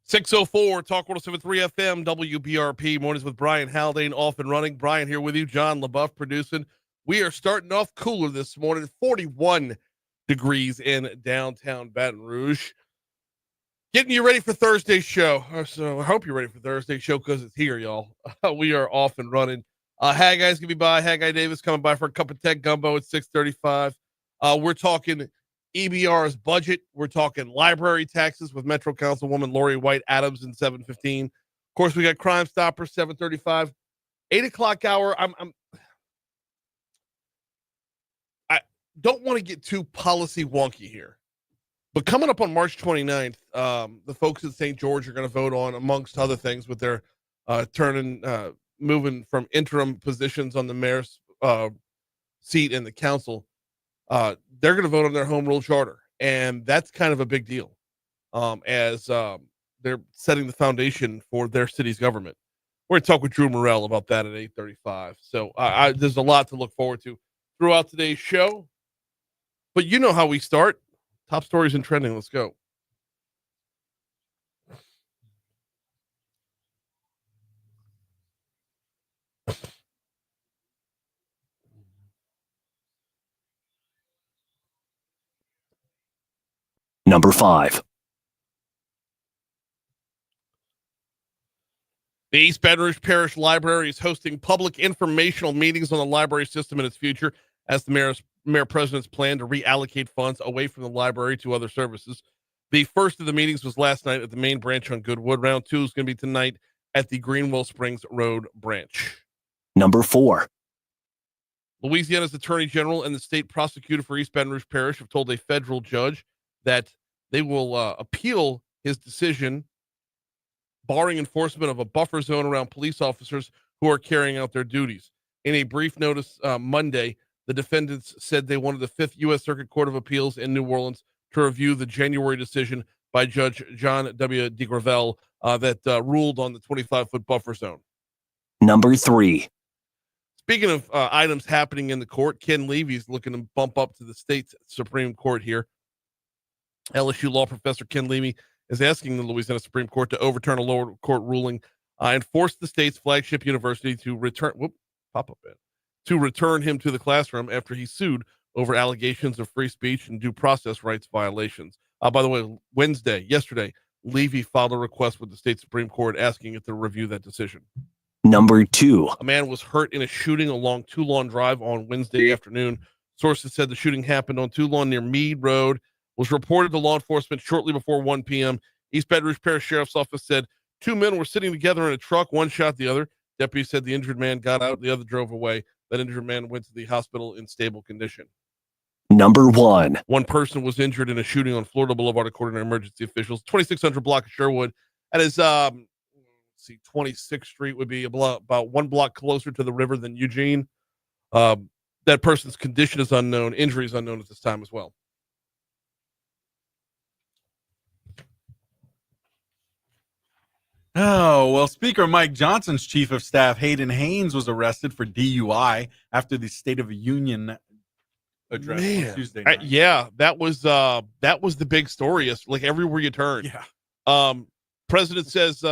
604 Talk 1073 FM WBRP mornings with Brian Haldane off and running. Brian here with you. John LaBeouf producing. We are starting off cooler this morning, 41 degrees in downtown Baton Rouge. Getting you ready for Thursday's show. So I hope you're ready for Thursday's show because it's here, y'all. We are off and running. Haggai's gonna be by. Haggai Davis coming by for a cup of tech gumbo at 6:35. We're talking EBR's budget. We're talking library taxes with Metro Councilwoman Laurie White Adams in 7:15. Of course, we got Crimestoppers 7:35. 8 o'clock hour. I don't want to get too policy wonky here, but coming up on March 29th, the folks at St. George are going to vote on, amongst other things, with their moving from interim positions on the mayor's seat in the council. They're going to vote on their home rule charter, and that's kind of a big deal, as they're setting the foundation for their city's government. We're going to talk with Drew Murrell about that at 8:35. So there's a lot to look forward to throughout today's show, but you know how we start. Top stories and trending. Let's go. Number 5. The East Baton Rouge Parish Library is hosting public informational meetings on the library system and its future as the mayor president's plan to reallocate funds away from the library to other services. The first of the meetings was last night at the main branch on Goodwood. Round 2 is going to be tonight at the Greenwell Springs Road branch. Number 4. Louisiana's Attorney General and the state prosecutor for East Baton Rouge Parish have told a federal judge that they will appeal his decision barring enforcement of a buffer zone around police officers who are carrying out their duties. In a brief notice Monday, the defendants said they wanted the 5th U.S. Circuit Court of Appeals in New Orleans to review the January decision by Judge John W. DeGravel that ruled on the 25-foot buffer zone. Number 3. Speaking of items happening in the court, Ken Levy's looking to bump up to the state's Supreme Court here. LSU law professor Ken Levy is asking the Louisiana Supreme Court to overturn a lower court ruling and force the state's flagship university to return him to the classroom after he sued over allegations of free speech and due process rights violations. By the way, yesterday, Levy filed a request with the state Supreme Court asking it to review that decision. Number 2. A man was hurt in a shooting along Toulon Drive on Wednesday afternoon. Sources said the shooting happened on Toulon near Meade Road, was reported to law enforcement shortly before 1 p.m. East Baton Rouge Parish Sheriff's Office said 2 men were sitting together in a truck. One shot the other. Deputies said the injured man got out, the other drove away. That injured man went to the hospital in stable condition. Number 1. One person was injured in a shooting on Florida Boulevard, according to emergency officials. 2600 block of Sherwood. That is, 26th Street would be about 1 block closer to the river than Eugene. That person's condition is unknown. Injury is unknown at this time as well. Oh, well, Speaker Mike Johnson's chief of staff, Hayden Haynes, was arrested for DUI after the State of the Union address on Tuesday night. That was the big story. It's like everywhere you turn. Yeah. President says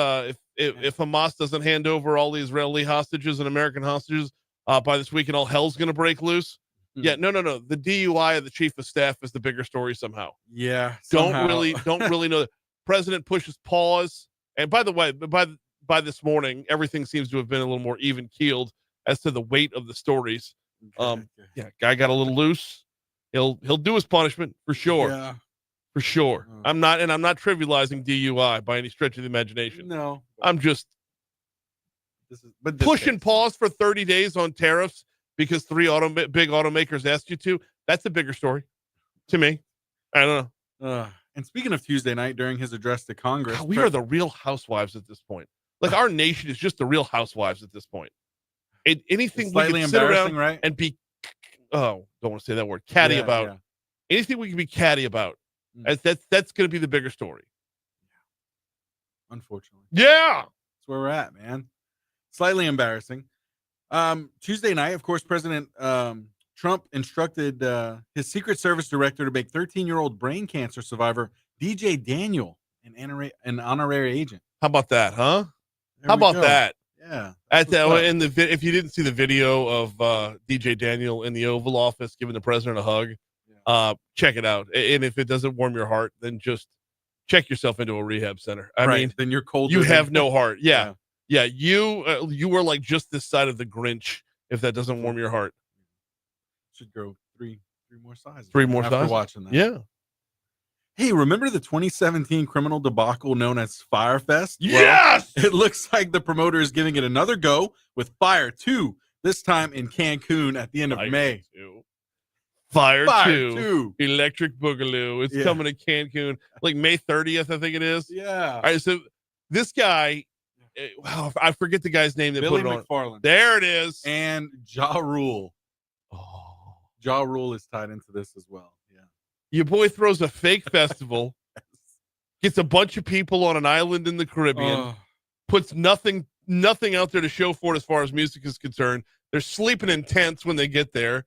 if Hamas doesn't hand over all the Israeli hostages and American hostages by this weekend, all hell's going to break loose. Mm-hmm. Yeah, no. The DUI of the chief of staff is the bigger story somehow. Yeah. Don't really know. President pushes pause. And by the way, by this morning, everything seems to have been a little more even keeled as to the weight of the stories. Okay. Yeah, guy got a little loose. He'll do his punishment for sure. Yeah. For sure. I'm not trivializing DUI by any stretch of the imagination. No. I'm just pushing pause for 30 days on tariffs because big automakers asked you to. That's a bigger story to me. I don't know. And speaking of Tuesday night, during his address to Congress, God, we are the Real Housewives at this point. Like our nation is just the Real Housewives at this point. Anything we can sit around right? and be, don't want to say that word, catty about. Yeah. Anything we can be catty about. That's going to be the bigger story. Unfortunately. Yeah. That's where we're at, man. Slightly embarrassing. Tuesday night, of course, President Trump instructed his Secret Service director to make 13-year-old brain cancer survivor DJ Daniel an honorary agent. How about that, huh? There How we about go. that? Yeah. At that's what's up. if you didn't see the video of DJ Daniel in the Oval Office giving the president a hug, check it out. And if it doesn't warm your heart, then just check yourself into a rehab center. I mean, then you're colder. you than- have no heart. Yeah. You were like just this side of the Grinch. If that doesn't warm your heart, Should go three more sizes. 3 more after sizes. watching that. Yeah. Hey, remember the 2017 criminal debacle known as Firefest? Yes. It looks like the promoter is giving it another go with Fire 2, this time in Cancun at the end of May. Fire 2. 2. Electric Boogaloo. It's coming to Cancun like May 30th, I think it is. Yeah. All right, so this guy, I forget the guy's name that Billy put it on. McFarland. There it is. And Ja Rule. Oh. Ja Rule is tied into this as well. Yeah. Your boy throws a fake festival, gets a bunch of people on an island in the Caribbean, puts nothing out there to show for it as far as music is concerned. They're sleeping in tents when they get there.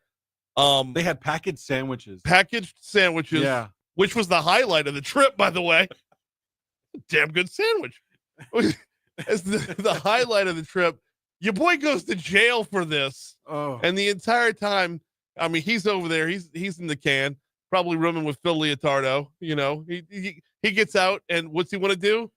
They had packaged sandwiches. Yeah. Which was the highlight of the trip, by the way. Damn good sandwich. As the highlight of the trip. Your boy goes to jail for this. Oh. And the entire time, I mean, he's over there. He's in the can, probably rooming with Phil Leotardo. You know, he gets out, and what's he want to do?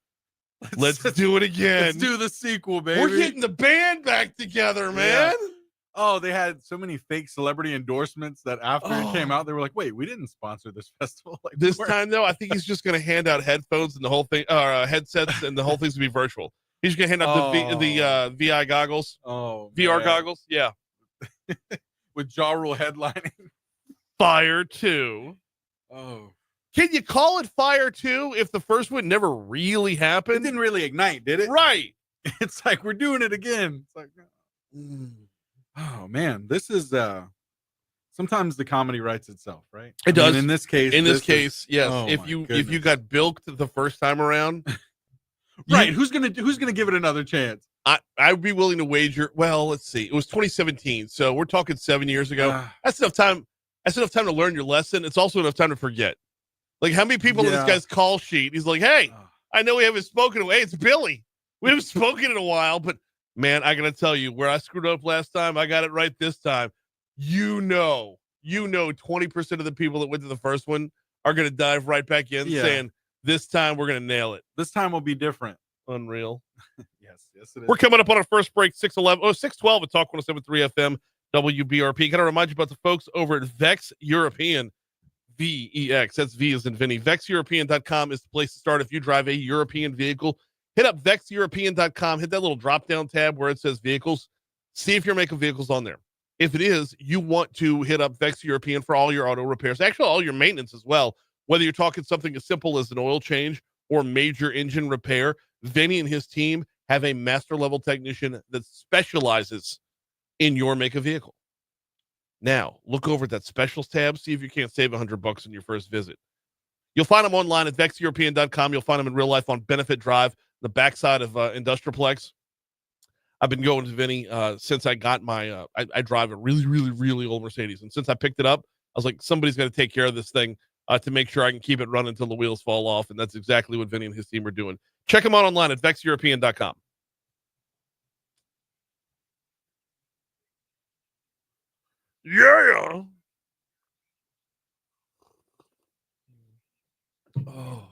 Let's do it again. Let's do the sequel, baby. We're getting the band back together, man. Yeah. Oh, they had so many fake celebrity endorsements that after it came out, they were like, wait, we didn't sponsor this festival. Like, this time, though, I think he's just going to hand out headphones and the whole thing, headsets, and the whole thing's going to be virtual. He's going to hand out the VI goggles. Oh, VR goggles. Yeah. With Ja Rule headlining. Fire 2. Oh. Can you call it Fire 2 if the first one never really happened? It didn't really ignite, did it? Right. It's like, we're doing it again. It's like, oh, man. This is, sometimes the comedy writes itself, right? It does. In this case. Yes. Oh, if you got bilked the first time around. Right. Who's gonna give it another chance? I'd be willing to wager. Well, let's see. It was 2017, so we're talking 7 years ago. That's enough time. That's enough time to learn your lesson. It's also enough time to forget. Like, how many people on this guy's call sheet? He's like, "Hey, I know we haven't spoken. Hey, it's Billy. We haven't spoken in a while, but man, I gotta tell you, where I screwed up last time, I got it right this time. 20% of the people that went to the first one are gonna dive right back in, saying, this time we're gonna nail it. This time will be different. Unreal. Yes, it is. We're coming up on our first break, 612 at Talk 107.3 FM, WBRP. Gotta remind you about the folks over at Vex European, VEX. That's V as in Vinny. VexEuropean.com is the place to start if you drive a European vehicle. Hit up VexEuropean.com, hit that little drop-down tab where it says vehicles. See if you're making vehicles on there. If it is, you want to hit up Vex European for all your auto repairs, actually all your maintenance as well. Whether you're talking something as simple as an oil change or major engine repair, Vinny and his team have a master level technician that specializes in your make a vehicle. Now, look over at that specials tab, see if you can't save $100 on your first visit. You'll find them online at VexEuropean.com. You'll find them in real life on Benefit Drive, the backside of Industrialplex. I've been going to Vinny since I got my, I drive a really, really, really old Mercedes. And since I picked it up, I was like, somebody's got to take care of this thing to make sure I can keep it running until the wheels fall off. And that's exactly what Vinny and his team are doing. Check them out online at VexEuropean.com. Yeah. Oh.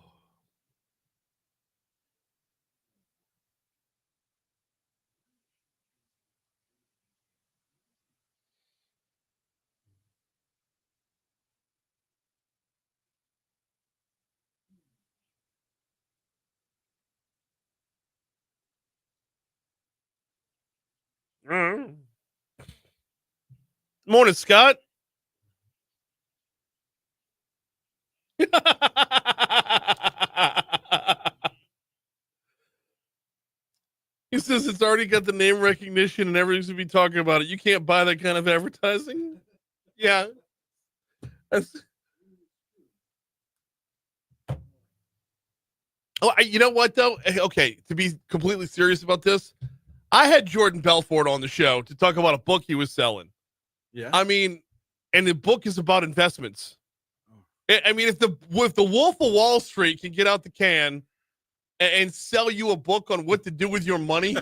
Morning, Scott. He says it's already got the name recognition and everybody's gonna be talking about it. You can't buy that kind of advertising. Yeah. You know what though? Okay, to be completely serious about this, I had Jordan Belfort on the show to talk about a book he was selling. Yeah. I mean, and the book is about investments. I mean, if the Wolf of Wall Street can get out the can and sell you a book on what to do with your money.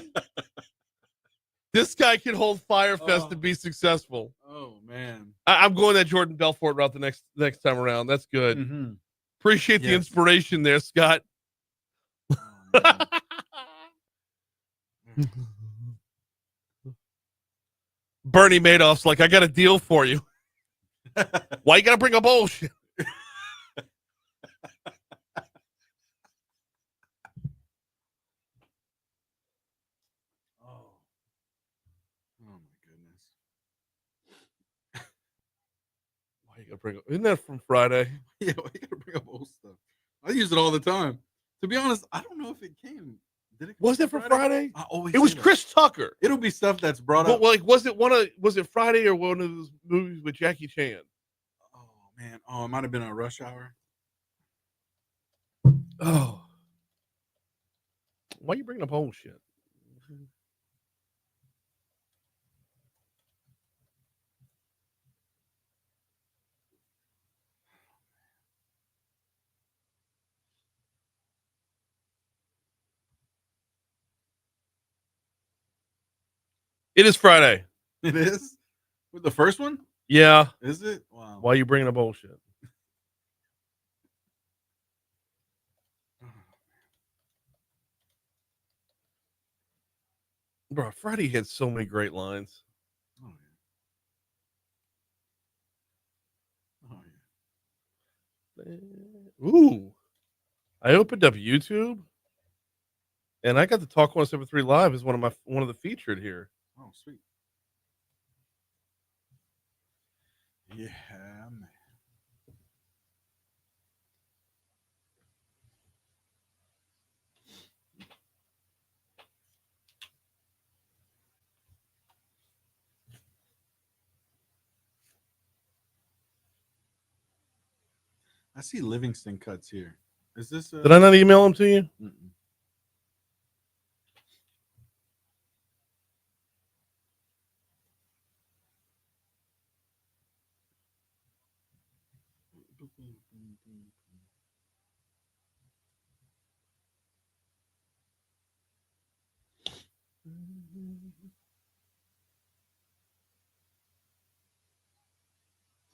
This guy can hold Firefest to be successful. Oh man, I'm going that Jordan Belfort route the next time around. That's good. Mm-hmm. Appreciate the inspiration there, Scott. Oh, Bernie Madoff's like, I got a deal for you. Why you gotta bring up bullshit? Isn't that from Friday? Yeah, why you gotta bring up old stuff? I use it all the time. To be honest, I don't know if it came. Did it? Was it from Friday? I always. It was Chris Tucker. It'll be stuff that's brought But up. like, was it Friday or one of those movies with Jackie Chan? Oh man, it might have been a Rush Hour. Oh, why are you bringing up old shit? It is Friday. It is? With the first one? Yeah. Is it? Wow. Why are you bringing up bullshit? Bro, Friday had so many great lines. Oh, yeah. Ooh. I opened up YouTube and I got the Talk 173 Live as one of the featured here. Oh, sweet. Yeah, man. I see Livingston cuts here. Is this? Did I not email them to you? Mm-mm.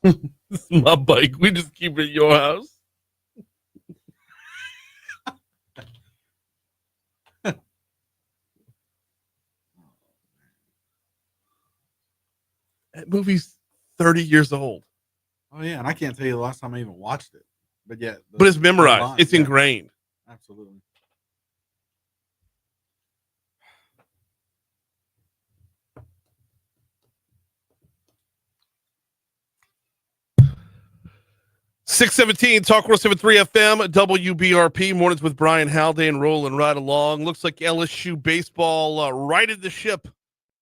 This is my bike. We just keep it at your house. That movie's 30 years old. Oh yeah, and I can't tell you the last time I even watched it. But yeah, But it's memorized. It's ingrained. Absolutely. .617 Talk 107.3 FM WBRP mornings with Brian Haldane rolling right along. Looks like LSU baseball righted the ship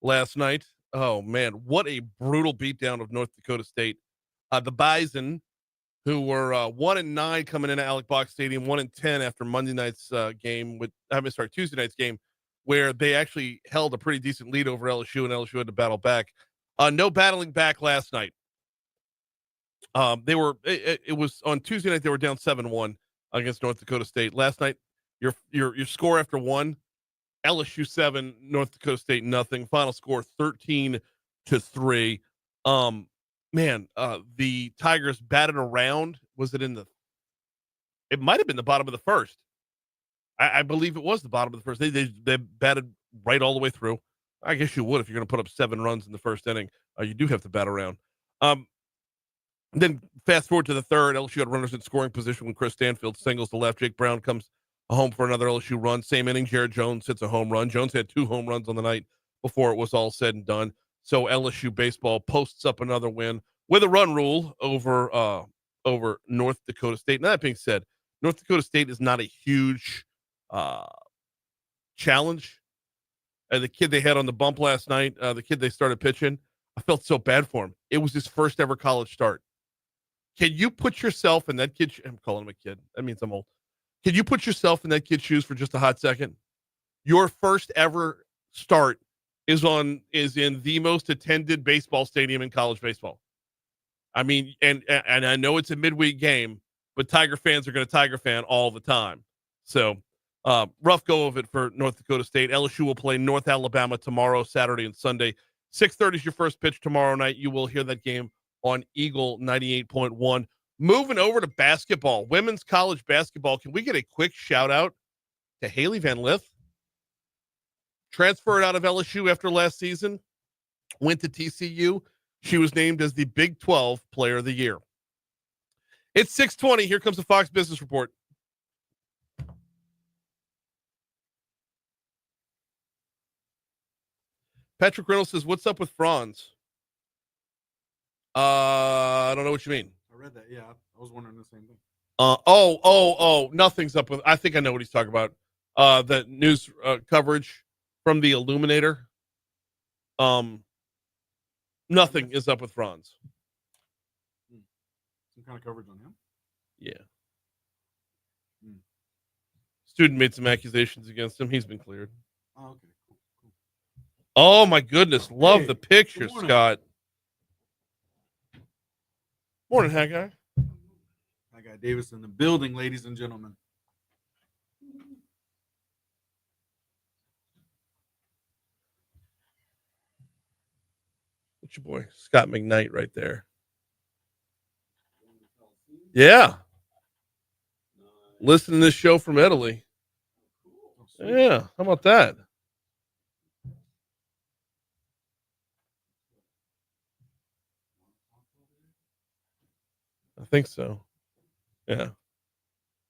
last night. Oh man, what a brutal beatdown of North Dakota State. The Bison, who were 1-9 coming into Alec Box Stadium, 1-10 after Monday night's game Tuesday night's game, where they actually held a pretty decent lead over LSU, and LSU had to battle back. No battling back last night. It was on Tuesday night, they were down 7-1 against North Dakota State. Last night, your score after one, LSU 7, North Dakota State nothing. Final score 13-3. The Tigers batted around. Was it it might have been the bottom of the first. I believe it was the bottom of the first. They batted right all the way through. I guess you would if you're going to put up 7 runs in the first inning. You do have to bat around. Then fast forward to the third, LSU had runners in scoring position when Chris Stanfield singles to left. Jake Brown comes home for another LSU run. Same inning, Jared Jones hits a home run. Jones had 2 home runs on the night before it was all said and done. So LSU baseball posts up another win with a run rule over North Dakota State. Now, that being said, North Dakota State is not a huge challenge. The kid they had on the bump last night, the kid they started pitching, I felt so bad for him. It was his first ever college start. Can you put yourself in that kid? I'm calling him a kid. That means I'm old. Can you put yourself in that kid's shoes for just a hot second? Your first ever start is in the most attended baseball stadium in college baseball. I mean, and I know it's a midweek game, but Tiger fans are going to Tiger fan all the time. So Rough go of it for North Dakota State. LSU will play North Alabama tomorrow, Saturday, and Sunday. 6:30 is your first pitch tomorrow night. You will hear that game on Eagle 98.1. Moving over to basketball, women's college basketball. Can we get a quick shout out to Haley Van Lith? Transferred out of LSU after last season, went to TCU. She was named as the Big 12 Player of the Year. It's 6:20. Here comes the Fox Business Report. Patrick Reynolds says, "What's up with Franz?" I don't know what you mean. I read that. Yeah, I was wondering the same thing. Nothing's up with. I think I know what he's talking about. The news coverage from the Illuminator. Nothing is up with Franz. Some kind of coverage on him. Yeah. Student made some accusations against him. He's been cleared. Oh, okay. Cool. Oh my goodness! Love the picture, good morning. Scott. Morning, Haggai. Haggai Davis in the building, ladies and gentlemen. What's your boy, Scott McKnight, right there? Yeah. Listen to this show from Italy. Yeah, how about that? I think so. Yeah.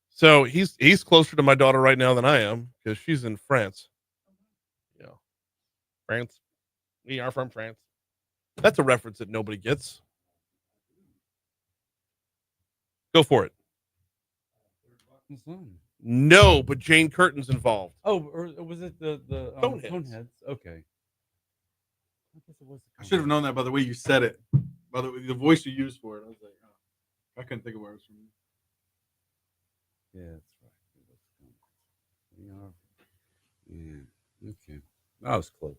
So he's closer to my daughter right now than I am because she's in France. Yeah. France. We are from France. That's a reference that nobody gets. Go for it. No, but Jane Curtin's involved. Oh, or was it the Coneheads. Coneheads? Okay. I guess it was. I should have known that by the way you said it, by the voice you used for it. I was like, oh, I couldn't think of where it was from. Yeah, that's right. Yeah. Okay. I was close.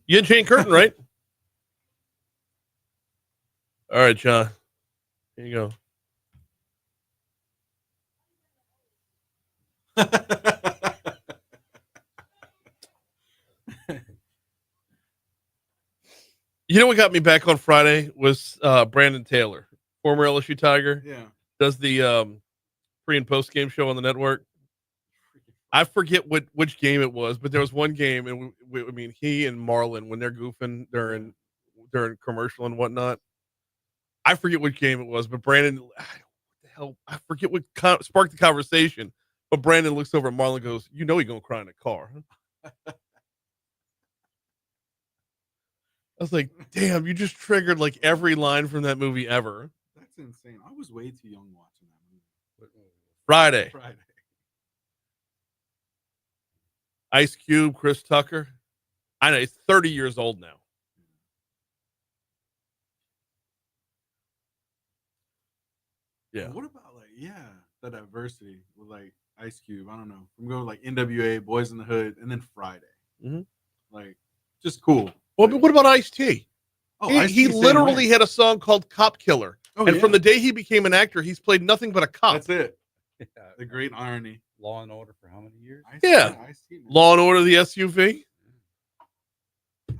You and Jane Curtin, right? All right, John. Here you go. You know what got me back on Friday was Brandon Taylor, former LSU Tiger. Yeah. Does the pre and post game show on the network. I forget which game it was, but there was one game, and I mean, he and Marlon, when they're goofing during commercial and whatnot. I forget which game it was, but Brandon, what the hell? I forget what sparked the conversation. But Brandon looks over at Marlon and goes, "You know he's gonna cry in the car." I was like, "Damn, you just triggered like every line from that movie ever." That's insane. I was way too young watching that movie. Friday. Friday. Ice Cube, Chris Tucker. I know he's 30 years old now. Yeah. What about the diversity with like Ice Cube? I don't know. I'm going like NWA, Boys in the Hood, and then Friday. Mm-hmm. Like, just cool. Well, but what about Ice-T? Oh, He literally had a song called Cop Killer. Oh, and from the day he became an actor, he's played nothing but a cop. That's it. Yeah. The great irony. Law and Order for how many years? Yeah. Ice-T, man. Law and Order, the SUV.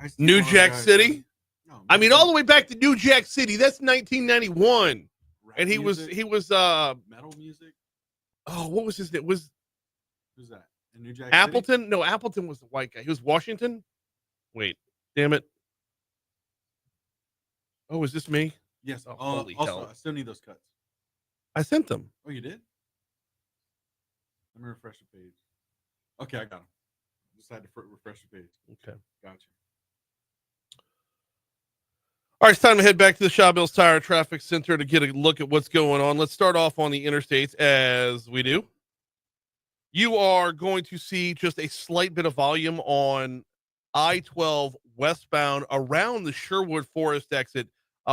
Ice-T, New one of the Jack guys, City. man. No, I mean, man. all the way back to New Jack City. That's 1991. Rap And he music, was metal music. oh, what was his name? Was Who's that? In New Jack Appleton? City? No, Appleton was the white guy. He was Washington. Wait, damn it. Oh, is this me? Yes. Oh, Oh, holy also, hell. I still need those cuts. I sent them. Oh, you did? Let me refresh the page. Okay, I got them. Just had to refresh the page. Okay. Gotcha. All right, it's time to head back to the Shaw Bills Tire Traffic Center to get a look at what's going on. Let's start off on the interstates as we do. You are going to see just a slight bit of volume on I-12 westbound around the Sherwood Forest exit.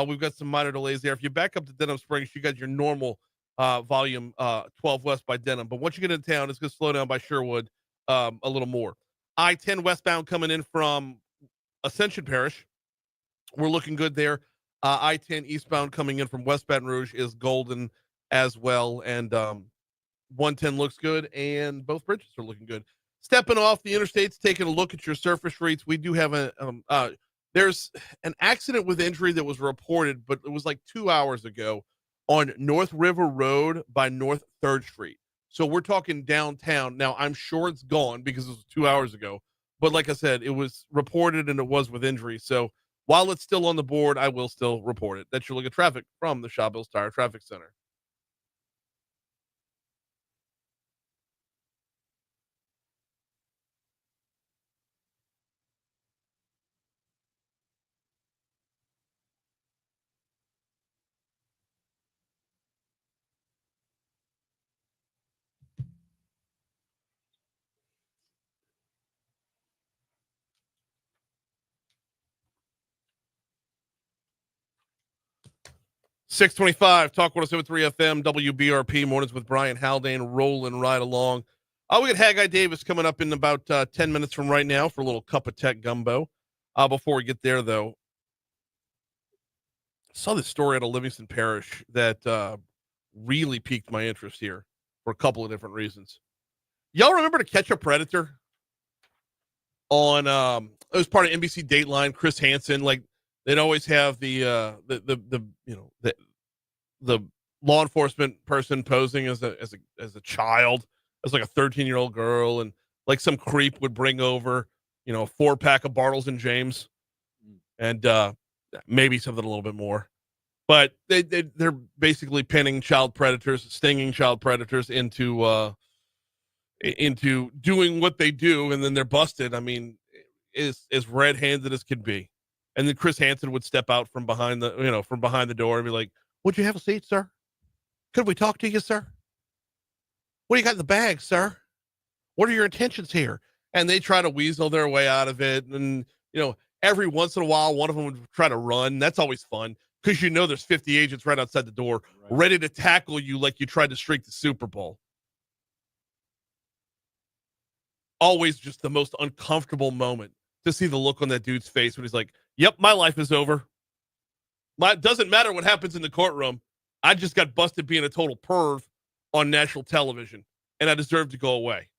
We've got some minor delays there. If you back up to Denham Springs, you got your normal volume 12 west by Denham. But once you get into town, it's going to slow down by Sherwood a little more. I-10 westbound coming in from Ascension Parish. We're looking good there. I-10 eastbound coming in from West Baton Rouge is golden as well. And 110 looks good, and both bridges are looking good. Stepping off the interstates, taking a look at your surface streets, we do have there's an accident with injury that was reported, but it was like 2 hours ago on North River Road by North 3rd Street. So we're talking downtown. Now, I'm sure it's gone because it was 2 hours ago. But like I said, it was reported and it was with injury. So while it's still on the board, I will still report it. That's your look at traffic from the Shaw Bills Tire Traffic Center. .625 Talk 107.3 FM WBRP mornings with Brian Haldane rolling right along. We got Haggai Davis coming up in about 10 minutes from right now for a little cup of tech gumbo. Before we get there, though, I saw this story out of Livingston Parish that really piqued my interest here for a couple of different reasons. Y'all remember To Catch a Predator on it was part of NBC Dateline? Chris Hansen, like they'd always have the law enforcement person posing as a child, as like a 13-year-old girl, and like some creep would bring over a 4-pack of Bartles and James, and maybe something a little bit more, but they're basically pinning child predators, stinging child predators into doing what they do, and then they're busted. I mean, as red-handed as could be. And then Chris Hansen would step out from behind the door and be like, "Would you have a seat, sir? Could we talk to you, sir? What do you got in the bag, sir? What are your intentions here?" And they try to weasel their way out of it. And, every once in a while, one of them would try to run. That's always fun because there's 50 agents right outside the door ready to tackle you like you tried to streak the Super Bowl. Always just the most uncomfortable moment to see the look on that dude's face when he's like, "Yep, my life is over. It doesn't matter what happens in the courtroom. I just got busted being a total perv on national television, and I deserve to go away."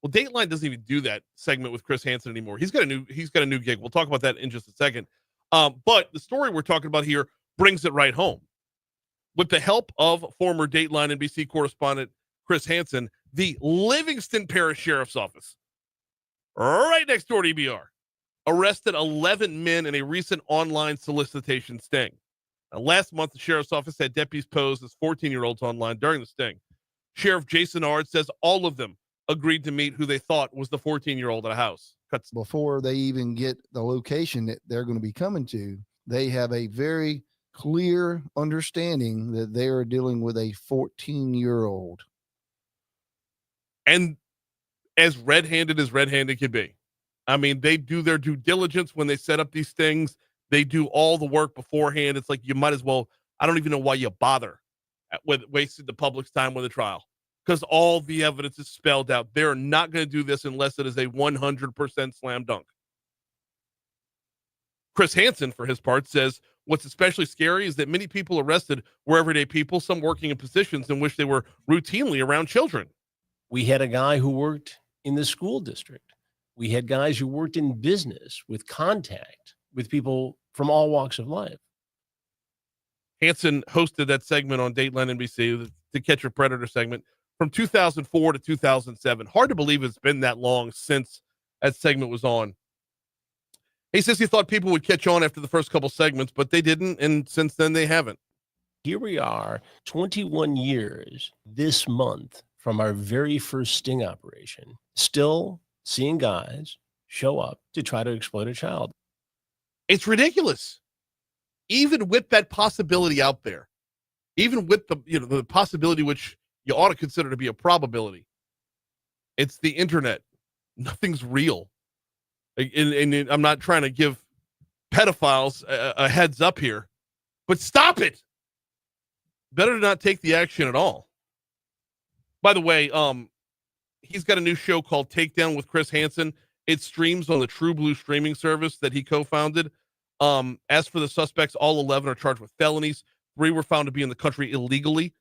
Well, Dateline doesn't even do that segment with Chris Hansen anymore. He's got a new gig. We'll talk about that in just a second. But the story we're talking about here brings it right home. With the help of former Dateline NBC correspondent Chris Hansen, the Livingston Parish Sheriff's Office, right next door to EBR, arrested 11 men in a recent online solicitation sting. Now, last month, the Sheriff's Office had deputies pose as 14-year-olds online during the sting. Sheriff Jason Ard says all of them agreed to meet who they thought was the 14-year-old at a house. Before they even get the location that they're going to be coming to, they have a very clear understanding that they are dealing with a 14-year-old. And as red-handed can be. I mean, they do their due diligence when they set up these things. They do all the work beforehand. It's like you might as well, I don't even know why you bother with wasting the public's time with a trial, because all the evidence is spelled out. They're not going to do this unless it is a 100% slam dunk. Chris Hansen, for his part, says what's especially scary is that many people arrested were everyday people, some working in positions in which they were routinely around children. We had a guy who worked in the school district. We had guys who worked in business with contact with people from all walks of life. Hansen hosted that segment on Dateline NBC, the Catch a Predator segment, from 2004 to 2007. Hard to believe it's been that long since that segment was on. He says he thought people would catch on after the first couple segments, but they didn't, and since then they haven't. Here we are, 21 years this month from our very first sting operation, still seeing guys show up to try to exploit a child. It's ridiculous. Even with that possibility out there, even with the possibility which you ought to consider to be a probability, it's the internet. Nothing's real. And I'm not trying to give pedophiles a heads up here, but stop it. Better to not take the action at all. By the way, he's got a new show called Takedown with Chris Hansen. It streams on the True Blue streaming service that he co-founded. As for the suspects, all 11 are charged with felonies. 3 were found to be in the country illegally.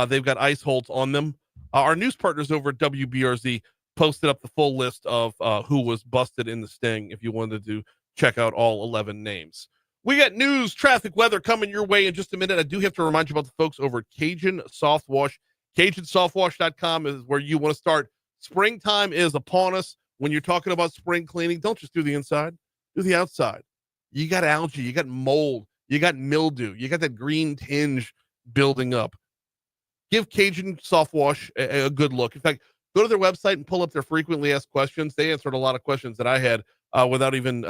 They've got ice holds on them. Our news partners over at WBRZ posted up the full list of who was busted in the sting if you wanted to check out all 11 names. We got news, traffic, weather coming your way in just a minute. I do have to remind you about the folks over at Cajun Soft Wash. CajunSoftWash.com is where you want to start. Springtime is upon us. When you're talking about spring cleaning, don't just do the inside, do the outside. You got algae, you got mold, you got mildew, you got that green tinge building up. Give Cajun Soft Wash a good look. In fact, go to their website and pull up their frequently asked questions. They answered a lot of questions that I had without even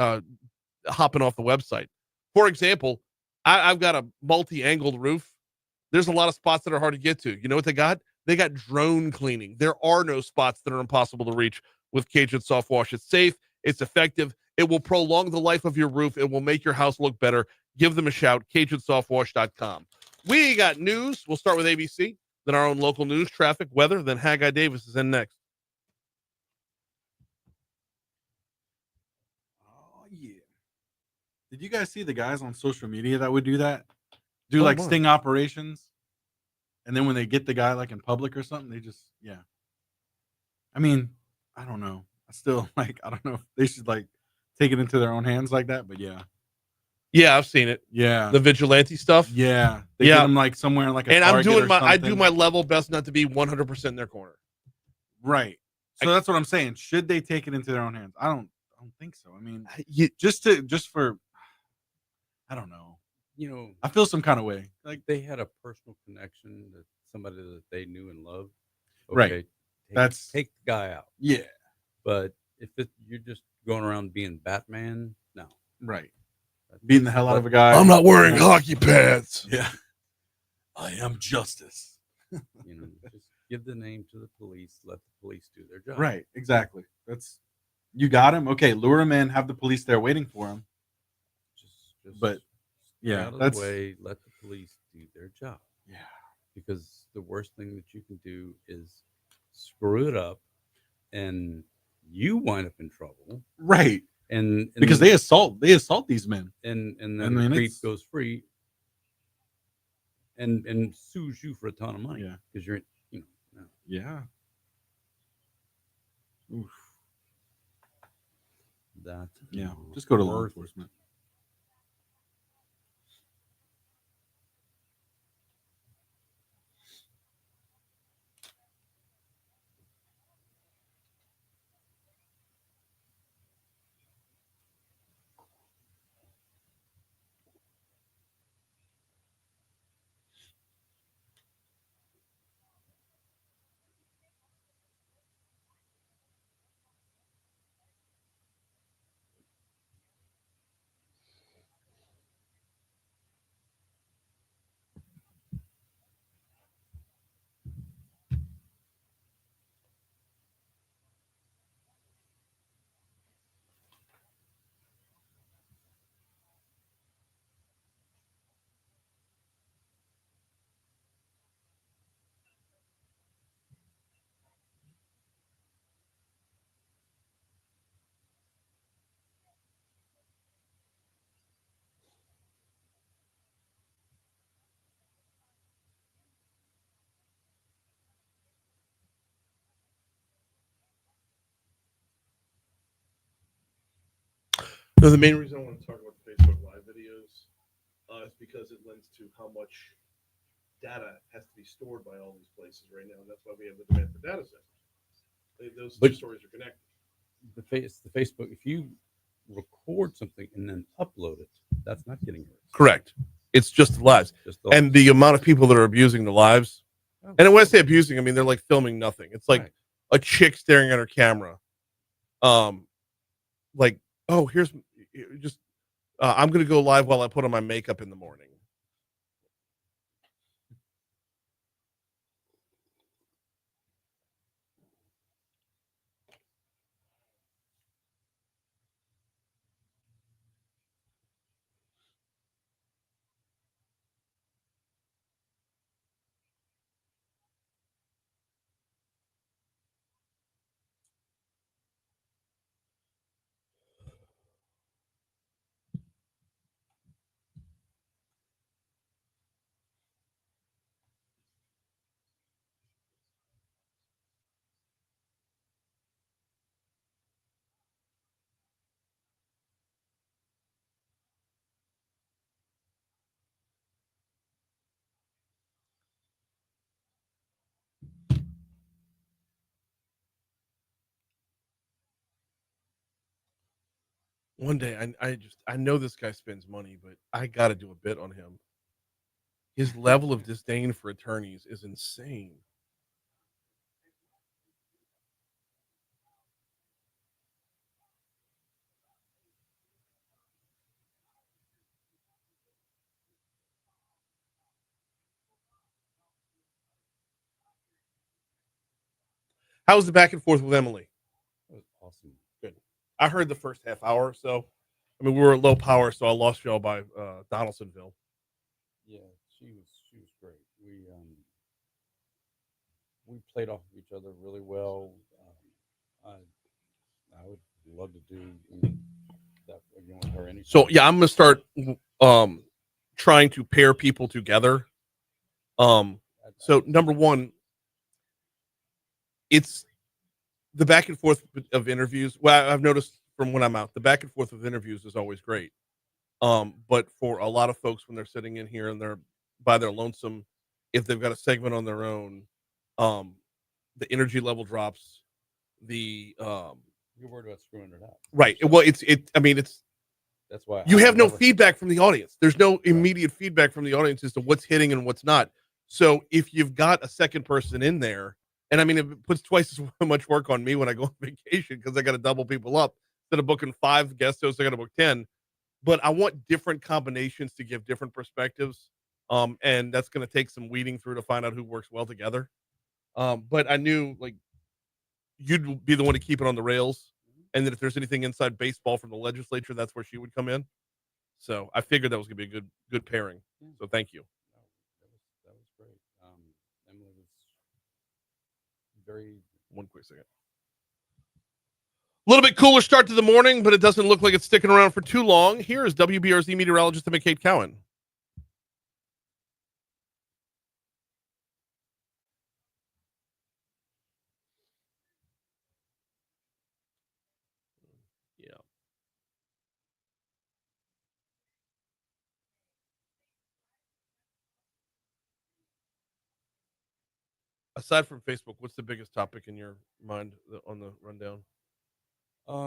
hopping off the website. For example, I've got a multi-angled roof. There's a lot of spots that are hard to get to. You know what they got? They got drone cleaning. There are no spots that are impossible to reach with Cajun Soft Wash. It's safe. It's effective. It will prolong the life of your roof. It will make your house look better. Give them a shout. CajunSoftWash.com. We got news. We'll start with ABC, then our own local news, traffic, weather, then Haggai Davis is in next. Oh yeah. Did you guys see the guys on social media that would do that? Do Oh, like my. sting operations, and then when they get the guy like in public or something, they just I mean, I don't know. I still like I don't know if they should like take it into their own hands like that, but yeah, Yeah, I've seen it. The vigilante stuff. yeah. They Yeah. get them like somewhere in like a And I'm Target doing or I do something. my level best not to be 100% in their corner. Right. So that's what I'm saying. Should they take it into their own hands? I don't think so. I mean, You, just for I don't know. You know, I feel some kind of way. like they had a personal connection to somebody that they knew and loved. Right. Take, That's take the guy out. yeah. But if you're just going around being Batman, no. Right. Beating the hell out of a guy. I'm not wearing hockey pads. Yeah. I am justice. You know, just give the name to the police. Let the police do their job. Right. Exactly. That's you got him. Okay, lure him in. Have the police there waiting for him. Just But stay yeah, out of that's the way. Let the police do their job. yeah. Because the worst thing that you can do is screw it up, and you wind up in trouble. Right. And Because they assault these men. and then I mean, the creep it's- goes free and sues you for a ton of money. Yeah. Because you're no. Yeah. Oof. That Yeah. Just go to law worth it. enforcement. No, the main reason I want to talk about the Facebook Live videos is because it lends to how much data has to be stored by all these places right now, and that's why we have the demand for data centers. Those two But- stories are connected. The Facebook. If you record something and then upload it, that's not getting erased. Correct. It's just the lives. Just the And the amount of people that are abusing the lives. And when I say abusing, I mean they're like filming nothing. It's like Right. a chick staring at her camera. Like, oh, here's just I'm gonna go live while I put on my makeup in the morning. One day, I know this guy spends money, but I got to do a bit on him. His level of disdain for attorneys is insane. How was the back and forth with Emily? That was awesome. Good. I heard the first half hour or so. I mean, we were at low power, so I lost y'all by Donaldsonville. Yeah, she was great. We played off of each other really well. I would love to do that again with her. Anytime. So yeah, I'm gonna start trying to pair people together. So number one, it's the back and forth of interviews. Well, I've noticed from when I'm out, the back and forth of interviews is always great. But for a lot of folks, when they're sitting in here and they're by their lonesome, if they've got a segment on their own, the energy level drops. You're worried about screwing it up, right. So Well, I mean, that's why you I have no never- feedback from the audience. There's no immediate feedback from the audience as to what's hitting and what's not. So if you've got a second person in there, and I mean, it puts twice as much work on me when I go on vacation because I got to double people up. Instead of booking 5 guest hosts, I got to book 10. But I want different combinations to give different perspectives. And that's going to take some weeding through to find out who works well together. But I knew like you'd be the one to keep it on the rails. And that if there's anything inside baseball from the legislature, that's where she would come in. So I figured that was going to be a good pairing. So thank you. That was great. Emily was very. One quick second. A little bit cooler start to the morning, but it doesn't look like it's sticking around for too long. Here is WBRZ meteorologist Kate Cowan. Yeah. Aside from Facebook, what's the biggest topic in your mind on the rundown? We got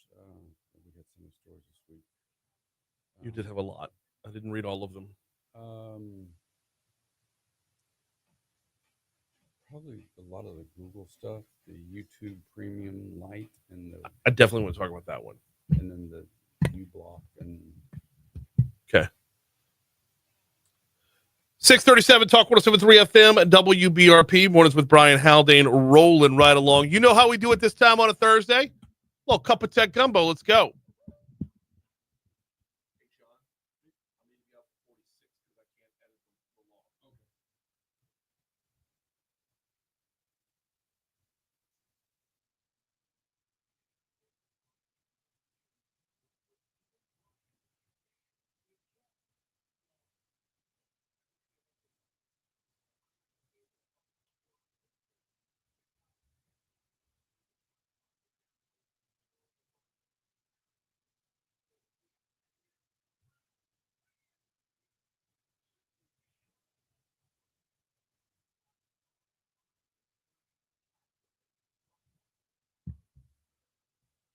so many stories this week. You did have a lot. I didn't read all of them. Probably a lot of the Google stuff, the YouTube Premium Lite, and I definitely want to talk about that one. And then the uBlock and. Okay. 637 Talk 107.3 FM WBRP. Mornings with Brian Haldane rolling right along. You know how we do it this time on a Thursday? Little cup of tech gumbo. Let's go.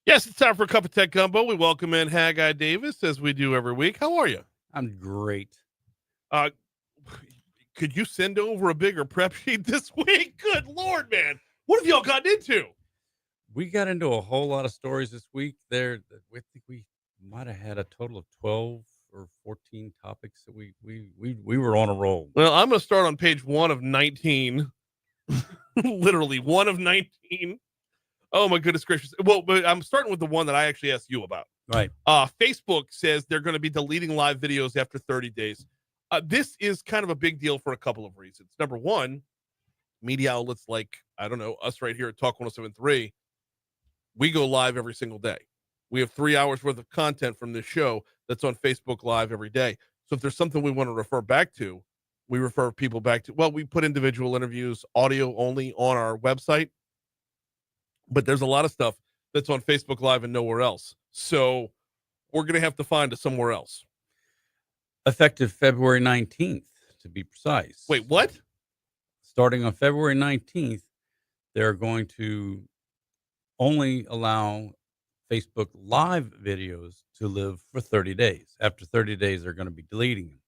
Yes, it's time for a cup of tech gumbo. We welcome in Haggai Davis as we do every week. How are you? I'm great. Could you send over a bigger prep sheet this week? Good Lord, man. What have y'all gotten into? We got into a whole lot of stories this week. I think we might have had a total of 12 or 14 topics that we were on a roll. Well, I'm going to start on page 1 of 19. Literally 1 of 19. Oh my goodness gracious. Well, but I'm starting with the one that I actually asked you about. Right. Facebook says they're going to be deleting live videos after 30 days. This is kind of a big deal for a couple of reasons. Number one, media outlets like, I don't know, us right here at Talk 107.3, we go live every single day. We have 3 hours worth of content from this show that's on Facebook Live every day. So if there's something we want to refer back to, we refer people back to, well, we put individual interviews, audio only on our website. But there's a lot of stuff that's on Facebook Live and nowhere else. So we're going to have to find it somewhere else. Effective February 19th, to be precise. Wait, what? Starting on February 19th, they're going to only allow Facebook Live videos to live for 30 days. After 30 days, they're going to be deleting them.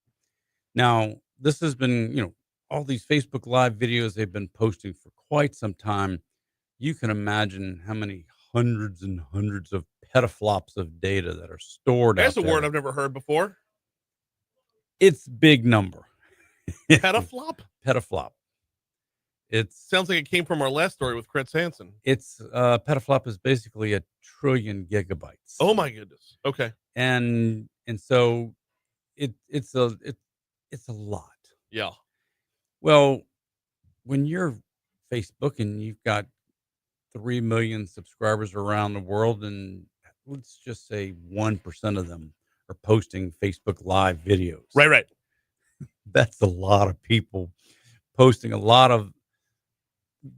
Now, this has been, all these Facebook Live videos they've been posting for quite some time. You can imagine how many hundreds and hundreds of petaflops of data that are stored That's out a there. word I've never heard before. It's big number. Petaflop? Petaflop. It's Sounds like it came from our last story with Chris Hansen. petaflop is basically 1 trillion gigabytes. Oh my goodness. Okay. And so it's a lot. Yeah. Well, when you're Facebook and you've got 3 million subscribers around the world, and let's just say 1% of them are posting Facebook Live videos. Right. That's a lot of people posting a lot of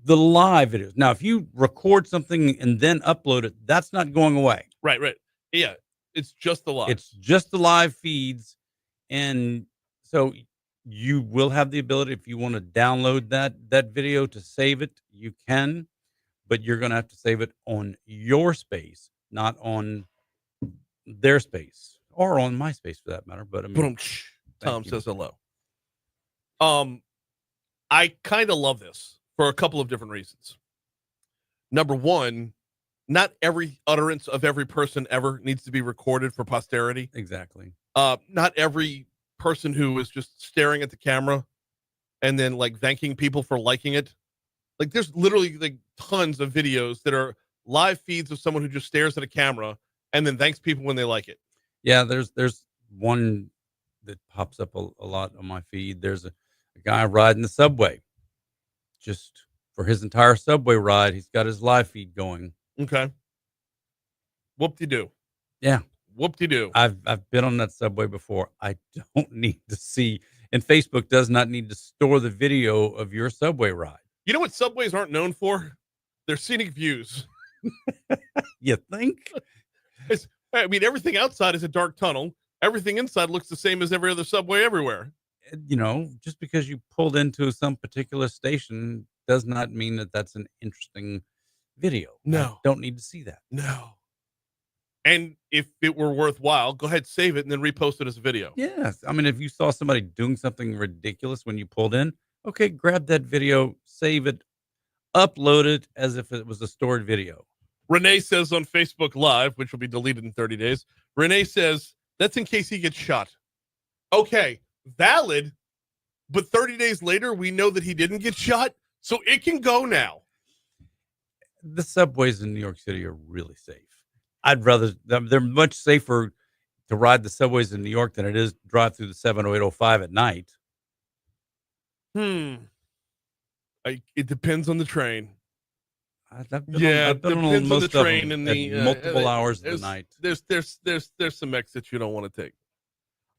the live videos. Now, if you record something and then upload it, that's not going away. Right. Yeah. It's just the live. It's just the live feeds. And so you will have the ability, if you want to download that video to save it, you can, but you're going to have to save it on your space, not on their space or on my space for that matter. But I mean, Boom. Tom says hello. I kind of love this for a couple of different reasons. Number one, not every utterance of every person ever needs to be recorded for posterity. exactly. Not every person who is just staring at the camera and then like thanking people for liking it. Like there's literally like tons of videos that are live feeds of someone who just stares at a camera and then thanks people when they like it. Yeah, there's one that pops up a lot on my feed. There's a guy riding the subway. Just for his entire subway ride, he's got his live feed going. Okay. Whoop-de-doo. Yeah. Whoop-de-doo. I've been on that subway before. I don't need to see, and Facebook does not need to store the video of your subway ride. You know what subways aren't known for? Their scenic views. You think? I mean, everything outside is a dark tunnel. Everything inside looks the same as every other subway everywhere. Just because you pulled into some particular station does not mean that that's an interesting video. No. I don't need to see that. No. And if it were worthwhile, go ahead, save it, and then repost it as a video. Yes. I mean, if you saw somebody doing something ridiculous when you pulled in, okay, grab that video, save it, upload it as if it was a stored video. Renee says on Facebook Live, which will be deleted in 30 days, Renee says, that's in case he gets shot. Okay, valid, but 30 days later, we know that he didn't get shot, so it can go now. The subways in New York City are really safe. I'd rather, they're much safer to ride the subways in New York than it is to drive through the 70805 at night. It depends on the train. I've been Depends on on most the of them train and at the multiple hours of the there's- night. There's some exits you don't want to take.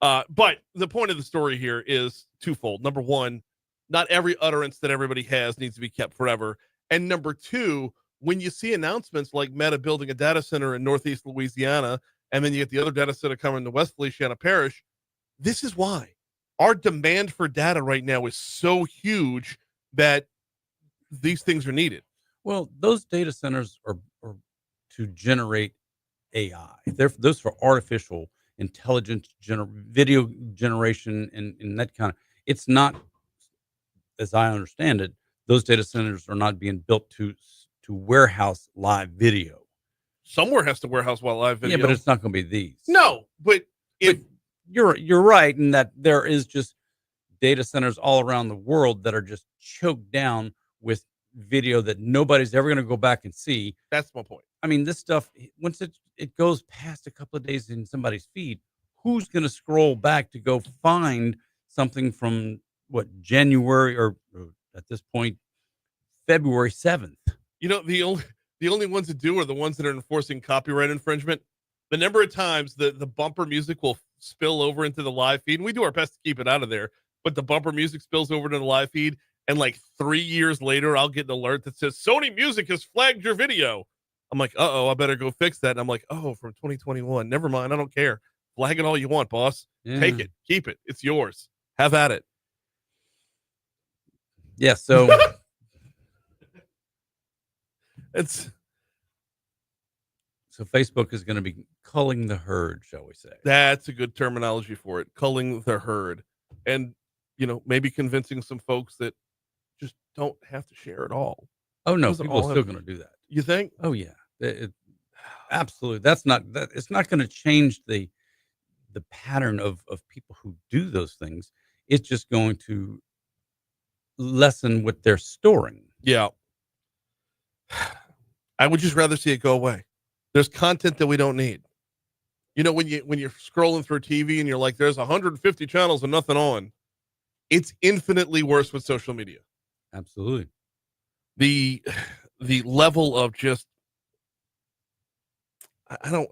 But the point of the story here is twofold. Number one, not every utterance that everybody has needs to be kept forever. And number two, when you see announcements like Meta building a data center in Northeast Louisiana, and then you get the other data center coming to West Feliciana Parish, this is why our demand for data right now is so huge that these things are needed. Well, those data centers are to generate AI. Those for artificial intelligence, video generation, and that kind of. It's not, as I understand it, those data centers are not being built to warehouse live video. Somewhere has to warehouse live video. Yeah, but it's not going to be these. No, but if You're right in that there is just data centers all around the world that are just choked down with video that nobody's ever going to go back and see. that's my point. I mean, this stuff, once it goes past a couple of days in somebody's feed, who's going to scroll back to go find something from January or at this point, February 7th? You know, the only ones that do are the ones that are enforcing copyright infringement. The number of times the bumper music will spill over into the live feed, and we do our best to keep it out of there, but the bumper music spills over to the live feed, and like 3 years later, I'll get an alert that says, Sony Music has flagged your video. I'm like, uh-oh, I better go fix that. And I'm like, oh, from 2021. Never mind, I don't care. Flag it all you want, boss. Yeah. Take it. Keep it. It's yours. Have at it. Yeah, so It's So Facebook is going to be culling the herd, shall we say? That's a good terminology for it. Culling the herd. And, maybe convincing some folks that just don't have to share at all. Oh no, Doesn't people all are still have- going to do that. You think? Oh yeah, absolutely. That's not that. It's not going to change the pattern of people who do those things. It's just going to lessen what they're storing. Yeah. I would just rather see it go away. There's content that we don't need. When you're scrolling through TV and you're like, there's 150 channels and nothing on. It's infinitely worse with social media. Absolutely. The level of just, I'm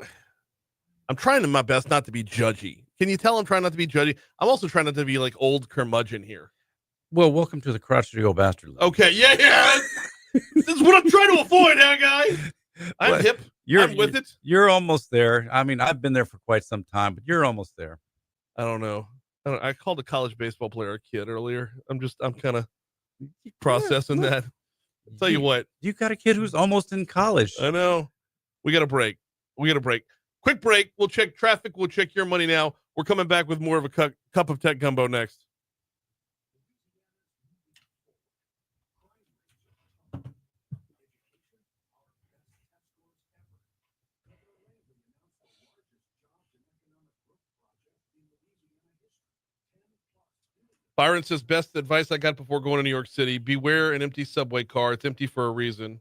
trying my best not to be judgy. Can you tell I'm trying not to be judgy? I'm also trying not to be like old curmudgeon here. Well, welcome to the crotchety old bastard league. Okay, yeah. This is what I'm trying to avoid, guy. I'm Well, hip. I'm with it. You're almost there. I mean, I've been there for quite some time, but you're almost there. I don't know. I called a college baseball player a kid earlier. I'm kind of processing that. I'll tell you what. You got a kid who's almost in college. I know. We got a break. Quick break. We'll check traffic. We'll check your money now. We're coming back with more of a cup of tech gumbo next. Byron says, best advice I got before going to New York City: beware an empty subway car. It's empty for a reason.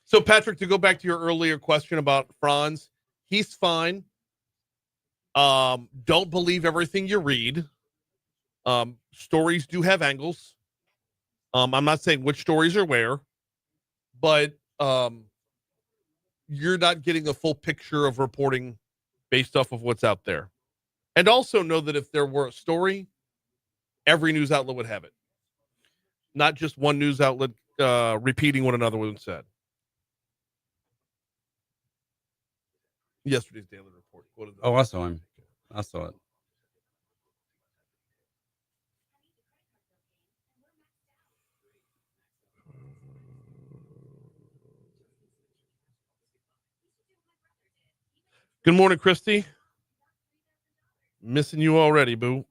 So, Patrick, to go back to your earlier question about Franz, he's fine. Don't believe everything you read. Stories do have angles. I'm not saying which stories are where, but you're not getting a full picture of reporting based off of what's out there. And also know that if there were a story, every news outlet would have it. Not just one news outlet repeating what another one said. Yesterday's daily report. Oh, I saw him. I saw it. Good morning, Christy. Missing you already, boo.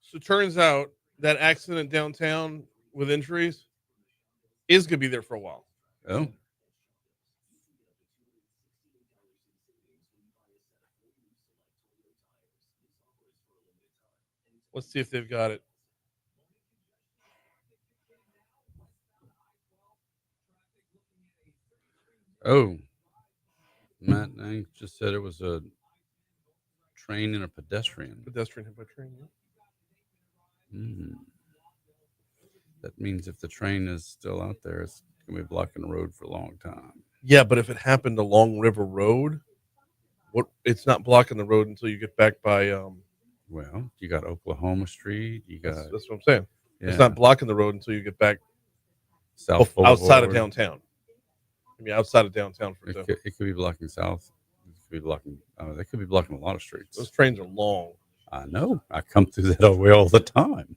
So it turns out that accident downtown with injuries is going to be there for a while. Oh. Let's see if they've got it. Oh. Matt I just said it was a train and a pedestrian. Pedestrian hit by train. Yeah. That means if the train is still out there, it's going to be blocking the road for a long time. Yeah, but if it happened along River Road, it's not blocking the road until you get back by. Well, you got Oklahoma Street. You got That's what I'm saying. yeah, It's not blocking the road until you get back South outside of Boulevard. downtown. I mean, outside of downtown for It could be blocking south. It could be blocking. They could be blocking a lot of streets. those trains are long. I know. I come through that way all the time.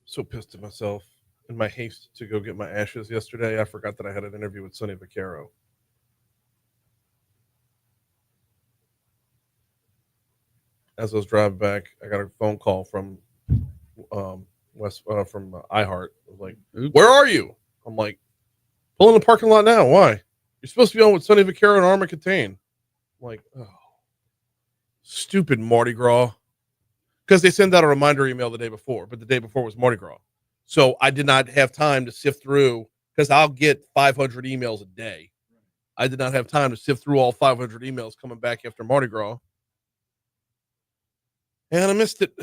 So pissed at myself in my haste to go get my ashes yesterday. I forgot that I had an interview with Sonny Vaccaro. As I was driving back, I got a phone call from from iHeart. I was like, Oops. "Where are you?" I'm like, "Pull in the parking lot now." Why? You're supposed to be on with Sonny Vaccaro and Armin Catane. I'm like, oh, stupid Mardi Gras. Because they send out a reminder email the day before, but the day before was Mardi Gras. So I did not have time to sift through, because I'll get 500 emails a day. I did not have time to sift through all 500 emails coming back after Mardi Gras. And I missed it.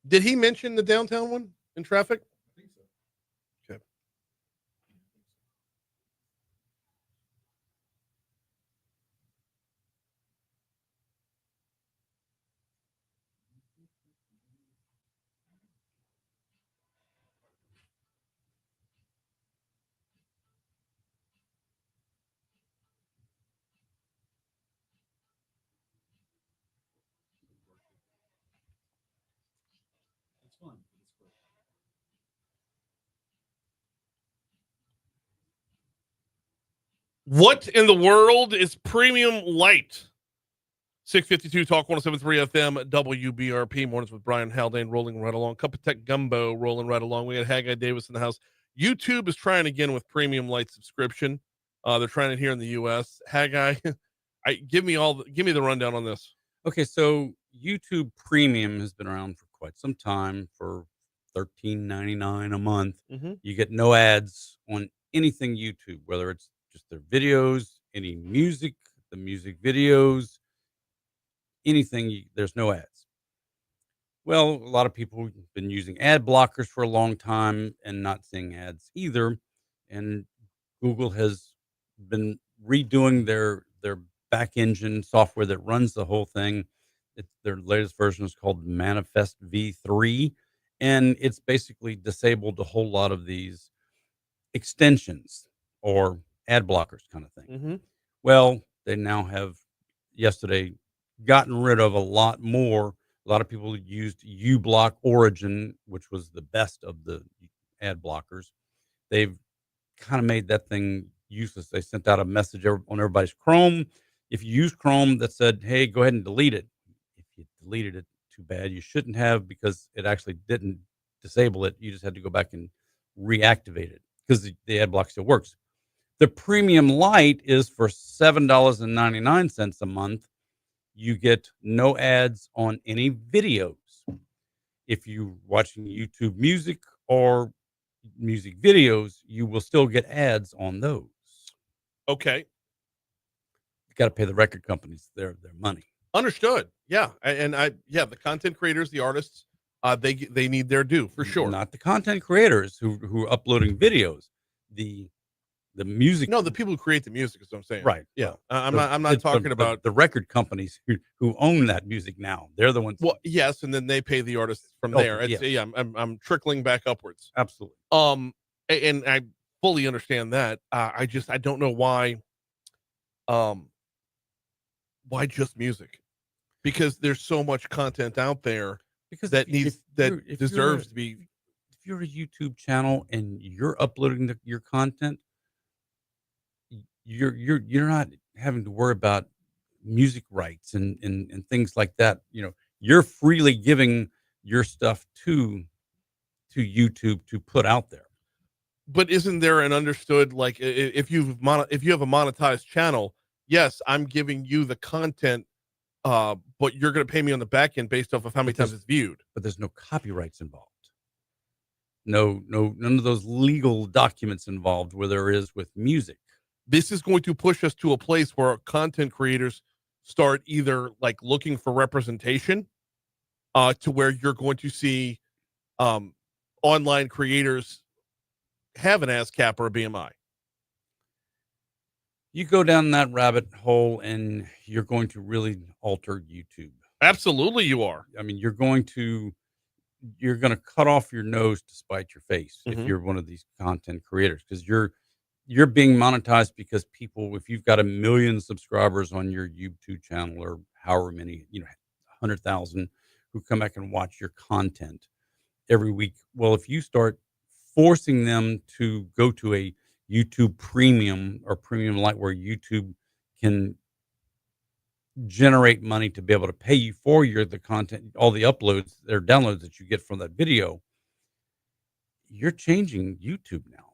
Did he mention the downtown one in traffic? I think so. Okay. It's fun. What in the world is Premium Light? 652 Talk 107.3 FM WBRP. Mornings with Brian Haldane rolling right along. Cup of Tech Gumbo rolling right along. We got Haggai Davis in the house. YouTube is trying again with Premium Light subscription. They're trying it here in the U.S. Haggai, give me the rundown on this. Okay, so YouTube Premium has been around for quite some time for $13.99 a month. Mm-hmm. You get no ads on anything YouTube, whether it's just their videos, any music, the music videos, anything. There's no ads. Well, a lot of people have been using ad blockers for a long time and not seeing ads either. And Google has been redoing their back engine software that runs the whole thing. Their latest version is called Manifest V3, and it's basically disabled a whole lot of these extensions or ad blockers kind of thing. Mm-hmm. Well, they now have yesterday gotten rid of a lot more. A lot of people used uBlock Origin, which was the best of the ad blockers. They've kind of made that thing useless. They sent out a message on everybody's Chrome. If you use Chrome that said, hey, go ahead and delete it. If you deleted it, too bad. You shouldn't have, because it actually didn't disable it. You just had to go back and reactivate it, because the ad block still works. The Premium Light is for $7.99 a month. You get no ads on any videos. If you're watching YouTube music or music videos, you will still get ads on those. Okay. You got to pay the record companies their money. Understood. Yeah. The content creators, the artists, they need their due for sure. Not the content creators who are uploading videos. The music. No, the people who create the music is what I'm saying. Right. Yeah. I'm not talking about the record companies who own that music now. They're the ones. Well, yes, and then they pay the artists from there. It's, yeah. I'm trickling back upwards. Absolutely. And I fully understand that. I don't know why why just music? Because there's so much content out there Because that if deserves to be. if you're a YouTube channel and you're uploading your content, you're not having to worry about music rights and things like that. You're freely giving your stuff to YouTube to put out there. But isn't there an understood, like, if you have a monetized channel, yes, I'm giving you the content, but you're going to pay me on the back end based off of how many times it's viewed. But there's no copyrights involved. None of those legal documents involved where there is with music. This is going to push us to a place where content creators start either like looking for representation, to where you're going to see online creators have an ASCAP or a BMI. You go down that rabbit hole and you're going to really alter YouTube. Absolutely, you are. I mean, you're going to cut off your nose to spite your face if Mhm. you're one of these content creators, because you're being monetized because people, if you've got 1 million subscribers on your YouTube channel or however many, 100,000 who come back and watch your content every week. Well, if you start forcing them to go to a YouTube Premium or Premium Lite where YouTube can generate money to be able to pay you for the content, all the uploads or downloads that you get from that video, you're changing YouTube now.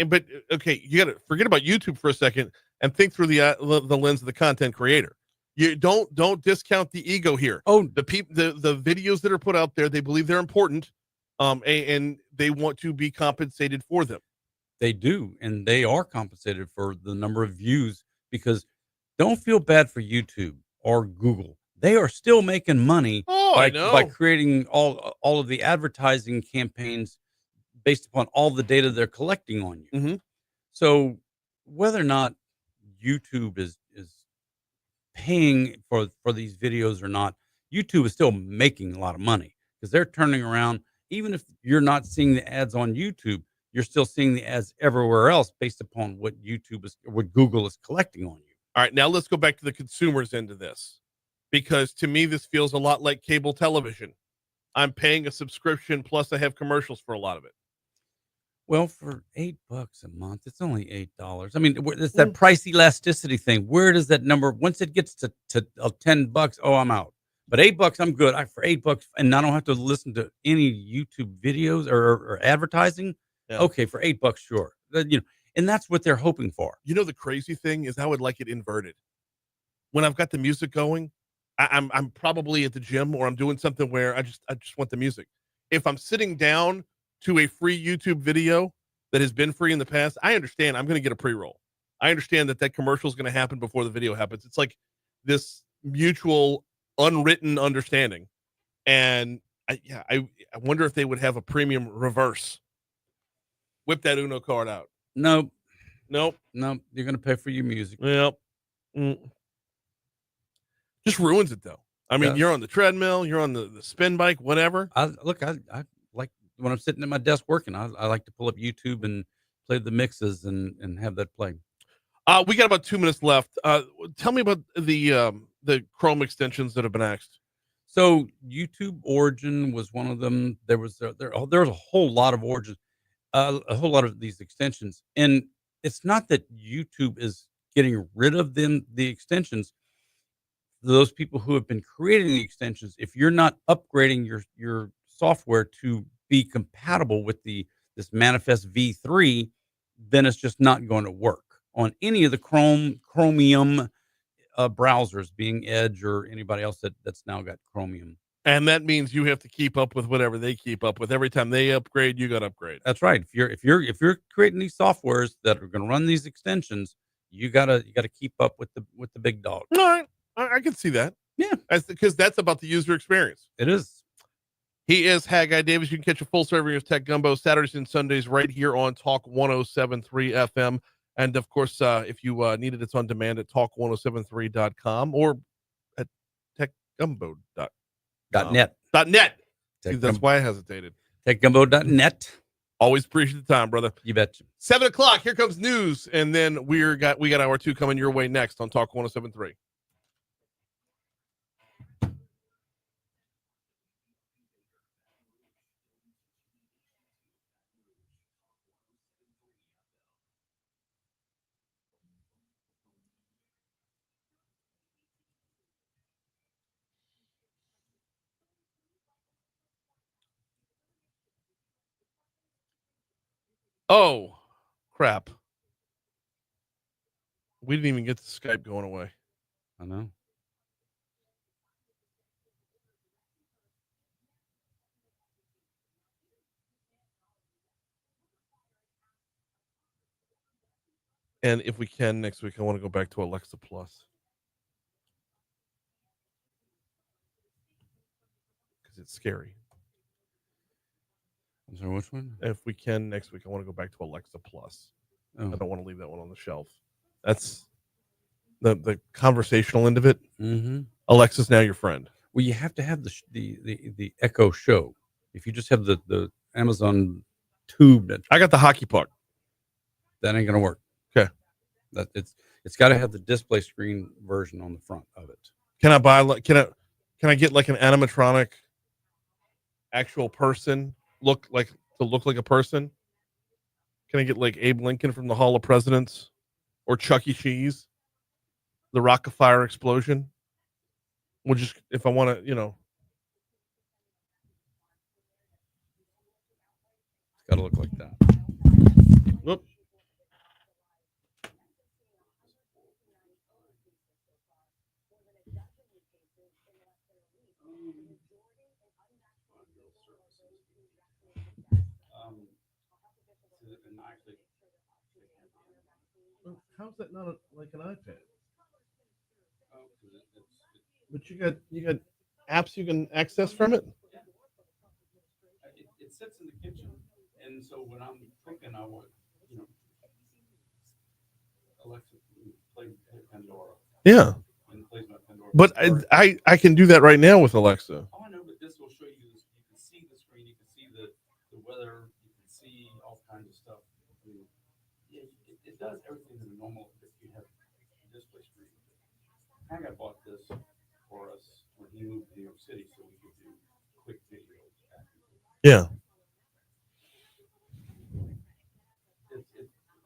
But okay, you got to forget about YouTube for a second and think through the lens of the content creator. You don't discount the ego here. Oh, The videos that are put out there, they believe they're important, and they want to be compensated for them. they do, and they are compensated for the number of views, because don't feel bad for YouTube or Google. They are still making money I know. by creating all of the advertising campaigns based upon all the data they're collecting on you. Mhm. So whether or not YouTube is paying for these videos or not, YouTube is still making a lot of money because they're turning around. Even if you're not seeing the ads on YouTube, you're still seeing the ads everywhere else based upon what Google is collecting on you. All right, now let's go back to the consumer's end of this, because to me this feels a lot like cable television. I'm paying a subscription plus I have commercials for a lot of it. Well, for $8 a month, it's only $8. I mean, it's that price elasticity thing. Where does that number, once it gets to $10, oh, I'm out. But $8, I'm good. For $8, and I don't have to listen to any YouTube videos or advertising. Yeah. Okay, for $8, sure. And that's what they're hoping for. The crazy thing is I would like it inverted. When I've got the music going, I'm probably at the gym or I'm doing something where I just want the music. If I'm sitting down to a free YouTube video that has been free in the past, I understand I'm going to get a pre-roll. I understand that commercial is going to happen before the video happens. It's like this mutual unwritten understanding. And I wonder if they would have a premium reverse. Whip that Uno card out. Nope. You're going to pay for your music. Yep. Just ruins it though. I mean, you're on the treadmill, you're on the spin bike, whatever. I like when I'm sitting at my desk working, I like to pull up YouTube and play the mixes and have that play. We got about 2 minutes left. Tell me about the Chrome extensions that have been axed. So YouTube Origin was one of them. There was a whole lot of Origins, a whole lot of these extensions, and it's not that YouTube is getting rid of the extensions. Those people who have been creating the extensions, if you're not upgrading your software to be compatible with this Manifest V3, then it's just not going to work on any of the Chromium browsers, being Edge or anybody else that's now got Chromium. And that means you have to keep up with whatever they keep up with. Every time they upgrade, you got to upgrade. That's right. If you're creating these softwares that are going to run these extensions, you gotta keep up with the big dog. All right, I can see that. Yeah, because that's about the user experience. It is. He is Haggai Davis. You can catch a full serving of Tech Gumbo Saturdays and Sundays right here on Talk 107.3 FM. And of course, if you need it, it's on demand at talk1073.com or at techgumbo.net. .net. That's why I hesitated. Techgumbo.net. Always appreciate the time, brother. You betcha. 7:00. Here comes news, and then we got hour 2 coming your way next on Talk 107.3. Oh, crap. We didn't even get the Skype going away. I know. And if we can next week, I want to go back to Alexa Plus. Because it's scary. I'm sorry, which one? If we can next week, I want to go back to Alexa Plus. Oh. I don't want to leave that one on the shelf. That's the conversational end of it. Mm-hmm. Alexa's now your friend. Well, you have to have the Echo Show. If you just have the Amazon tube, I got the hockey puck. that ain't gonna work. Okay. That it's got to have the display screen version on the front of it. Can I buy? Can I get like an animatronic, actual person look like a person? Can I get like Abe Lincoln from the Hall of Presidents, or Chuck E. Cheese, the Rockefeller explosion? We'll just, if I want to, It's got to look like that. Whoop. How's that not like an iPad? But you got apps you can access from it. It sits in the kitchen, and so when I'm cooking, I want Alexa play Pandora. Yeah, And plays my Pandora. but I can do that right now with Alexa. Oh, I know, but this will show you this. You can see the screen. You can see the weather. You can see all kinds of stuff. I mean, it does everything that a normal if you have a display screen. Haggai bought this for us when he moved to New York City, so we could do quick videos. Yeah.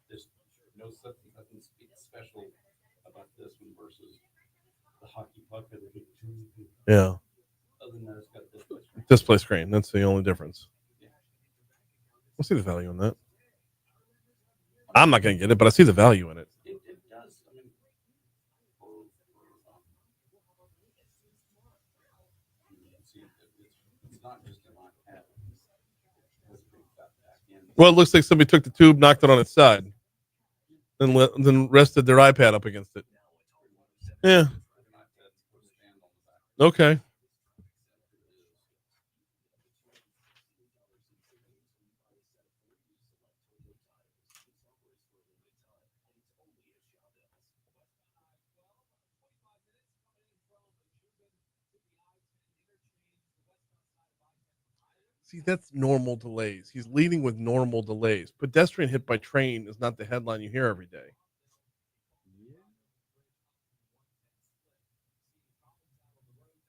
There's nothing special about this one versus the hockey puck or the big tube. Yeah. Other than that, it's got a display screen. Display screen. That's the only difference. Yeah. We'll see the value in that. I'm not going to get it, but I see the value in it. It does. I mean, it's not just in my head. It has a big fat back end. Well, it looks like somebody took the tube, knocked it on its side, then rested their iPad up against it. Yeah. Okay. See, that's normal delays. He's leading with normal delays. Pedestrian hit by train is not the headline you hear every day.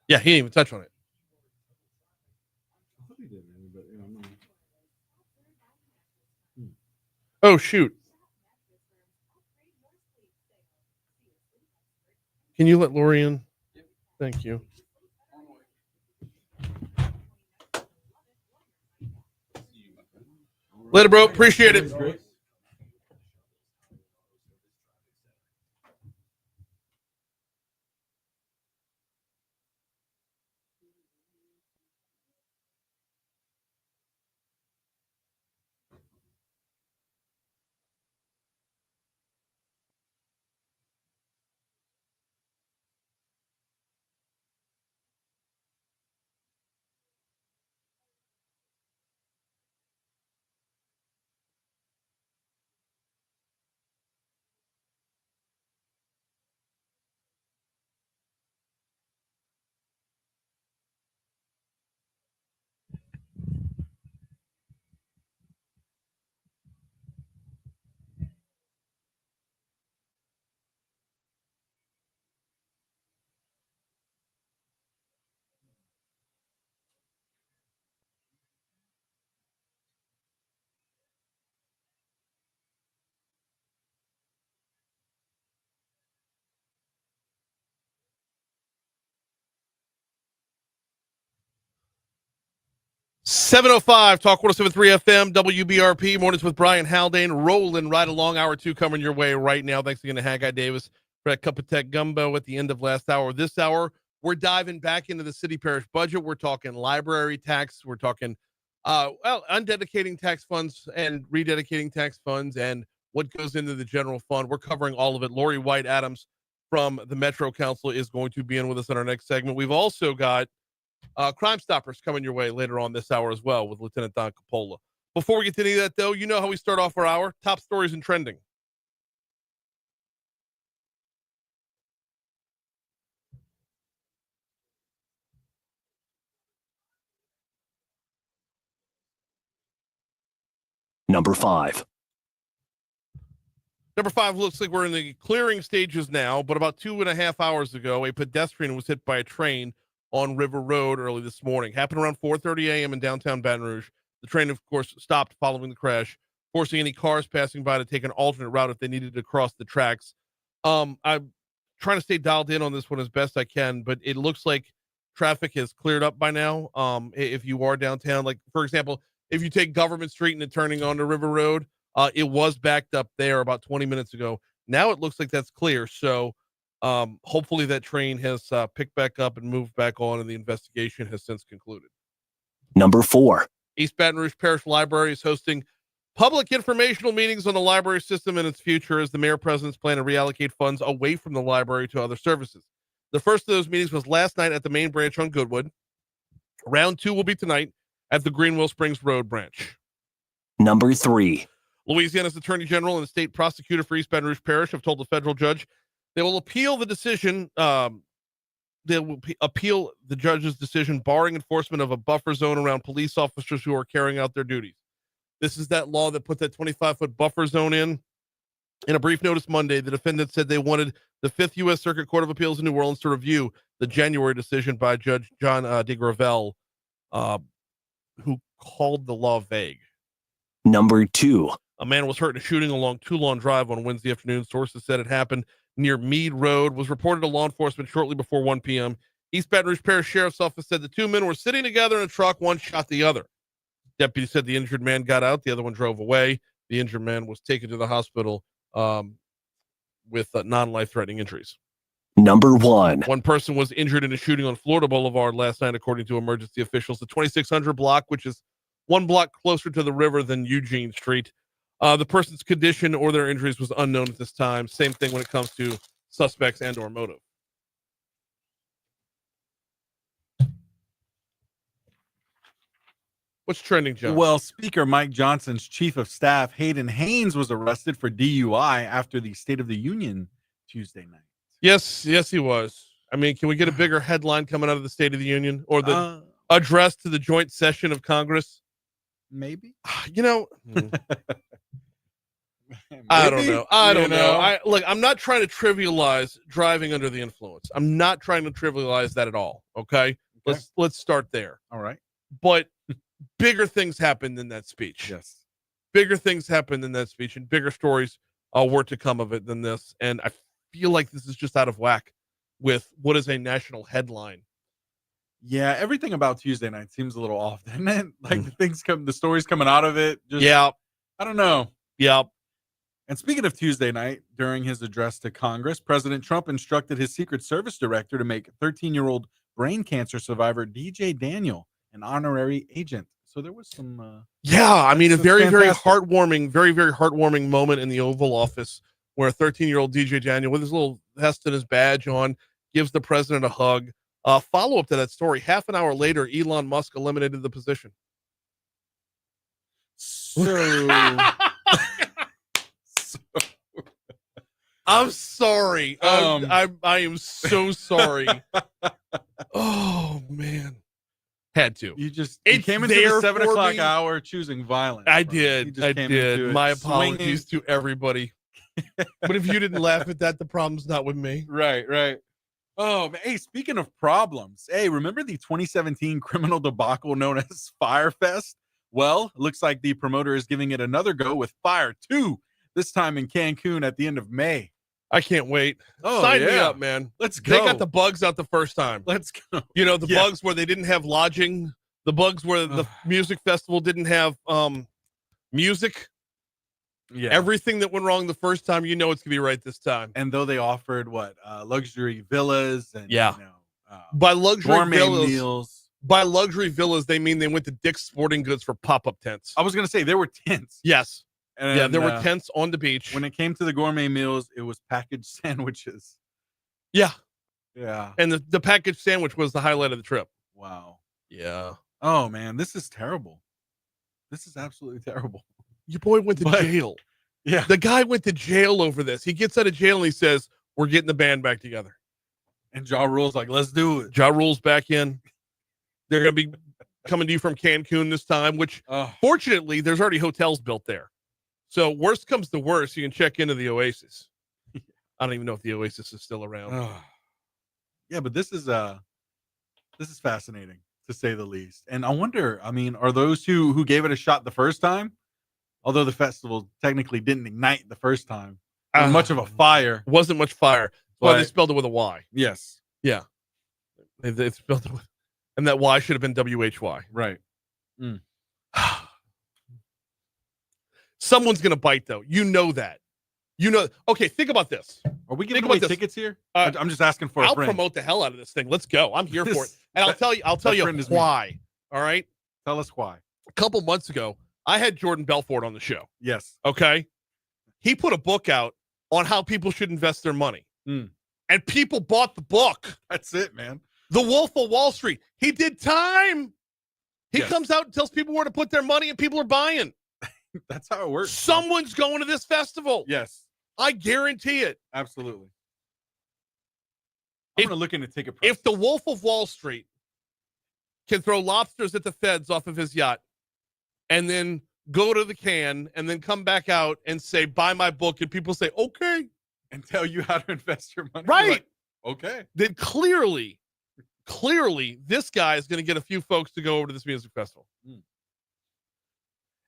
Yeah, he didn't even touch on it. Oh, shoot. Can you let Laurie in? Thank you. Later, bro. Appreciate it. 7:05, Talk 107.3 FM, WBRP, mornings with Brian Haldane, rolling right along. Hour 2 coming your way right now. Thanks again to Haggai Davis for that cup of tech gumbo at the end of last hour. This hour, we're diving back into the city parish budget. We're talking library tax. We're talking, undedicating tax funds and rededicating tax funds and what goes into the general fund. We're covering all of it. Laurie White-Adams from the Metro Council is going to be in with us in our next segment. We've also got Crimestoppers coming your way later on this hour as well with Lieutenant Don Coppola. Before we get to any of that, though, you know how we start off our hour. Top stories and trending. Number 5. Number 5 looks like we're in the clearing stages now, but about 2.5 hours ago, a pedestrian was hit by a train on River Road early this morning. Happened around 4:30 a.m. in downtown Baton Rouge. The train, of course, stopped following the crash, forcing any cars passing by to take an alternate route if they needed to cross the tracks. I'm trying to stay dialed in on this one as best I can, but it looks like traffic has cleared up by now. If you are downtown, like, for example, if you take Government Street and then turning onto River Road, it was backed up there about 20 minutes ago. Now it looks like that's clear. So hopefully that train has picked back up and moved back on, and the investigation has since concluded. Number 4. East Baton Rouge Parish Library is hosting public informational meetings on the library system and its future as the mayor president's plan to reallocate funds away from the library to other services. The first of those meetings was last night at the main branch on Goodwood. Round 2 will be tonight at the Greenwell Springs Road branch. Number 3. Louisiana's Attorney General and the state prosecutor for East Baton Rouge Parish have told the federal judge they will appeal the decision. They will appeal the judge's decision barring enforcement of a buffer zone around police officers who are carrying out their duties. This is that law that put that 25-foot buffer zone in. In a brief notice Monday, the defendant said they wanted the 5th U.S. Circuit Court of Appeals in New Orleans to review the January decision by Judge John DeGravel, who called the law vague. Number 2. A man was hurt in a shooting along Toulon Drive on Wednesday afternoon. Sources said it happened near Meade Road, was reported to law enforcement shortly before 1 p.m. East Baton Rouge Parish Sheriff's Office said the two men were sitting together in a truck. One shot the other. Deputy said the injured man got out. The other one drove away. The injured man was taken to the hospital with non-life-threatening injuries. Number 1. One person was injured in a shooting on Florida Boulevard last night, according to emergency officials. The 2600 block, which is one block closer to the river than Eugene Street. The person's condition or their injuries was unknown at this time. Same thing when it comes to suspects and or motive. What's trending, John? Well, Speaker Mike Johnson's chief of staff, Hayden Haynes, was arrested for DUI after the State of the Union Tuesday night. Yes, he was. I mean, can we get a bigger headline coming out of the State of the Union or the address to the joint session of Congress? Maybe. You know, I don't know. I don't know. Look, I'm not trying to trivialize driving under the influence. I'm not trying to trivialize that at all. Okay. Let's start there. All right. But bigger things happened in that speech. Yes. Bigger things happened in that speech, and bigger stories were to come of it than this. And I feel like this is just out of whack with what is a national headline. Yeah, everything about Tuesday night seems a little off, doesn't it? Like the stories coming out of it. Just, yeah. I don't know. Yeah. And speaking of Tuesday night, during his address to Congress, President Trump instructed his Secret Service director to make 13-year-old brain cancer survivor DJ Daniel an honorary agent. So there was some. I mean, a very, fantastic. very heartwarming moment in the Oval Office where a 13-year-old DJ Daniel with his little vest and his badge on gives the president a hug. Follow up to that story. Half an hour later, Elon Musk eliminated the position. So I'm sorry. I am so sorry. Oh man, had to. You It came into the 7 o'clock hour choosing violence. I bro. did. I did. My apologies to everybody. But if you didn't laugh at that, the problem's not with me. Right. Oh, man. Hey, speaking of problems, hey, remember the 2017 criminal debacle known as Fyre Fest? Well, it looks like the promoter is giving it another go with Fyre 2, this time in Cancun at the end of May. I can't wait. Oh, Sign me yeah. up, man. Let's go. They got the bugs out the first time. Let's go. You know, the bugs where they didn't have lodging, The bugs where the music festival didn't have music. Yeah. Everything that went wrong the first time, it's gonna be right this time. And though they offered luxury villas and By luxury gourmet villas, meals. by luxury villas, they mean they went to Dick's Sporting Goods for pop-up tents. I was gonna say there were tents. Yes. And, there were tents on the beach. When it came to the gourmet meals, it was packaged sandwiches. Yeah. Yeah. And the packaged sandwich was the highlight of the trip. Wow. Yeah. Oh man, this is terrible. This is absolutely terrible. Your boy went to jail. Yeah. The guy went to jail over this. He gets out of jail and he says, "We're getting the band back together." And Ja Rule's like, "Let's do it." Ja Rule's back in. They're going to be coming to you from Cancun this time, which fortunately, there's already hotels built there. So worst comes to worst, you can check into the Oasis. I don't even know if the Oasis is still around. Yeah, but this is fascinating to say the least. And I wonder, are those who gave it a shot the first time? Although the festival technically didn't ignite the first time. Much of a fire. Wasn't much fire. Well, they spelled it with a Y. Yes. Yeah. They spelled it with, and that Y should have been WHY. Right. Someone's going to bite, though. You know that. Okay, think about this. Are we giving away tickets here? I'm just asking for a friend. I'll promote the hell out of this thing. Let's go. I'm here for it. And I'll tell you why. All right? Tell us why. A couple months ago, I had Jordan Belfort on the show. Yes. Okay? He put a book out on how people should invest their money. And people bought the book. That's it, man. The Wolf of Wall Street. He did time. He comes out and tells people where to put their money, and people are buying. That's how it works. Someone's going to this festival. Yes. I guarantee it. Absolutely. I'm going to look into ticket prices. If the Wolf of Wall Street can throw lobsters at the feds off of his yacht and then go to the can and then come back out and say, "Buy my book," and people say, "Okay," and tell you how to invest your money. Right. Like, okay. Then clearly, this guy is going to get a few folks to go over to this music festival.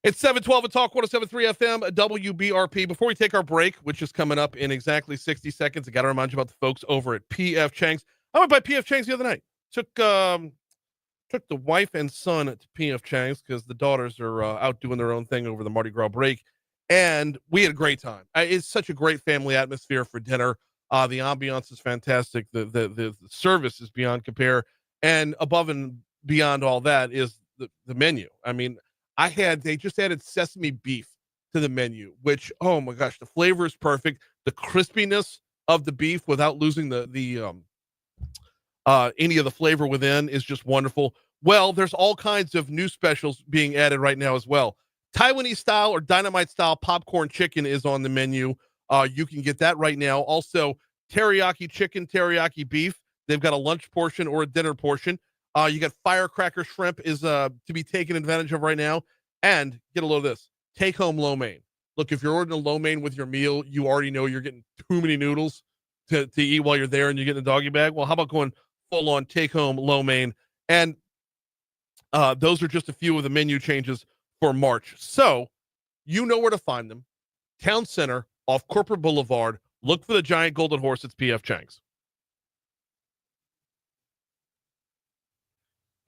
It's 712 at Talk 107.3 FM, WBRP. Before we take our break, which is coming up in exactly 60 seconds, I got to remind you about the folks over at P.F. Chang's. I went by P.F. Chang's the other night. Took the wife and son to P.F. Chang's because the daughters are out doing their own thing over the Mardi Gras break. And we had a great time. It's such a great family atmosphere for dinner. The ambiance is fantastic. The service is beyond compare. And above and beyond all that is the menu. I mean, they just added sesame beef to the menu, which, oh my gosh, the flavor is perfect. The crispiness of the beef without losing the any of the flavor within is just wonderful. Well, there's all kinds of new specials being added right now as well. Taiwanese style or dynamite style popcorn chicken is on the menu. You can get that right now. Also, teriyaki chicken, teriyaki beef. They've got a lunch portion or a dinner portion. You got firecracker shrimp is to be taken advantage of right now. And get a load of this. Take home lo mein. Look, if you're ordering a lo mein with your meal, you already know you're getting too many noodles to eat while you're there and you're getting a doggy bag. Well, how about going full on take home lo mein? And those are just a few of the menu changes for March. So you know where to find them. Town Center off Corporate Boulevard. Look for the giant golden horse. It's P.F. Chang's.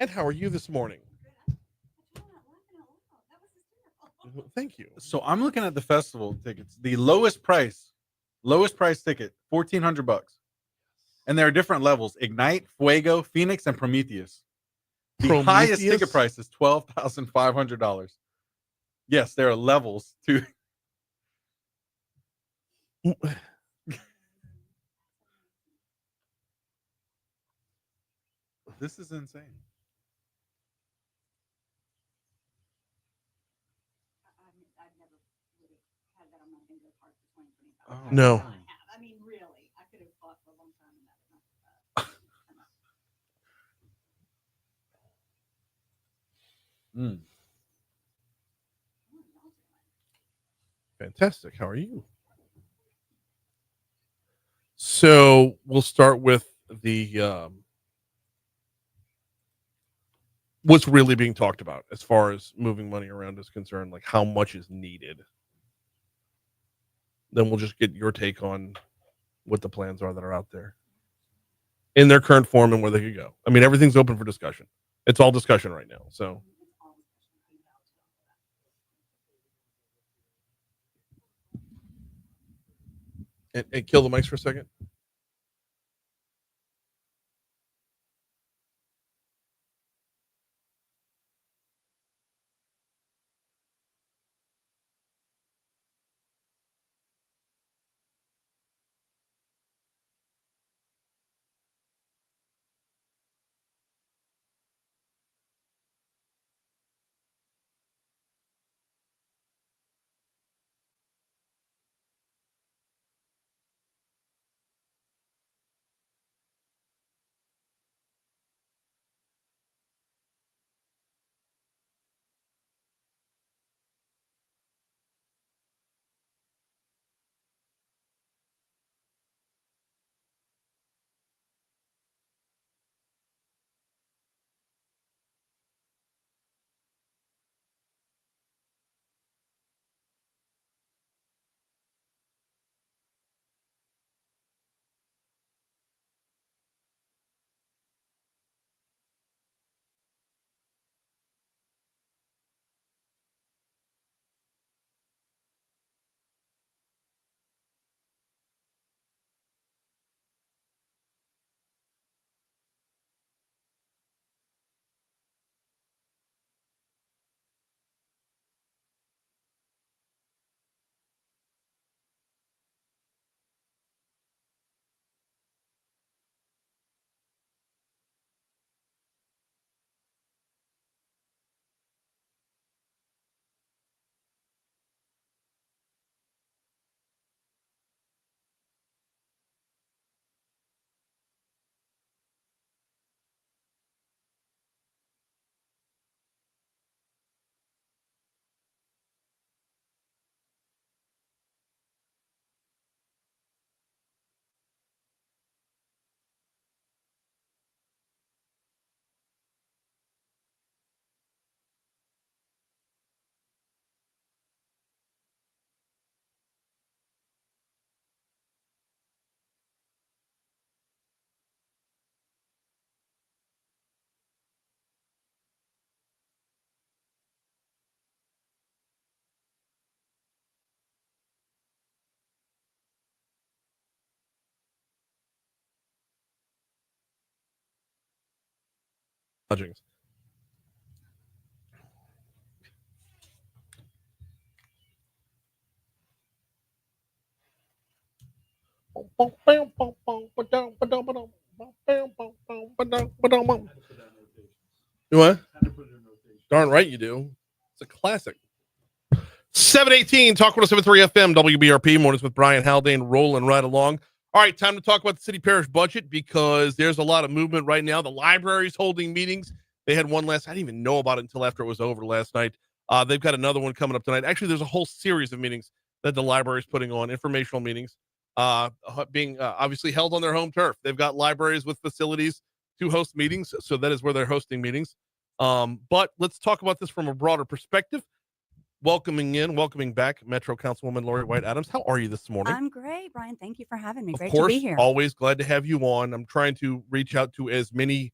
And how are you this morning? Thank you. So I'm looking at the festival tickets. The lowest price ticket, $1,400. And there are different levels: Ignite, Fuego, Phoenix, and Prometheus. The highest ticket price is $12,500. Yes, there are levels to. This is insane. Oh, no. I mean, really, I could have fought for a long time in that. Fantastic. How are you? So we'll start with the what's really being talked about as far as moving money around is concerned, like how much is needed. Then we'll just get your take on what the plans are that are out there in their current form and where they could go. I mean, everything's open for discussion. It's all discussion right now. So and kill the mics for a second. Lodgings. You what? Darn right you do. It's a classic. 718 Talk 107.3 FM WBRP mornings with Brian Haldane rolling right along. All right, time to talk about the city parish budget because there's a lot of movement right now. The library's holding meetings. They had one last. I didn't even know about it until after it was over last night. They've got another one coming up tonight. Actually, there's a whole series of meetings that the library is putting on, informational meetings, being obviously held on their home turf. They've got libraries with facilities to host meetings, so that is where they're hosting meetings. But let's talk about this from a broader perspective. Welcoming back Metro Councilwoman Laurie White Adams. How are you this morning? I'm great, Brian. Thank you for having me. Of Great course, to be here. always glad to have you on. I'm trying to reach out to as many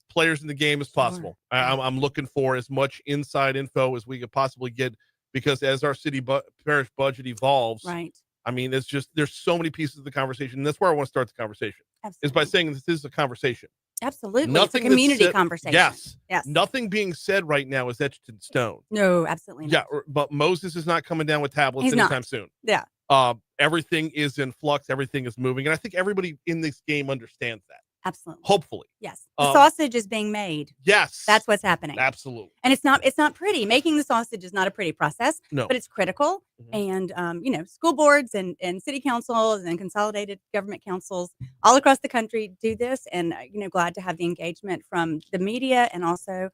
players in the game as possible. I'm looking for as much inside info as we could possibly get because as our city parish budget evolves, Right. I mean, it's just there's so many pieces of the conversation. And that's where I want to start the conversation. Absolutely. Is by saying this is a conversation. Absolutely. Nothing it's a that's community said- conversation. Yes. Yes. Nothing being said right now is etched in stone. No, absolutely Yeah, not. but Moses is not coming down with tablets He's anytime not. soon. Yeah. Everything is in flux. Everything is moving, and I think everybody in this game understands that. Absolutely. Hopefully, Yes. The sausage is being made. yes, That's what's happening. absolutely. And it's not pretty. Making the sausage is not a pretty process, No, but it's critical. Mhm. And school boards and city councils and consolidated government councils all across the country do this. And glad to have the engagement from the media and also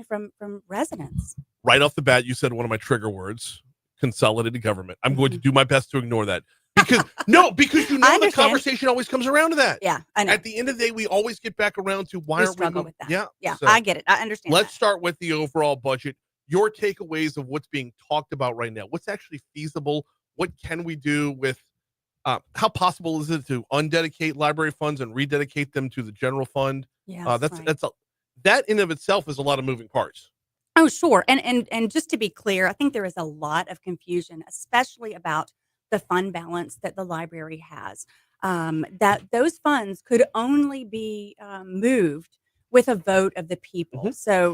from residents. right off the bat, you said one of my trigger words: consolidated government. I'm going to do my best to ignore that because because the understand. conversation always comes around to that. Yeah, I know. At the end of the day, we always get back around to why We aren't we struggle going? with that. Yeah, Yeah, so I get it. I understand. let's that. start with the overall budget. Your takeaways of what's being talked about right now. What's actually feasible? What can we do with? How possible is it to undedicate library funds and rededicate them to the general fund? Yes, right. that in of itself is a lot of moving parts. Oh, sure. And just to be clear, I think there is a lot of confusion, especially about the fund balance that the library has. That those funds could only be moved with a vote of the people. Mhm. So,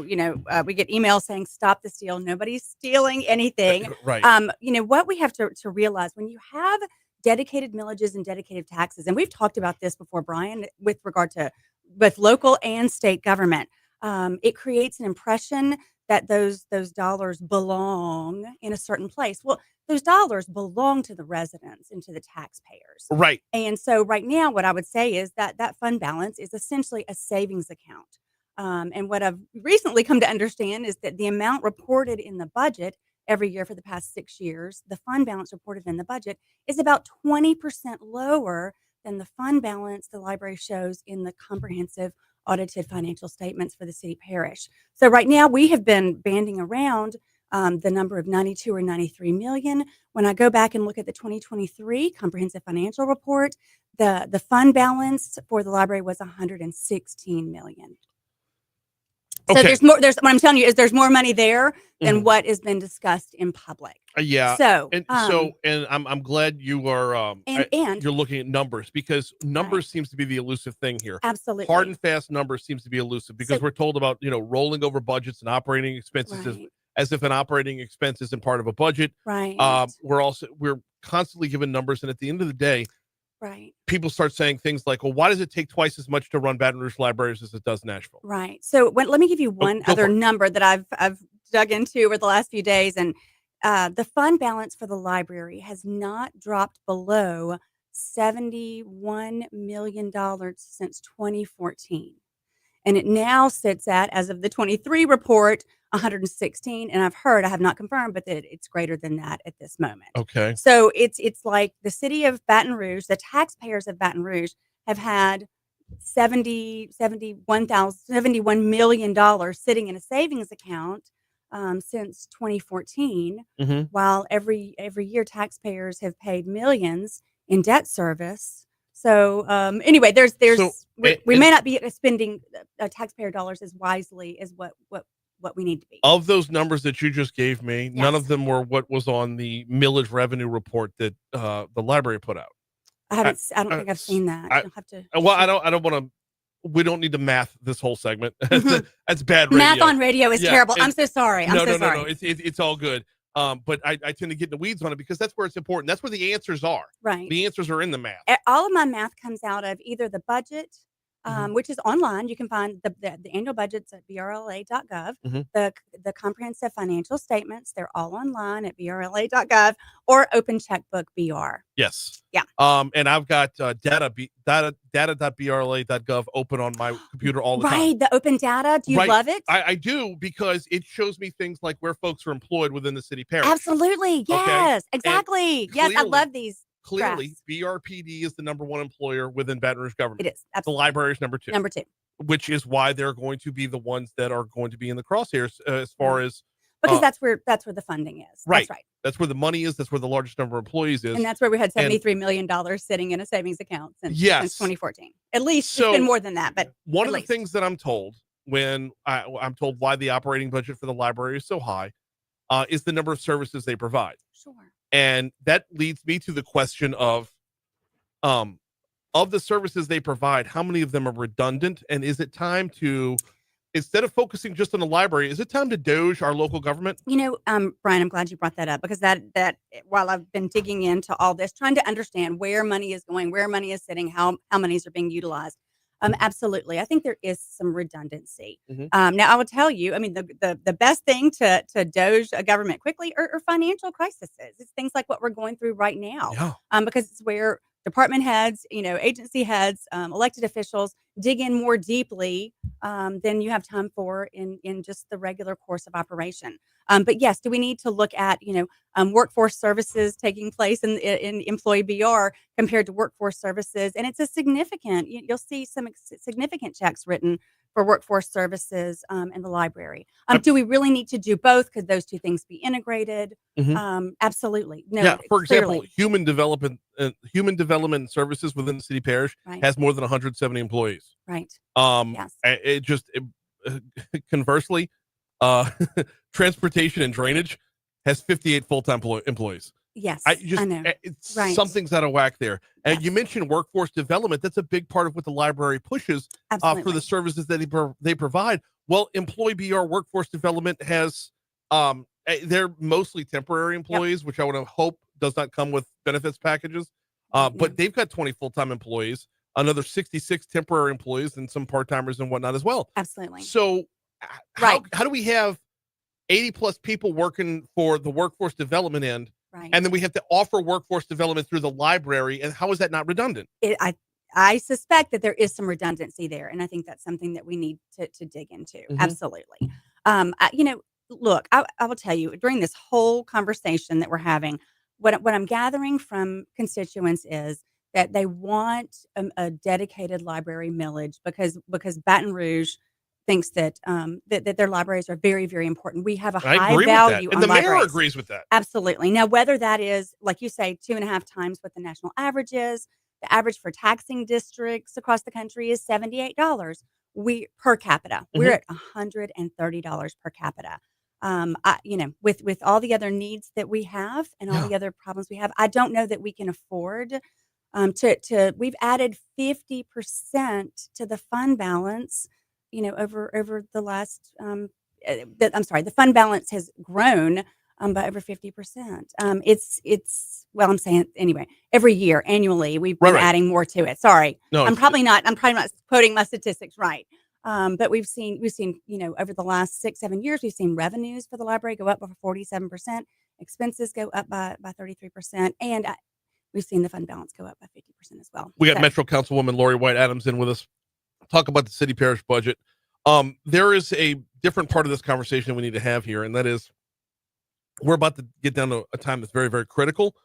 we get emails saying, stop the steal. Nobody's stealing anything. Right. What we have to realize when you have dedicated millages and dedicated taxes, and we've talked about this before, Brian, with regard to both local and state government, it creates an impression that those dollars belong in a certain place. Well, those dollars belong to the residents and to the taxpayers. Right. And so right now, what I would say is that that fund balance is essentially a savings account. And what I've recently come to understand is that the amount reported in the budget every year for the past 6 years, the fund balance reported in the budget is about 20% lower than the fund balance the library shows in the comprehensive audited financial statements for the city parish. So right now we have been banding around the number of 92 or 93 million. When I go back and look at the 2023 comprehensive financial report, the fund balance for the library was 116 million. So Okay. there's more. What I'm telling you is there's more money there than Mhm. what has been discussed in public. Yeah. So And I'm glad you are and you're looking at numbers, because numbers seems to be the elusive thing here. absolutely Hard and fast numbers seems to be elusive, because So- we're told about rolling over budgets and operating expenses right, as if an operating expense isn't part of a budget. right, We're constantly given numbers, and at the end of the day, right. people start saying things like, "Well, why does it take twice as much to run Baton Rouge libraries as it does Nashville?" Right. So let me give you one go other for it. number that I've dug into over the last few days, and the fund balance for the library has not dropped below $71 million since 2014, and it now sits at, as of the 23 report, 116. And I have not confirmed, but that it's greater than that at this moment. Okay. So it's like the city of Baton Rouge, the taxpayers of Baton Rouge have had $71 million sitting in a savings account since 2014, Mm-hmm. while every year taxpayers have paid millions in debt service. So anyway, So, we may not be spending taxpayer dollars as wisely as what we need to be. Of those numbers that you just gave me, none Yes. of them were what was on the millage revenue report that the library put out. I don't think I've seen that. I- You'll have to. Well, I don't want to. We don't need to math this whole segment. That's bad radio. Math on radio is Yeah, terrible. and- I'm so sorry. I'm so sorry. No. It's all good. But I tend to get in the weeds on it, because that's where it's important. That's where the answers are. Right. The answers are in the math. All of my math comes out of either the budget, Mhm. which is online. You can find the annual budgets at brla.gov. Mhm. The comprehensive financial statements, they're all online at brla.gov, or Open Checkbook BR. Yes. Yeah. And I've got data.brla.gov open on my computer all the time. Right, the open data. Do you Right. love it? I do, because it shows me things like where folks are employed within the city parish. Absolutely. Yes, exactly. Yes, I clearly- love these. Clearly, graphs. BRPD is the number one employer within Baton Rouge government. It is. The Absolutely. library is number two, Number two. which is why they're going to be the ones that are going to be in the crosshairs as far as Because Uh, that's where the funding is. right. That's right. that's where the money is. That's where the largest number of employees is. And that's where we had And- $73 million sitting in a savings account since Yes. 2014. At least So, it's been more than that, but One at of the least. things that I'm told when I'm told why the operating budget for the library is so high is the number of services they provide. Sure. And that leads me to the question of the services they provide, how many of them are redundant? And is it time to, instead of focusing just on the library, is it time to doge our local government? Brian, I'm glad you brought that up, because that while I've been digging into all this, trying to understand where money is going, where money is sitting, how monies are being utilized. Absolutely. I think there is some redundancy. Mhm. Now I will tell you, I mean, the best thing to doge a government quickly are financial crises. It's things like what we're going through right now. Yeah. Because it's where department heads, agency heads, elected officials dig in more deeply than you have time for in just the regular course of operation. But yes, do we need to look at workforce services taking place in employee BR compared to workforce services? And it's a significant. You'll see some significant checks written for workforce services in the library. Do we really need to do both? Could those two things be integrated? Absolutely. No. Yeah. For example, clearly. human development and services within the city parish Right. has more than 170 employees. Right. Yes. conversely, uh, transportation and drainage has 58 full-time employees. Yes, I know. It's Right. something's out of whack there. And Yes. you mentioned workforce development. That's a big part of what the library pushes for Absolutely. the services that they provide. Well, Employee BR Workforce Development has they're mostly temporary employees, which I would hope does not come with benefits packages. But they've got 20 full-time employees, another 66 temporary employees, and some part-timers and whatnot as well. Absolutely. So how do we have 80 plus people working for the workforce development end, Right. and then we have to offer workforce development through the library? And how is that not redundant? I suspect that there is some redundancy there, and I think that's something that we need to dig into. Mhm. Absolutely. Look, I will tell you, during this whole conversation that we're having, what I'm gathering from constituents is that they want a dedicated library millage because Baton Rouge thinks that that their libraries are very, very important. We have a I high agree value with that, on and the mayor libraries. agrees with that. Absolutely. Now, whether that is, like you say, 2.5 times what the national average is, the average for taxing districts across the country is $78. Per capita, we're at $130 per capita. With all the other needs that we have and all the other problems we have, I don't know that we can afford we've added 50% to the fund balance, over the last, the fund balance has grown by over 50%. I'm saying anyway, every year, annually, we've been adding more to it. Sorry. No, I'm probably not quoting my statistics right. But we've seen, over the last 6-7 years, we've seen revenues for the library go up by 47%, expenses go up by 33%, and we've seen the fund balance go up by 50% as well. We got Metro Councilwoman Laurie White Adams in with us. Talk about the city parish budget. There is a different part of this conversation we need to have here, and that is we're about to get down to a time that's very, very critical,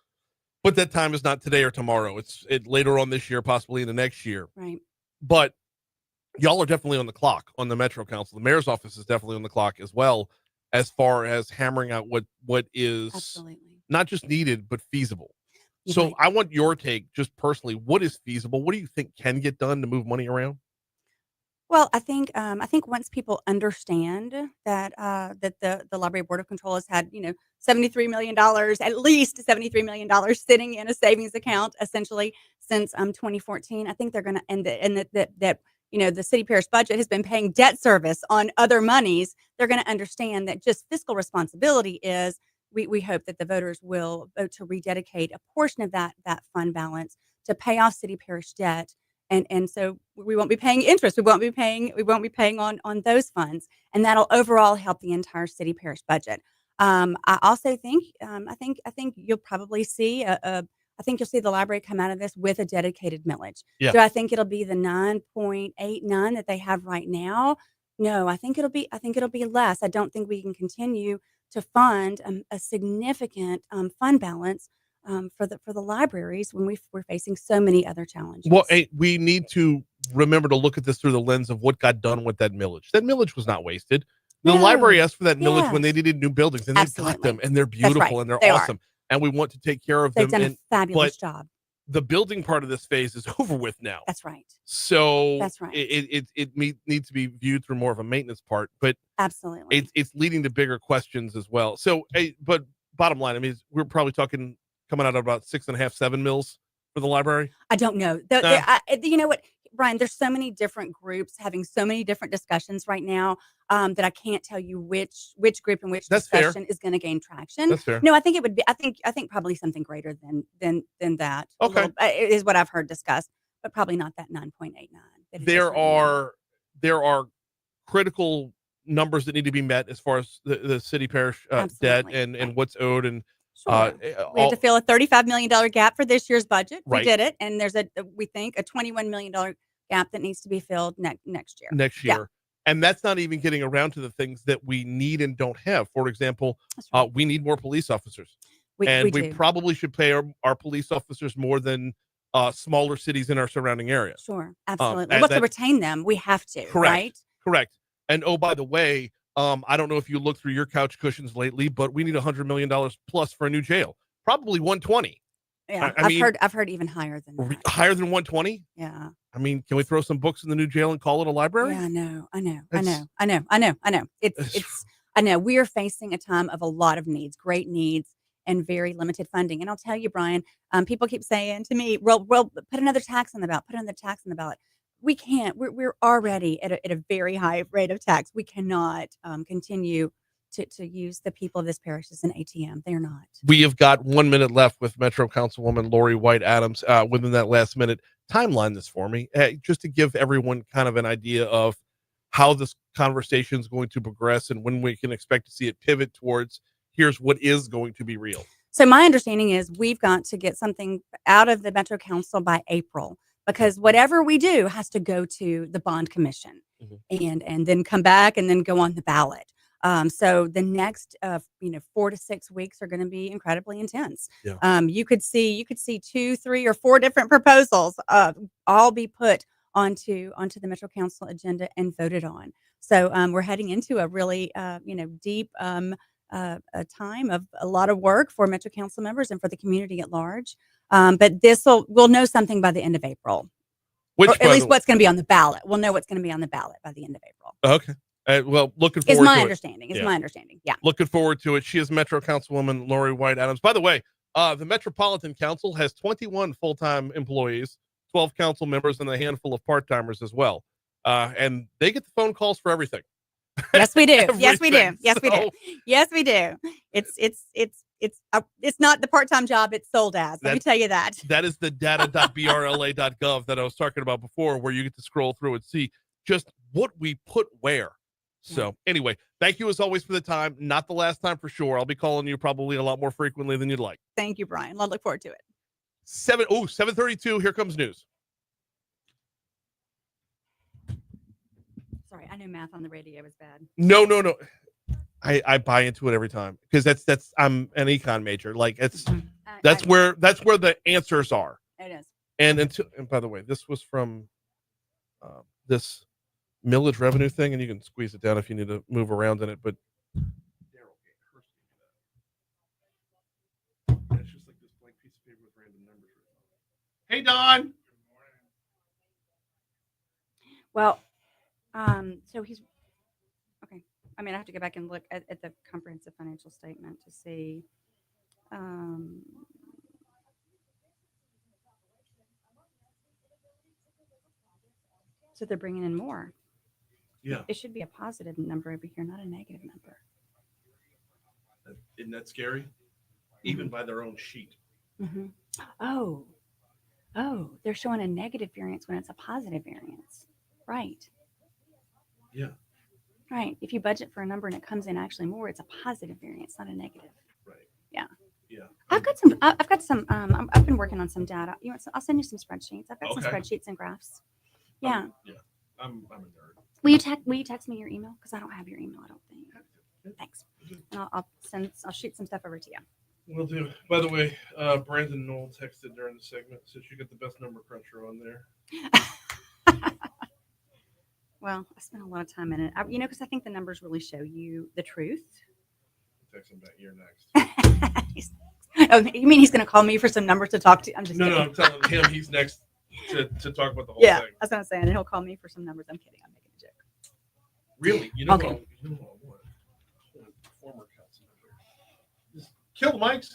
but that time is not today or tomorrow. It's later on this year, possibly in the next year. Right. But y'all are definitely on the clock on the Metro Council. The mayor's office is definitely on the clock as well, as far as hammering out what is Absolutely not just needed, but feasible. You're So right. I want your take, just personally. What is feasible? What do you think can get done to move money around? Well, I think once people understand that that the Library Board of Control has had $73 million, at least $73 million sitting in a savings account essentially since 2014, I think they're going to end it, and that the city parish budget has been paying debt service on other monies. They're going to understand that just fiscal responsibility is. We hope that the voters will vote to rededicate a portion of that fund balance to pay off city parish debt. And so we won't be paying interest. We won't be paying on those funds, and that'll overall help the entire city parish budget. I also think I think you'll probably see I think you'll see the library come out of this with a dedicated millage. Yeah. Do I think it'll be the 9.89 that they have right now? No, I think it'll be less. I don't think we can continue to fund a significant fund balance for the libraries when we're facing so many other challenges. Well, we need to remember to look at this through the lens of what got done with that millage. That millage was not wasted. The No. library asked for that millage when they Yes. needed new buildings, and they got Absolutely. them, and they're beautiful, right. and they're They are. awesome, and we want to take care of They've them. done a fabulous job. The building part of this phase is over with now. That's right. So That's right. it needs to be viewed through more of a maintenance part, but Absolutely. it's leading to bigger questions as well. So, but bottom line, I mean, we're probably talking coming out of about 6.5, 7 mils for the library. I don't know. You know what, Brian? There's so many different groups having so many different discussions right now that I can't tell you which group and which That's fair. discussion is going to gain traction. That's fair. No, I think it would be. I think probably something greater than that. Okay. Is what I've heard discussed, but probably not that 9.89. There are critical numbers that need to be met as far as the city parish debt Absolutely. and Right. what's owed, and Sure. We had to fill a $35 million gap for this year's budget. Right. We did it, and there's we think a $21 million gap that needs to be filled next year. next Yeah. year. And that's not even getting around to the things that we need and don't have. For example, That's right. we need more police officers, we and we do. probably should pay our police officers more than smaller cities in our surrounding area. Sure, absolutely. and Well, to that- retain them, we have to, Correct. right? Correct. And oh, by the way, I don't know if you looked through your couch cushions lately, but we need $100 million plus for a new jail. Probably 120. Yeah, I mean, I've heard even higher than that. higher than 120. Yeah. I mean, can we throw some books in the new jail and call it a library? Yeah, I know. That's- It's I know we are facing a time of a lot of needs, great needs, and very limited funding. And I'll tell you, Brian, people keep saying to me, "Well, put another tax on the ballot. Put another tax on the ballot." We can't. We're already at a very high rate of tax. We cannot continue to use the people of this parish as an ATM. They're not. We have got 1 minute left with Metro Councilwoman Laurie White Adams. Within that last minute, timeline this for me, just to give everyone kind of an idea of how this conversation is going to progress and when we can expect to see it pivot towards here's what is going to be real. So my understanding is we've got to get something out of the Metro Council by April, because whatever we do has to go to the bond commission and then come back and then go on the ballot. So the next 4 to 6 weeks are going to be incredibly intense. Yeah. You could see 2, 3, or 4 different proposals all be put onto the Metro Council agenda and voted on. So we're heading into a really deep a time of a lot of work for Metro Council members and for the community at large. But we'll know something by the end of April. Which, or at least what's going to be on the ballot. We'll know what's going to be on the ballot by the end of April. Okay. Well, looking forward Is my to understanding. it. Is my understanding. Yeah. Looking forward to it. She is Metro Councilwoman Laurie White Adams. By the way, the Metropolitan Council has 21 full-time employees, 12 council members, and a handful of part-timers as well. And they get the phone calls for everything. Yes, we do. Yes, we do. Everything. Yes, we do. Yes, we do. It's not the part-time job it's sold as. Let me tell you that. That is the data.brla.gov that I was talking about before, where you get to scroll through and see just what we put where. So anyway, thank you as always for the time. Not the last time for sure. I'll be calling you probably a lot more frequently than you'd like. Thank you, Brian. I'll look forward to it. 7:32. Here comes news. Sorry, I knew math on the radio was bad. No. I buy into it every time because that's I'm an econ major. Like that's where the answers are. It is. And by the way, this was from this millage revenue thing, and you can squeeze it down if you need to move around in it. But it's just like this blank piece of paper with random numbers. Hey, Don. Well, so he's okay. I mean, I have to go back and look at the comprehensive financial statement to see. So they're bringing in more. Yeah. It should be a positive number over here, not a negative number. Isn't that scary? Even by their own sheet. Mm-hmm. Oh, they're showing a negative variance when it's a positive variance. Right. Yeah. Right. If you budget for a number and it comes in actually more, it's a positive variance, not a negative. Right. Yeah. Yeah. I've got some. I've been working on some data. I'll send you some spreadsheets. I've got some spreadsheets and graphs. Yeah. Yeah. I'm a nerd. Will you text me your email? Because I don't have your email, I don't think. Thanks. And I'll shoot some stuff over to you. Will do. By the way, Brandon Knoll texted during the segment, said you get the best number cruncher on there. Well, I spent a lot of time in it. Because I think the numbers really show you the truth. Text him back. You're next. Oh, you mean he's going to call me for some numbers to talk to? I'm just kidding. No, I'm telling him he's next to talk about the whole yeah, thing. that's what I'm saying. And he'll call me for some numbers. I'm kidding. I'm making a joke. Really? You know Okay. what I want? Former council member. Just kill the mics.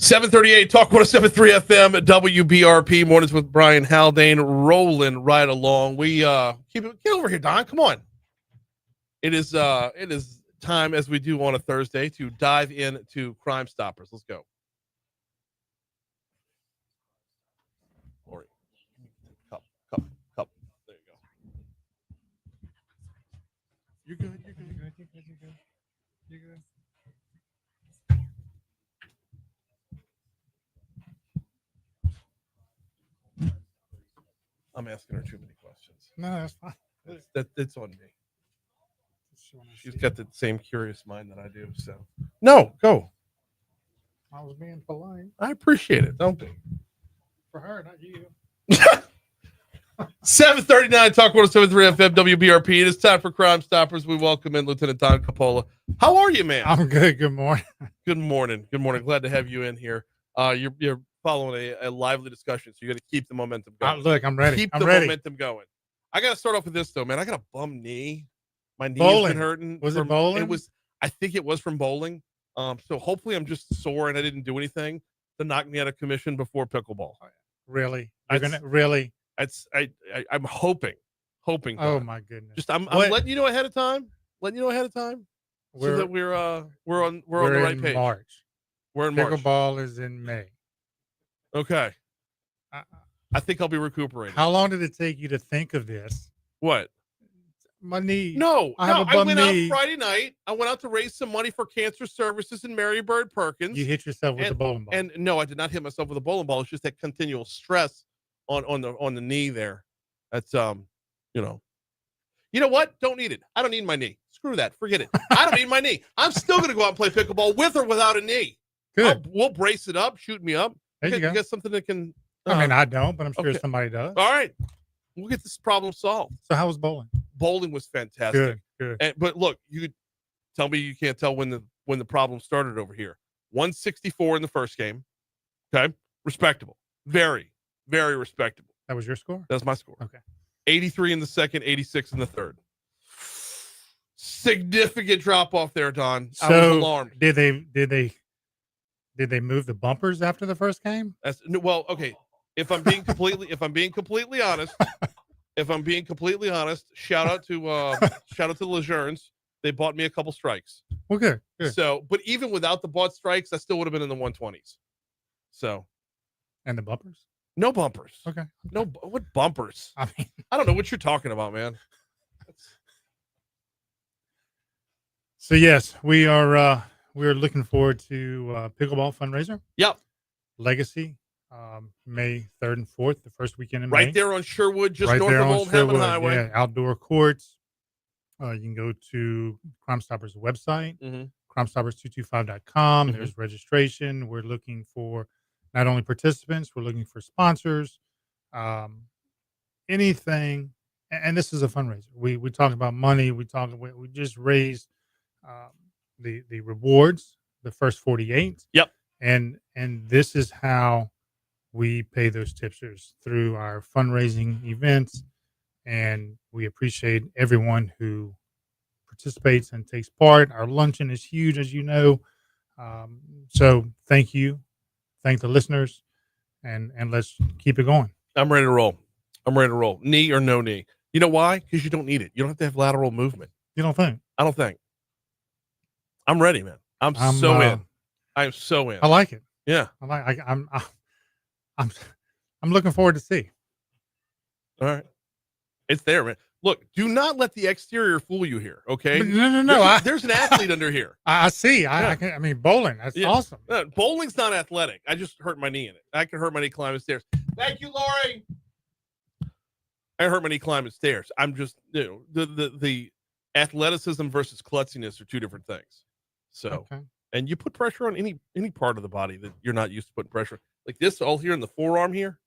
738 Talk 107.3 FM at WBRP. Mornings with Brian Haldane, rolling right along. We get over here, Don. Come on. It is time, as we do on a Thursday, to dive into Crimestoppers. Let's go. Laurie. Cup. There you go. You're good. You're good. I'm asking her too many questions. No, that's fine. It's on me. She's got the same curious mind that I do. So, no, go. I was being polite I appreciate it. Don't be. for her, not you. 739 Talk 107.3 FM WBRP. It is time for Crimestoppers. We welcome in Lieutenant Don Coppola. How are you, man? I'm good. Good morning. Good morning. Glad to have you in here. You're following a lively discussion, so you got to keep the momentum going. Look, I'm ready. Keep I'm the ready. momentum going. I got to start off with this though, man. I got a bum knee. My knee has Bowling. been hurting. Was it bowling? I think it was from bowling. So hopefully I'm just sore and I didn't do anything to knock me out of commission before pickleball. Really? You're gonna really? I'm hoping. Oh Don. my goodness. Just I'm What? letting you know ahead of time. So that we're on the right in page. March. We're in March. Pickleball is in May. Okay. Uh, I think I'll be recuperating. How long did it take you to think of this? What? My knee. No, I have a I bum went knee. out Friday night. I went out to raise some money for cancer services in Mary Bird Perkins. You hit yourself with the bowling ball. And no, I did not hit myself with a bowling ball. It's just that continual stress on the knee there. That's you know what? Don't need it. I don't need my knee. Screw that. Forget it. I don't need my knee. I'm still gonna go out and play pickleball with or without a knee. Good. We'll brace it up, shoot me up. There you go. You got something that can I mean, I don't, but I'm sure okay. somebody does. all right. We'll get this problem solved. So how was bowling? Bowling was fantastic. Good. But look, you could tell me you can't tell when the problem started over here. 164 in the first game. Okay. Respectable. Very, very respectable. That was your score? That's my score. Okay. 83 in the second, 86 in the third. Significant drop off there, Don. I was alarmed. Did they move the bumpers after the first game? Well, okay. If I'm being completely honest, shout out to the Legends. They bought me a couple strikes. Well, good. So, but even without the bought strikes, I still would have been in the 120s. So, And the bumpers? no bumpers. Okay. No, what bumpers? I mean, I don't know what you're talking about, man. so yes, we are looking forward to pickleball fundraiser. Yep. Legacy, May 3rd and 4th, the first weekend in May. Right there on Sherwood, just Right north there of on Old Hammond Sherwood, Highway. Yeah, outdoor courts. You can go to Crimestoppers website, crimestoppers225.com. Mhm. There's registration. We're looking for not only participants, we're looking for sponsors, anything. And this is a fundraiser. We talk about money. We just raised the rewards, the first 48. Yep. And this is how we pay those tipsters through our fundraising events. And we appreciate everyone who participates and takes part. Our luncheon is huge, as you know. So thank you. Thank the listeners. And let's keep it going. I'm ready to roll. Knee or no knee. You know why? Because you don't need it. You don't have to have lateral movement. You don't think? I don't think. I'm ready, man. I'm so in. I'm so in. I like it. Yeah. I'm looking forward to see. All right. It's there, man. Look, do not let the exterior fool you here, okay? No. There's an athlete under here. I see. Yeah. I mean, bowling. That's Yeah. awesome. Bowling's not athletic. I just hurt my knee in it. I can hurt my knee climbing stairs. Thank you, Laurie. I hurt my knee climbing stairs. I'm just, the athleticism versus klutziness are two different things. So, Okay. and you put pressure on any part of the body that you're not used to putting pressure. Like this all here in the forearm here.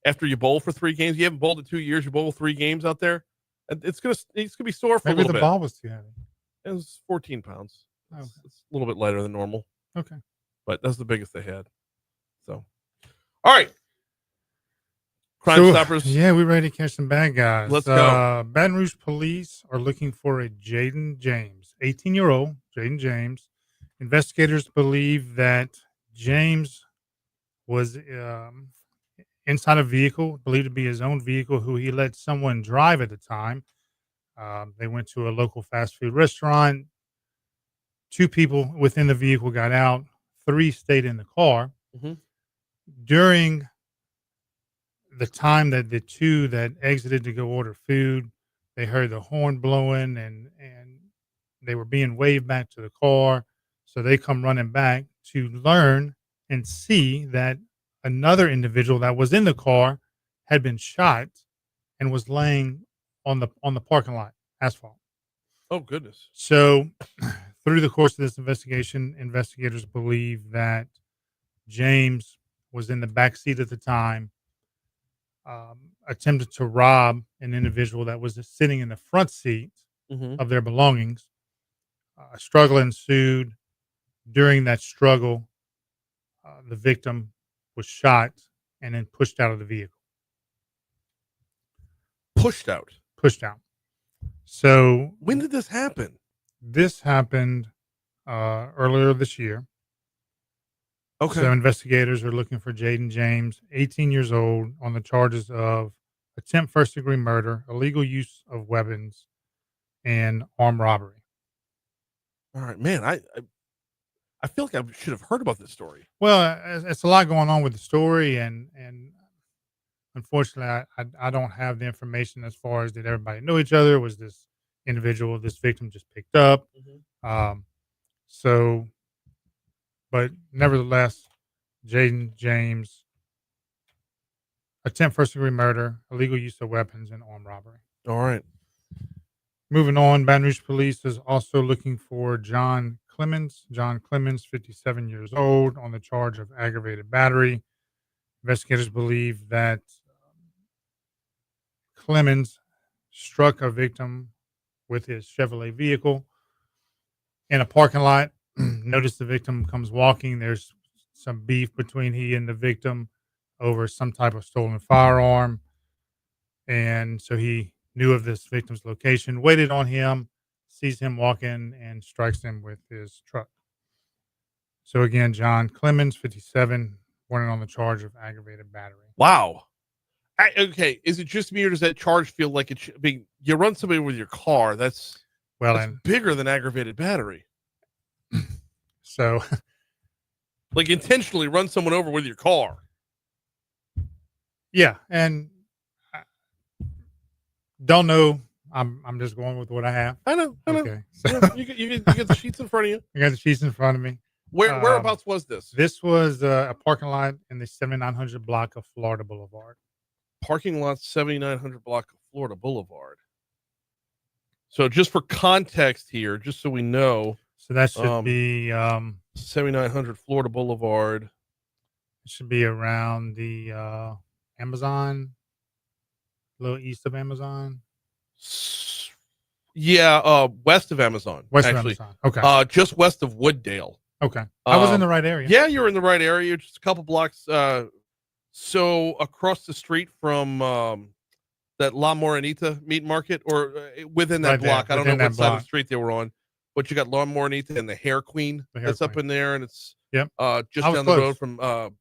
After you bowl for 3 games, you haven't bowled in 2 years, you bowl 3 games out there. It's gonna be sore for Maybe a little the bit. ball was too heavy. It was 14 pounds. Okay. It's a little bit lighter than normal, Okay. but that's the biggest they had. So, all right. Crimestoppers. Yeah, we're ready to catch some bad guys. Let's go. Baton Rouge police are looking for a Jaden James, 18-year-old Jaden James. Investigators believe that James was inside a vehicle, believed to be his own vehicle, who he let someone drive at the time. They went to a local fast food restaurant. 2 people within the vehicle got out. 3 stayed in the car. Mhm. During the time that the 2 that exited to go order food, they heard the horn blowing and they were being waved back to the car. So they come running back to learn and see that another individual that was in the car had been shot and was laying on the parking lot asphalt. Oh goodness. So through the course of this investigation, investigators believe that James was in the back seat at the time, attempted to rob an individual that was sitting in the front seat Mhm. of their belongings. A struggle ensued. During that struggle, the victim was shot and then pushed out of the vehicle. Pushed out. Pushed out. So When did this happen? this happened earlier this year. Okay. So investigators are looking for Jaden James, 18 years old, on the charges of attempt first-degree murder, illegal use of weapons, and armed robbery. All right, man. I feel like I should have heard about this story. Well, it's a lot going on with the story, and unfortunately, I don't have the information as far as did everybody know each other? Was this individual, this victim, just picked up? So, but nevertheless, Jaden James, attempt first degree murder, illegal use of weapons, and armed robbery. All right. Moving on, Baton Rouge Police is also looking for John Clemens. John Clemens, 57 years old, on the charge of aggravated battery. Investigators believe that Clemens struck a victim with his Chevrolet vehicle in a parking lot. Notice the victim comes walking. There's some beef between he and the victim over some type of stolen firearm. And so he knew of this victim's location, waited on him, sees him walking, and strikes him with his truck. So again, John Clemens, 57, wanted on the charge of aggravated battery. Wow. Okay. Is it just me or does that charge feel like it should? I mean, you run somebody with your car. That's bigger than aggravated battery. So, like intentionally run someone over with your car. Yeah, and I don't know. I'm just going with what I have. I know. Okay, so Yeah, you get the sheets in front of you. I got the sheets in front of me. Whereabouts was this? This was a parking lot in the 7900 block of Florida Boulevard. Parking lot 7900 block of Florida Boulevard. So just for context here, just so we know. So that should be 7900 Florida Boulevard. It should be around the Amazon, a little east of Amazon. Yeah, west of Amazon. West actually. of Amazon. Okay. Just west of Wooddale. Okay. I was in the right area. Yeah, you're in the right area. Just a couple blocks. So across the street from that La Morenita meat market, or within that Right block. there, I don't know within what that side of block. the street they were on, but you got La Morenita and the Hair Queen that's up in there, and it's Yep. Just I was down the road close. from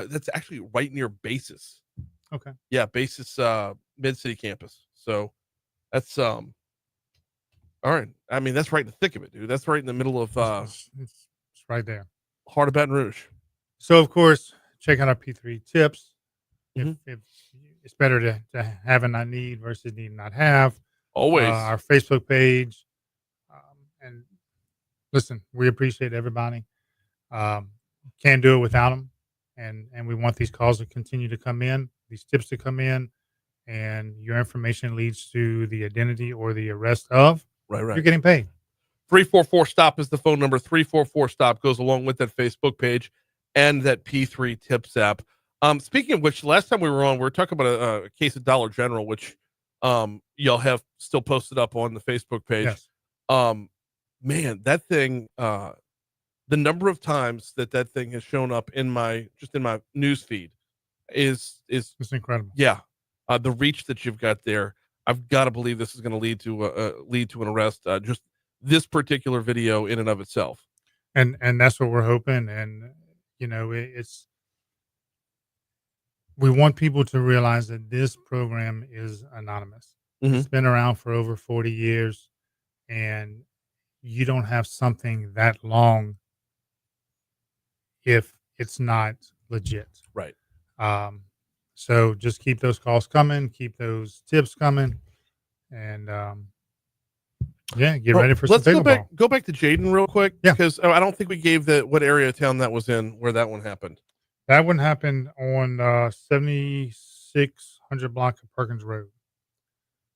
that's actually right near Basis. Okay. Yeah, Basis Mid City campus. So that's all right. I mean, that's right in the thick of it, dude. That's right in the middle of It's right there. heart of Baton Rouge. So of course, check out our P3 tips. Mhm. If it's better to have and not need versus need and not have. Always. Our Facebook page. And listen, we appreciate everybody. Can't do it without them. And we want these calls to continue to come in, these tips to come in, and your information leads to the identity or the arrest of. Right. You're getting paid. 344-STOP is the phone number. 344-STOP goes along with that Facebook page and that P3 Tips app. Speaking of which, last time we were on, we were talking about a case of Dollar General, which y'all have still posted up on the Facebook page. Yes. Man, that thing, the number of times that thing has shown up in my news feed is It's incredible. yeah. The reach that you've got there, I've got to believe this is going to lead to an arrest. Just this particular video in and of itself. And that's what we're hoping. And it's we want people to realize that this program is anonymous. Mhm. It's been around for over 40 years, and you don't have something that long if it's not legit. Right. So just keep those calls coming, keep those tips coming, and yeah, get Well, ready for let's some go pickleball. back to Jaden real quick. Yeah. Because I don't think we gave what area of town that was in where that one happened. That one happened on 7600 block of Perkins Road.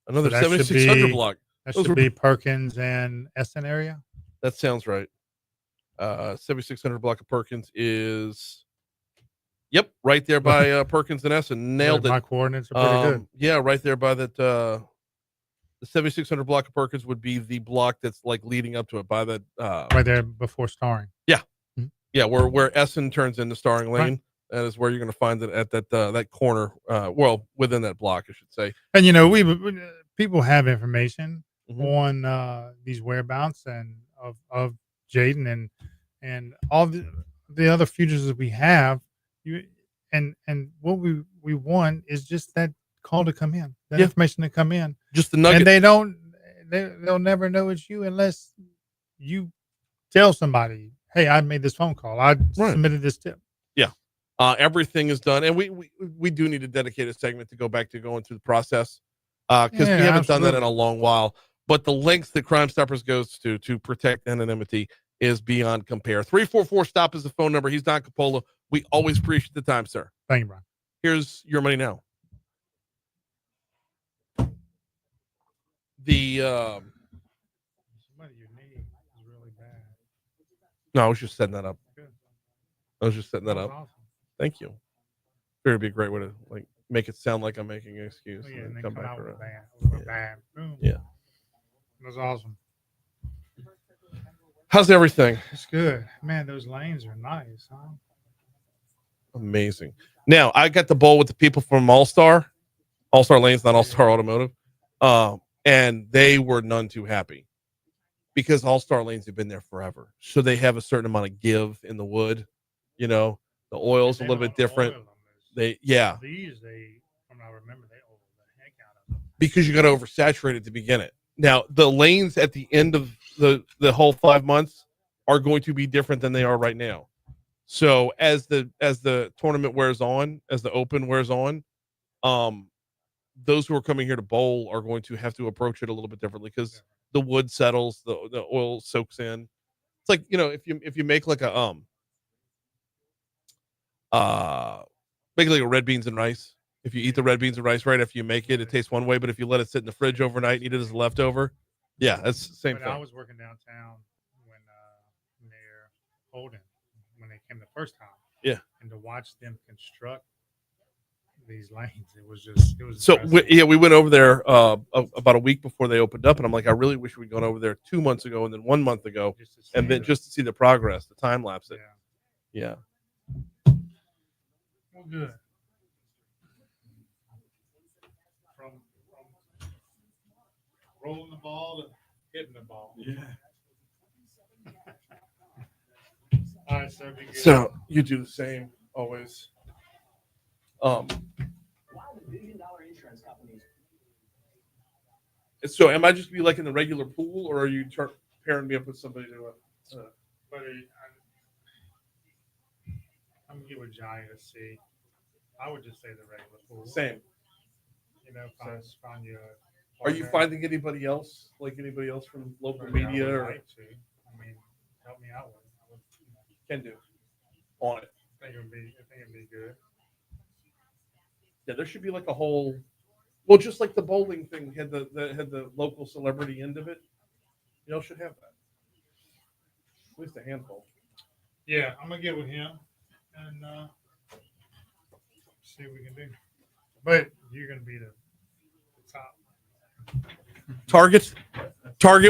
Another that should 7600 be- block. That Those should were- be Perkins and Essen area. That sounds right. 7600 block of Perkins is, yep, right there by Perkins and Essen. Nailed it. My coordinates are pretty good. Yeah, right there by that. The 7600 block of Perkins would be the block that's like leading up to it by that. Right there before Starring. Yeah, where Essen turns into Starring Lane. Right. That is where you're going to find it at that corner. Well, within that block, I should say. And we people have information Mhm. on these whereabouts and of Jaden and all the other futures that we have. And what we want is just that call to come in, that Yeah. information to come in, Just the nugget. and they'll never know it's you unless you tell somebody, hey, I made this phone call, I submitted this tip. Everything is done, and we do need to dedicate a segment to go back to going through the process because we haven't done that in a long while. But the lengths that Crimestoppers goes to protect anonymity is beyond compare. 344-STOP is the phone number. He's Don Capola. We always appreciate the time, sir. Thank you, Brian. Here's your money now. The Somebody your knee is really bad. no, I was just setting that up. Good. I was just setting that That was up. awesome. Thank you. It'd be a great way to like make it sound like I'm making an excuse Oh, yeah, and and then then come back around. bad. Boom. Yeah. It was awesome. How's everything? It's good. Man, those lanes are nice, huh? Amazing. Now I got the bowl with the people from All Star Lanes, not All Star Automotive, and they were none too happy because All Star Lanes have been there forever, so they have a certain amount of give in the wood. You know, the oil's a They little bit don't different. oil them as- These from what I remember, they oil the heck out of them. because you got to oversaturate it to begin it. Now the lanes at the end of the whole 5 months are going to be different than they are right now. So as the tournament wears on, as the Open wears on, those who are coming here to bowl are going to have to approach it a little bit differently because the wood settles, the oil soaks in. It's like, if you make like a make like a red beans and rice. If you eat the red beans and rice right after you make it, it tastes one way. But if you let it sit in the fridge overnight and eat it as a leftover, yeah, that's the same But I thing. was working downtown when near Holden when they came the first time. Yeah. And to watch them construct these lanes, it was So impressive. we went over there about a week before they opened up, and I'm like, I really wish we'd gone over there 2 months ago and then 1 month ago, Just to see and then the- just to see the progress, the time lapse. It. yeah. Yeah. Well, good. From rolling the ball to hitting the ball. Yeah. All right, sir. Be good. So you do the same always. So am I just be like in the regular pool, or are you pairing me up with somebody to? But I'm gonna get with Jai to see. I would just say the regular pool. Same. Find you. Are you finding anybody else, like anybody else from local media, or I mean, help me out with it. I would, can do on it? I think it'd be good. Yeah, there should be like a whole. Well, just like the bowling thing had the local celebrity end of it. Y'all should have that. At least a handful. Yeah, I'm gonna get with him and see what we can do. But you're gonna be the top. Target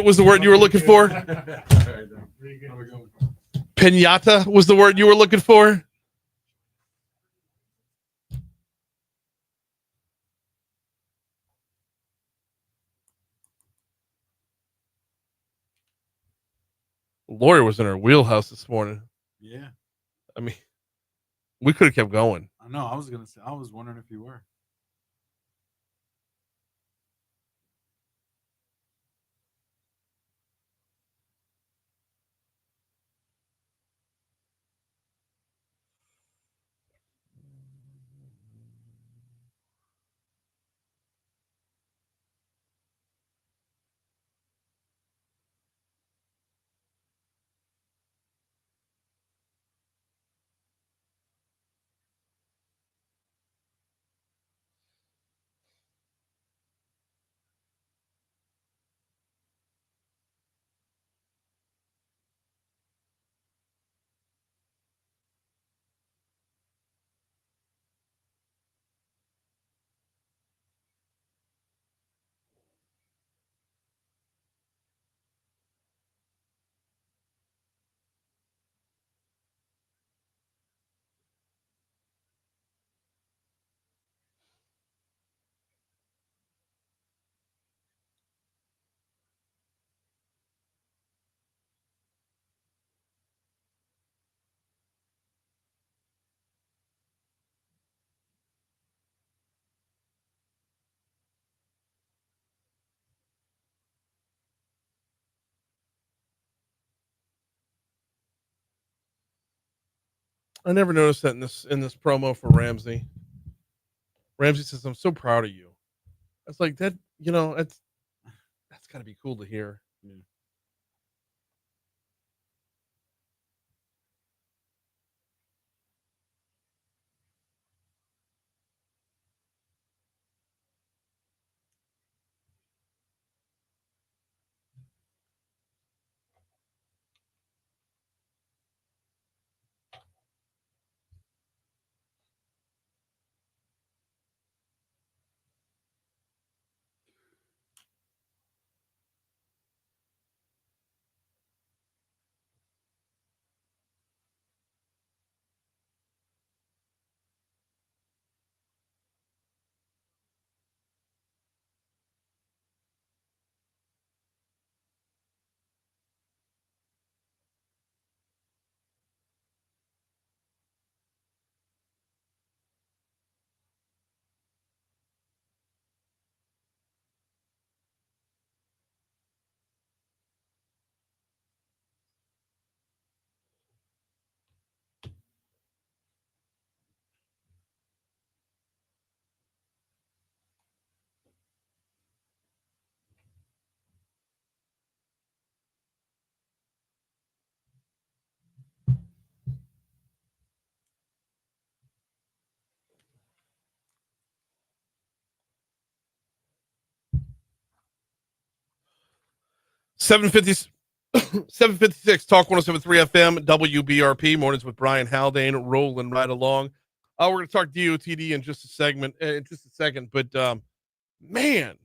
was the word you were looking for. Pretty good. Pinata was the word you were looking for. Laurie was in her wheelhouse this morning. Yeah. I mean, We could have kept going. I know. I was gonna say. I was wondering if you were. I never noticed that in this promo for Ramsey. Ramsey says, "I'm so proud of you." It's like that. You know, that's got to be cool to hear. Yeah. Seven 756 Talk 1073 FM WBRP mornings with Brian Haldane rolling right along. We're going to talk DOTD in just a second, but man,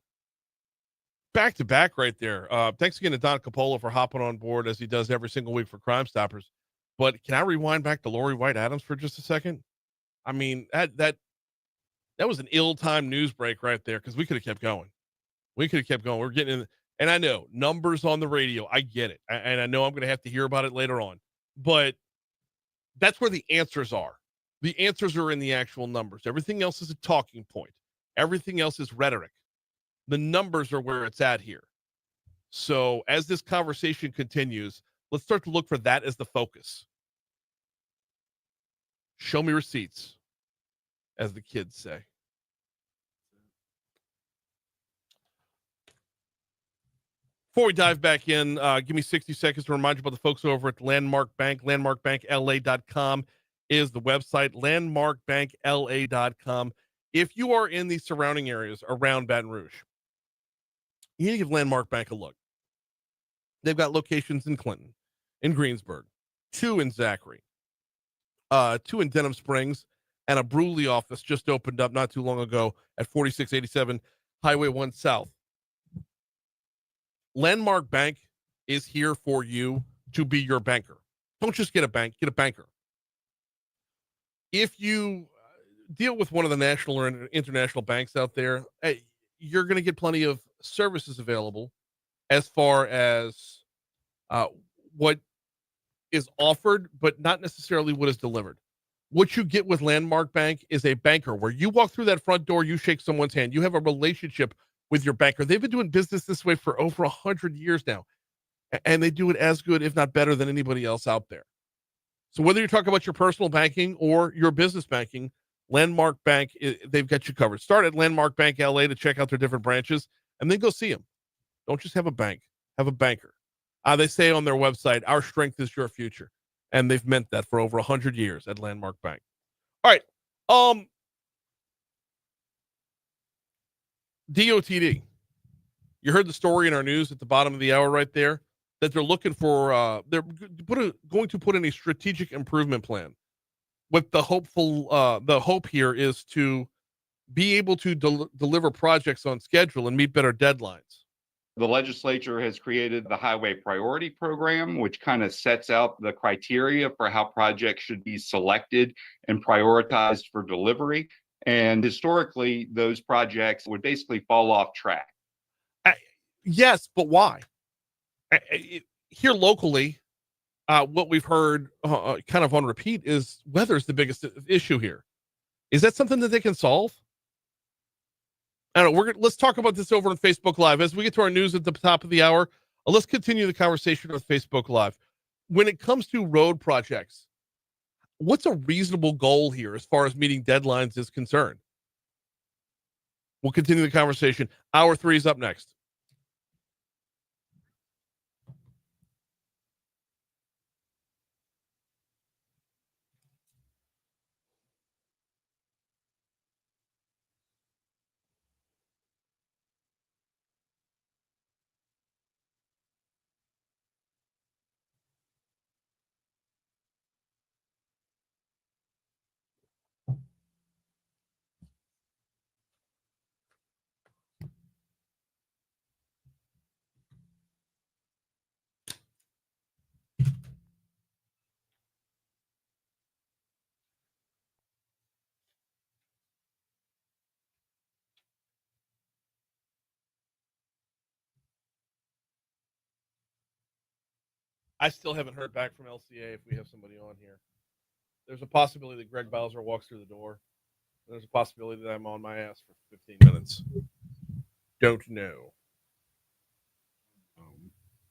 back to back right there. Thanks again to Don Capola for hopping on board as he does every single week for Crimestoppers. But can I rewind back to Laurie White Adams for just a second? I mean, that was an ill-timed news break right there because we could have kept going. We're getting in, and I know numbers on the radio. I get it, and I know I'm going to have to hear about it later on. But that's where the answers are. The answers are in the actual numbers. Everything else is a talking point. Everything else is rhetoric. The numbers are where it's at here. So as this conversation continues, let's start to look for that as the focus. Show me receipts, as the kids say. Before we dive back in, give me 60 seconds to remind you about the folks over at Landmark Bank. LandmarkBankLA.com is the website, LandmarkBankLA.com. If you are in the surrounding areas around Baton Rouge, you need to give Landmark Bank a look. They've got locations in Clinton, in Greensburg, 2 in Zachary, 2 in Denham Springs, and a Bruley office just opened up not too long ago at 4687 Highway 1 South. Landmark Bank is here for you to be your banker. Don't just get a bank, get a banker. If you deal with one of the national or international banks out there, you're going to get plenty of services available as far as what is offered, but not necessarily what is delivered. What you get with Landmark Bank is a banker where you walk through that front door, you shake someone's hand, you have a relationship with your banker. They've been doing business this way for over 100 years now, and they do it as good, if not better, than anybody else out there. So whether you're talking about your personal banking or your business banking, Landmark Bank, they've got you covered. Start at Landmark Bank LA to check out their different branches, and then go see them. Don't just have a bank, have a banker. They say on their website, our strength is your future. And they've meant that for over 100 years at Landmark Bank. All right. DOTD. You heard the story in our news at the bottom of the hour right there that they're looking for, they're going to put in a strategic improvement plan. What the hope here is to be able to deliver projects on schedule and meet better deadlines. The legislature has created the Highway Priority Program, which kind of sets out the criteria for how projects should be selected and prioritized for delivery. And historically, those projects would basically fall off track. Yes, but why? Here locally, what we've heard kind of on repeat is weather is the biggest issue here. Is that something that they can solve? I don't know. Let's talk about this over on Facebook Live. As we get to our news at the top of the hour, let's continue the conversation with Facebook Live. When it comes to road projects, what's a reasonable goal here as far as meeting deadlines is concerned? We'll continue the conversation. Hour 3 is up next. I still haven't heard back from LCA if we have somebody on here. There's a possibility that Greg Bowser walks through the door. There's a possibility that I'm on my ass for 15 minutes. Don't know.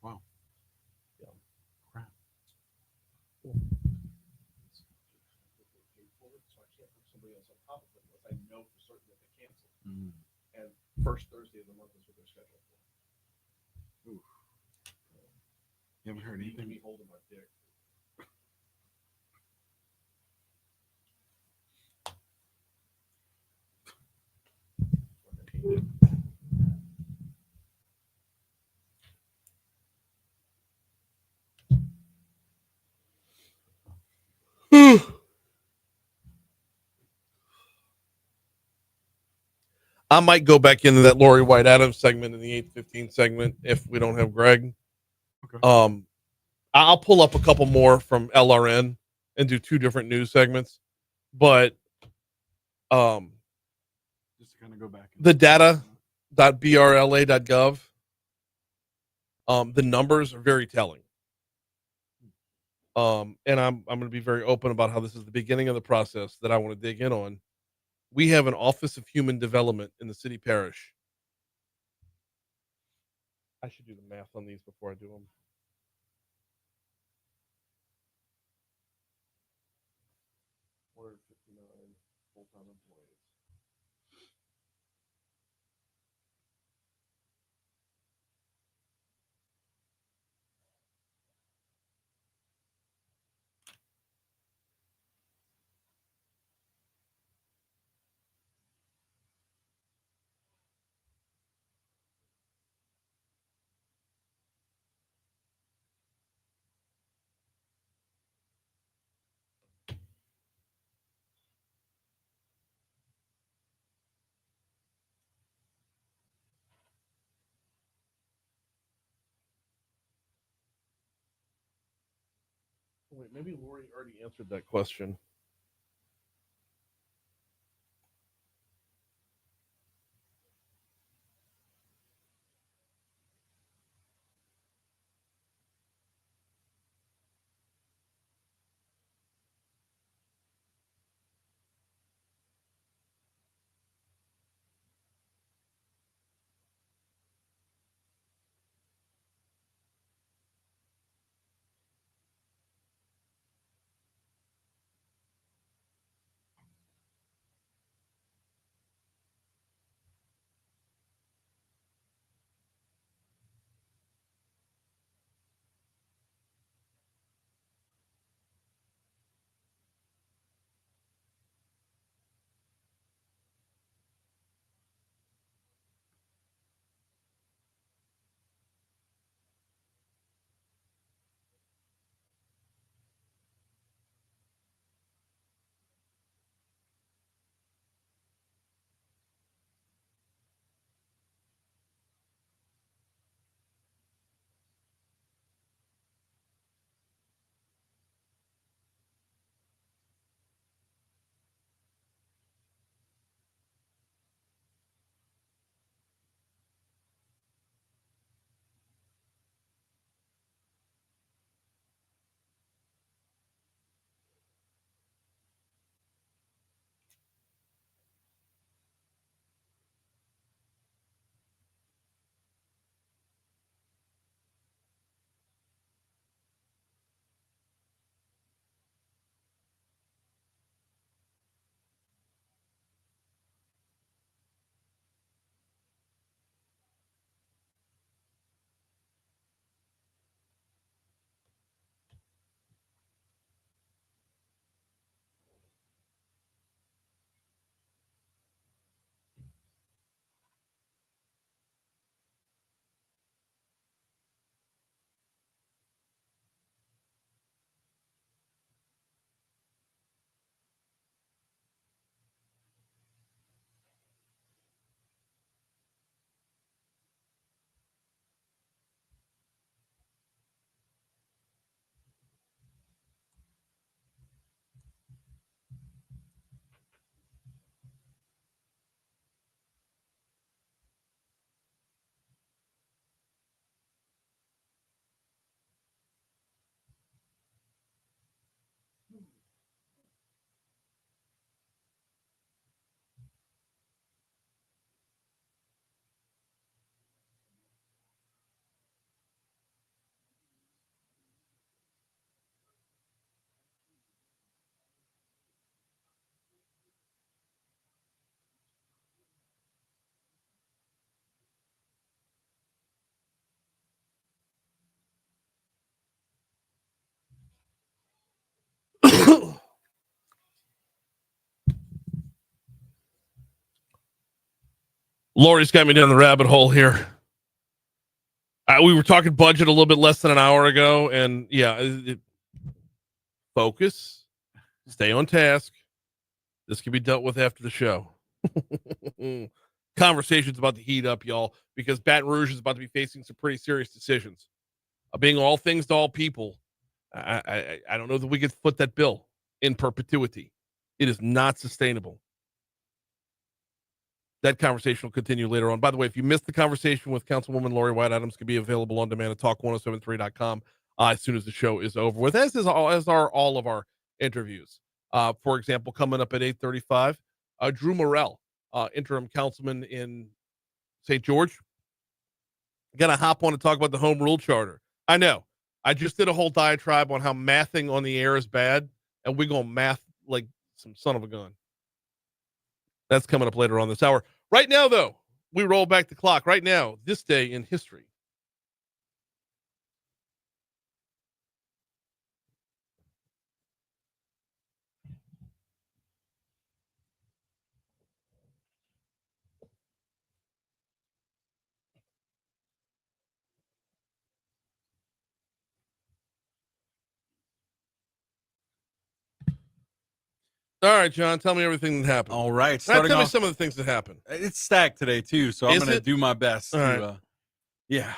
Wow. Yeah. Crap. Cool. So I can't put somebody else on top of it unless I know for certain that they cancel. And first Thursday of the month is what they're scheduled for. Oof. You haven't heard anything? Me holding my dick. I might go back into that Laurie White Adams segment in the 8:15 segment if we don't have Greg. Okay. I'll pull up a couple more from LRN and do 2 different news segments, but Just to kind of go back. the data.brla.gov, the numbers are very telling. And I'm going to be very open about how this is the beginning of the process that I want to dig in on. We have an Office of Human Development in the city parish. I should do the math on these before I do them. Full-time employees. Wait, maybe Laurie already answered that question. Laurie's got me down the rabbit hole here. We were talking budget a little bit less than an hour ago, and focus, stay on task. This can be dealt with after the show. Conversation's about to heat up, y'all, because Baton Rouge is about to be facing some pretty serious decisions. Being all things to all people, I don't know that we could foot that bill in perpetuity. It is not sustainable. That conversation will continue later on. By the way, if you missed the conversation with Councilwoman Laurie White Adams, can be available on demand at talk1073.com as soon as the show is over with, as are all of our interviews. For example, coming up at 8:35, Drew Murrell, interim councilman in St. George, gonna hop on and talk about the home rule charter. I know. I just did a whole diatribe on how mathing on the air is bad, and we're gonna math like some son of a gun. That's coming up later on this hour. Right now, though, we roll back the clock. Right now, this day in history. All right, John, tell me everything that happened. All right. Tell me some of the things that happened. It's stacked today, too, so I'm Is going to it? do my best. All To, right. yeah.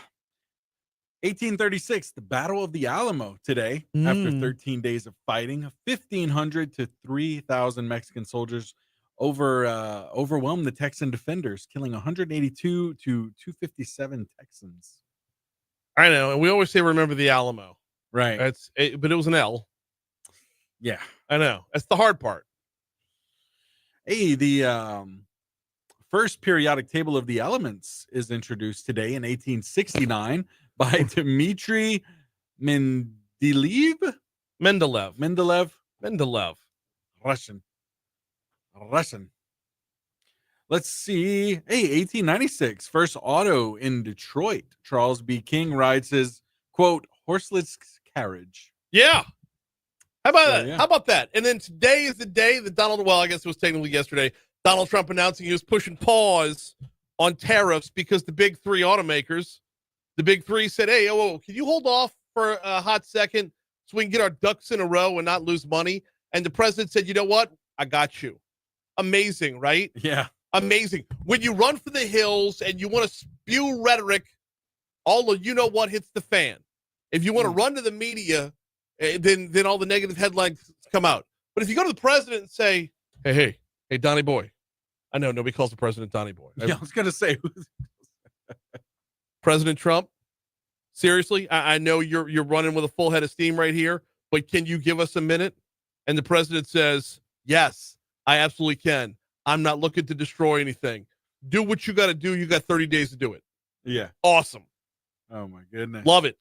1836, the Battle of the Alamo today. After 13 days of fighting, 1,500 to 3,000 Mexican soldiers overwhelmed the Texan defenders, killing 182 to 257 Texans. I know, and we always say remember the Alamo. Right. But it was an L. Yeah. I know. That's the hard part. Hey, the first periodic table of the elements is introduced today in 1869 by Dmitry Mendeleev. Mendeleev. Russian. Let's see. Hey, 1896, first auto in Detroit. Charles B. King rides his, quote, horseless carriage. Yeah. How about that? yeah. How about that? And then today is the day that I guess it was technically yesterday, Donald Trump announcing he was pushing pause on tariffs because the big three automakers, the big three said, hey, can you hold off for a hot second so we can get our ducks in a row and not lose money? And the president said, you know what? I got you. Amazing, right? Yeah. Amazing. When you run for the hills and you want to spew rhetoric, all of you know what hits the fan. If you want to run to the media, then all the negative headlines come out. But if you go to the president and say, hey, Donnie Boy. I know nobody calls the president Donnie Boy. Yeah, I was going to say. President Trump, seriously, I know you're running with a full head of steam right here, but can you give us a minute? And the president says, yes, I absolutely can. I'm not looking to destroy anything. Do what you got to do. You got 30 days to do it. Yeah. Awesome. Oh, my goodness. Love it.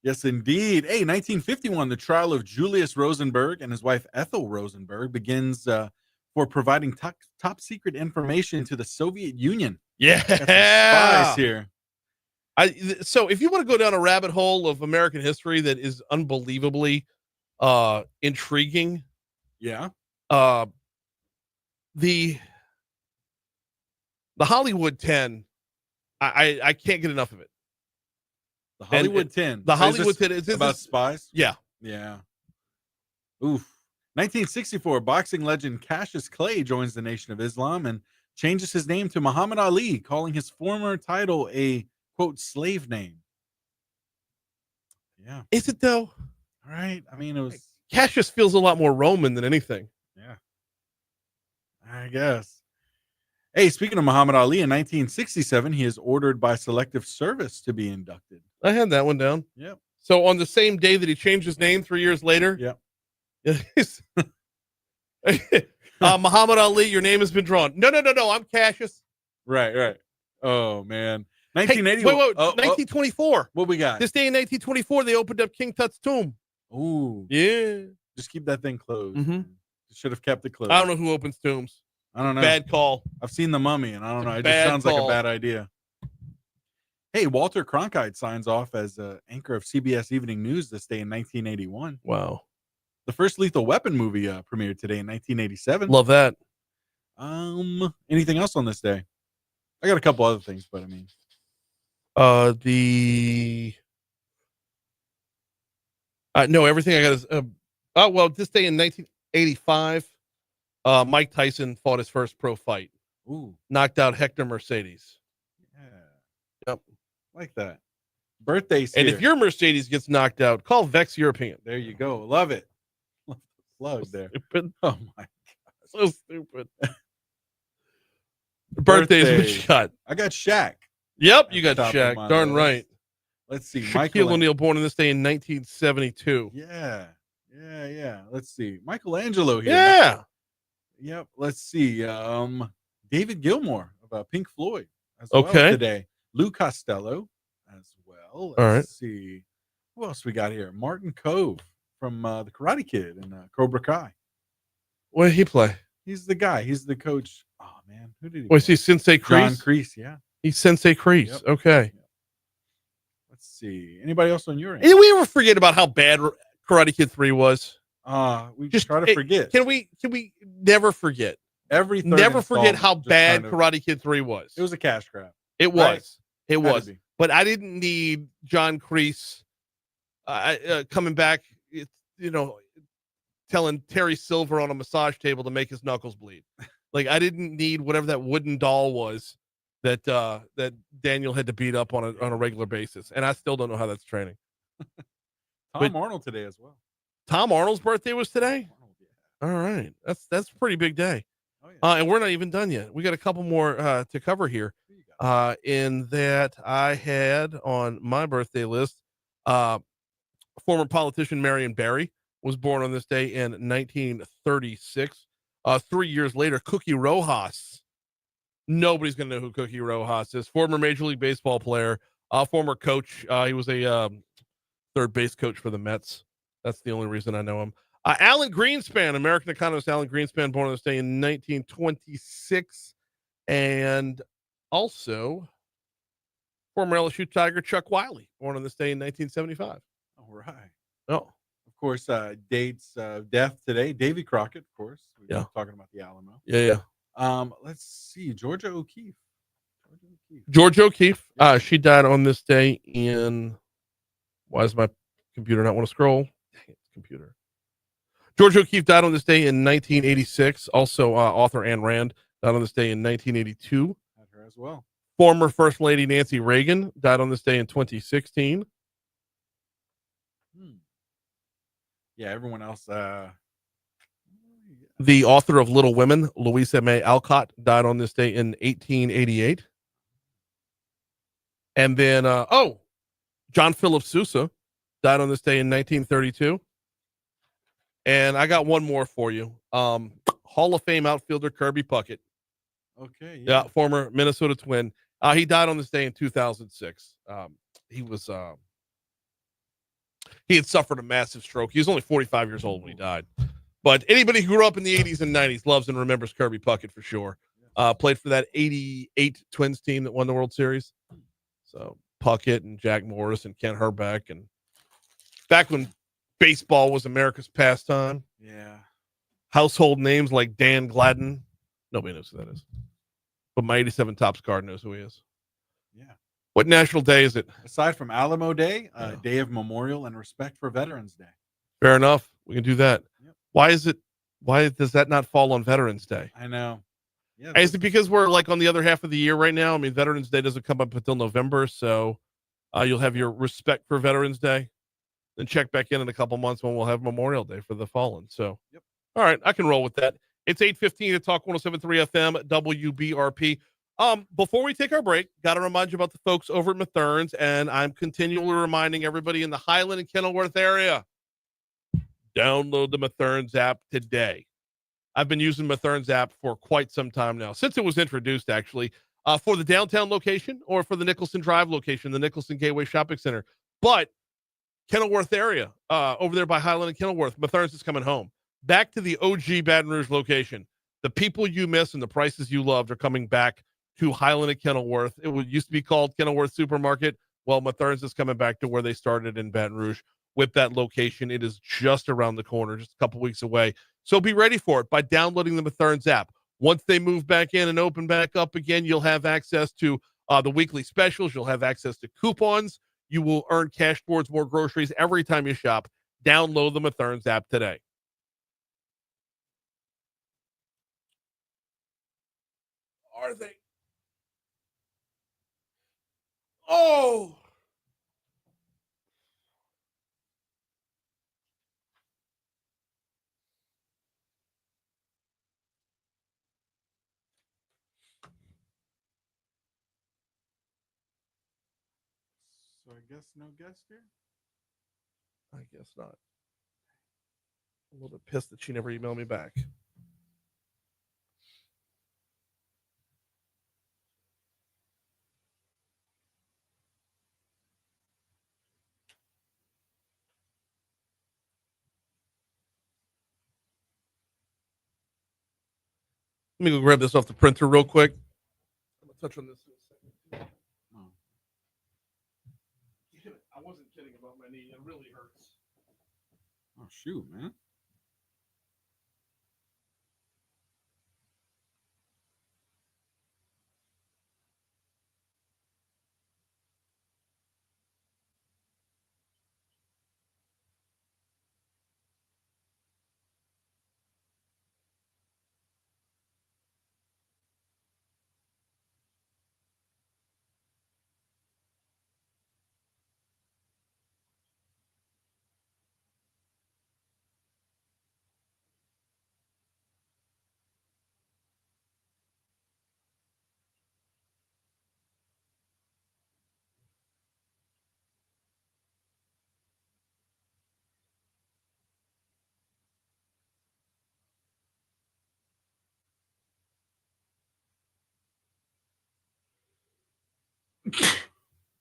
Yes, indeed. Hey, 1951, the trial of Julius Rosenberg and his wife Ethel Rosenberg begins for providing top secret information to the Soviet Union. Yeah. Spies here. So if you want to go down a rabbit hole of American history that is unbelievably intriguing. Yeah. The Hollywood 10, I can't get enough of it. The Hollywood 10. The So Hollywood 10 is about spies? Yeah. Yeah. Oof. 1964, boxing legend Cassius Clay joins the Nation of Islam and changes his name to Muhammad Ali, calling his former title a, quote, slave name. Yeah. Is it though? All right. I mean, it was. Cassius feels a lot more Roman than anything. Yeah. I guess. Hey, speaking of Muhammad Ali, in 1967, he is ordered by Selective Service to be inducted. I had that one down. Yep. So on the same day that he changed his name 3 years later. Yep. Muhammad Ali, your name has been drawn. No. I'm Cassius. Right. Oh, man. 1980. Hey, wait. 1924. What we got? This day in 1924, they opened up King Tut's tomb. Ooh. Yeah. Just keep that thing closed. Mm-hmm. Should have kept it closed. I don't know who opens tombs. I don't know. Bad call. I've seen The Mummy, and I don't know. It Bad just sounds like call. a bad idea. Hey, Walter Cronkite signs off as anchor of CBS Evening News this day in 1981. Wow. The first Lethal Weapon movie premiered today in 1987. Love that. Anything else on this day? I got a couple other things, but I mean, No, everything I got is well, this day in 1985, Mike Tyson fought his first pro fight. ooh, Knocked out Hector Mercedes. yeah, Yep. like that. Birthdays And here. if your Mercedes gets knocked out, call Vex European. There you go. Love it. Love the plug there. Stupid. Oh my. So stupid. Birthdays Birthday. we got. I got Shaq. Yep, At you the got top of Shaq. my Darn list. right. Let's see. Shaquille Michael O'Neal born in this day in 1972. Yeah. Yeah. Let's see. Michelangelo here. Yeah. Yep. Let's see. David Gilmour of Pink Floyd as well Okay. today. Lou Costello as well. Let's All right. see. Who else we got here? Martin Cove from the Karate Kid and Cobra Kai. What did he play? He's the guy. He's the coach. Oh man, who did he? Was play? he Sensei John Kreese? Kreese. Yeah. He's Sensei Kreese. Yep. Okay. Yep. Let's see. Anybody else on your end? Did we ever forget about how bad Karate Kid 3 was? We Just try to forget. Can we never forget? Every third Never forget installment how just bad kind of- Karate Kid 3 was. It was a cash grab. It Right. was. It Had to was. be. But I didn't need John Kreese coming back, telling Terry Silver on a massage table to make his knuckles bleed. Like I didn't need whatever that wooden doll was that Daniel had to beat up on a regular basis. And I still don't know how that's training. Tom Arnold today as well. Tom Arnold's birthday was today. Arnold, yeah. All right. That's a pretty big day. Oh, yeah. And we're not even done yet. We got a couple more to cover here. Who you got? In that I had on my birthday list, former politician Marion Barry was born on this day in 1936. 3 years later, Cookie Rojas. Nobody's going to know who Cookie Rojas is. Former Major League Baseball player, former coach. He was a third base coach for the Mets. That's the only reason I know him. Alan Greenspan, American economist Alan Greenspan, born on this day in 1926. And also former LSU Tiger Chuck Wiley, born on this day in 1975. All right. Oh, Of course, dates death today. Davy Crockett, of course. We've been Yeah. talking about the Alamo. yeah. Let's see. Georgia O'Keeffe. George O'Keeffe. She died on this day in. Why does my computer not want to scroll? Dang it, computer. George O'Keeffe died on this day in 1986. Also, author Ayn Rand died on this day in 1982. Had her as well. Former First Lady Nancy Reagan died on this day in 2016. Yeah, everyone else. The author of Little Women, Louisa May Alcott, died on this day in 1888. And then, John Philip Sousa died on this day in 1932. And I got one more for you. Hall of Fame outfielder Kirby Puckett. Okay. Yeah, former Minnesota Twin. He died on this day in 2006. He had suffered a massive stroke. He was only 45 years old when he died. But anybody who grew up in the 80s and 90s loves and remembers Kirby Puckett for sure. Played for that 88 Twins team that won the World Series. So Puckett and Jack Morris and Kent Herbeck, and back when baseball was America's pastime. Yeah. Household names like Dan Gladden. Nobody knows who that is. But my 87 Topps card knows who he is. Yeah. What national day is it? Aside from Alamo Day, Day of Memorial and Respect for Veterans Day. Fair enough. We can do that. Yep. Why does that not fall on Veterans Day? I know. Yeah. Is it because we're like on the other half of the year right now? I mean, Veterans Day doesn't come up until November, so you'll have your Respect for Veterans Day. Then check back in a couple months when we'll have Memorial Day for the fallen. So, Yep. All right, I can roll with that. It's 8:15 at Talk 107.3 FM WBRP. Before we take our break, got to remind you about the folks over at Mathern's, and I'm continually reminding everybody in the Highland and Kenilworth area, download the Mathern's app today. I've been using Mathern's app for quite some time now, since it was introduced, actually, for the downtown location or for the Nicholson Drive location, the Nicholson Gateway Shopping Center. But Kenilworth area, over there by Highland and Kenilworth, Mathern's is coming home. Back to the OG Baton Rouge location. The people you miss and the prices you loved are coming back to Highland and Kenilworth. It used to be called Kenilworth Supermarket. Well, Mathern's is coming back to where they started in Baton Rouge with that location. It is just around the corner, just a couple weeks away. So be ready for it by downloading the Mathern's app. Once they move back in and open back up again, you'll have access to the weekly specials. You'll have access to coupons. You will earn cash towards more groceries every time you shop. Download the Mathern's app today. Are they? Oh! So I guess no guest here. I guess not. A little bit pissed that she never emailed me back. Let me go grab this off the printer real quick. I'm gonna touch on this in a second. Oh. I wasn't kidding about my knee. It really hurts. Oh shoot, man.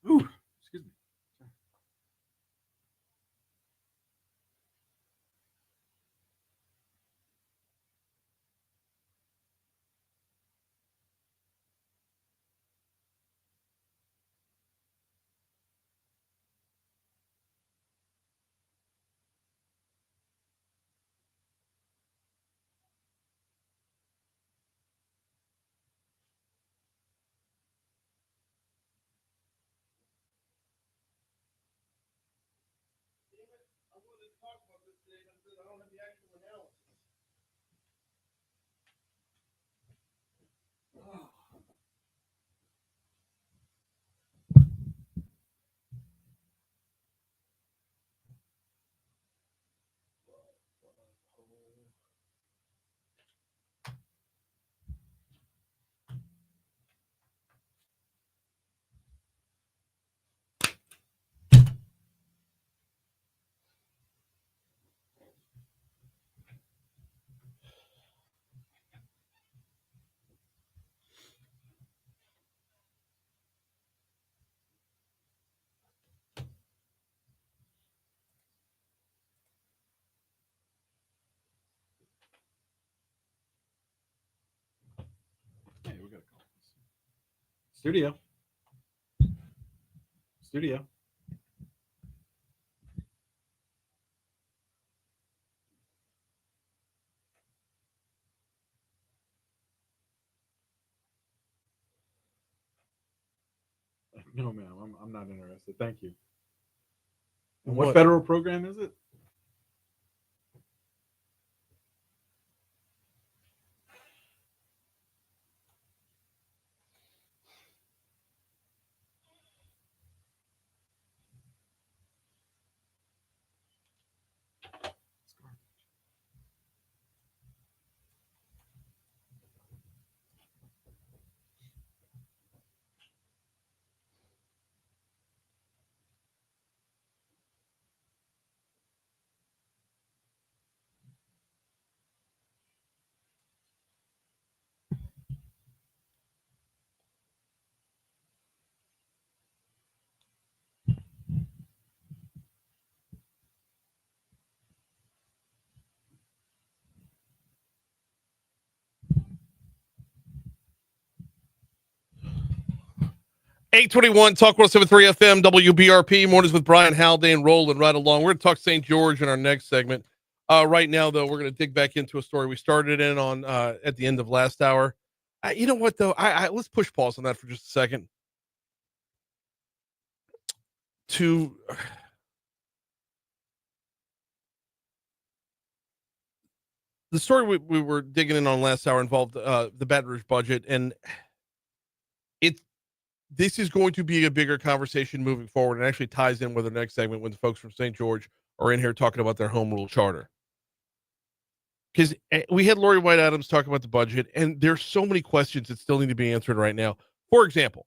Ooh, excuse me. I wanted to talk about this today, but I don't have the actual analysis. Hey, we got a call. Studio. Studio. No, ma'am. I'm not interested. Thank you. And what federal program is it? .821 Talk 107.3 FM WBRP mornings with Brian Haldane rolling right along. We're going to talk St. George in our next segment. Right now, though, we're going to dig back into a story we started in on at the end of last hour. You know what, though? Let's push pause on that for just a second. The story we were digging in on last hour involved the Baton Rouge budget, and this is going to be a bigger conversation moving forward, and actually ties in with the next segment when the folks from St. George are in here talking about their home rule charter. Because we had Laurie White Adams talk about the budget, and there's so many questions that still need to be answered right now. For example,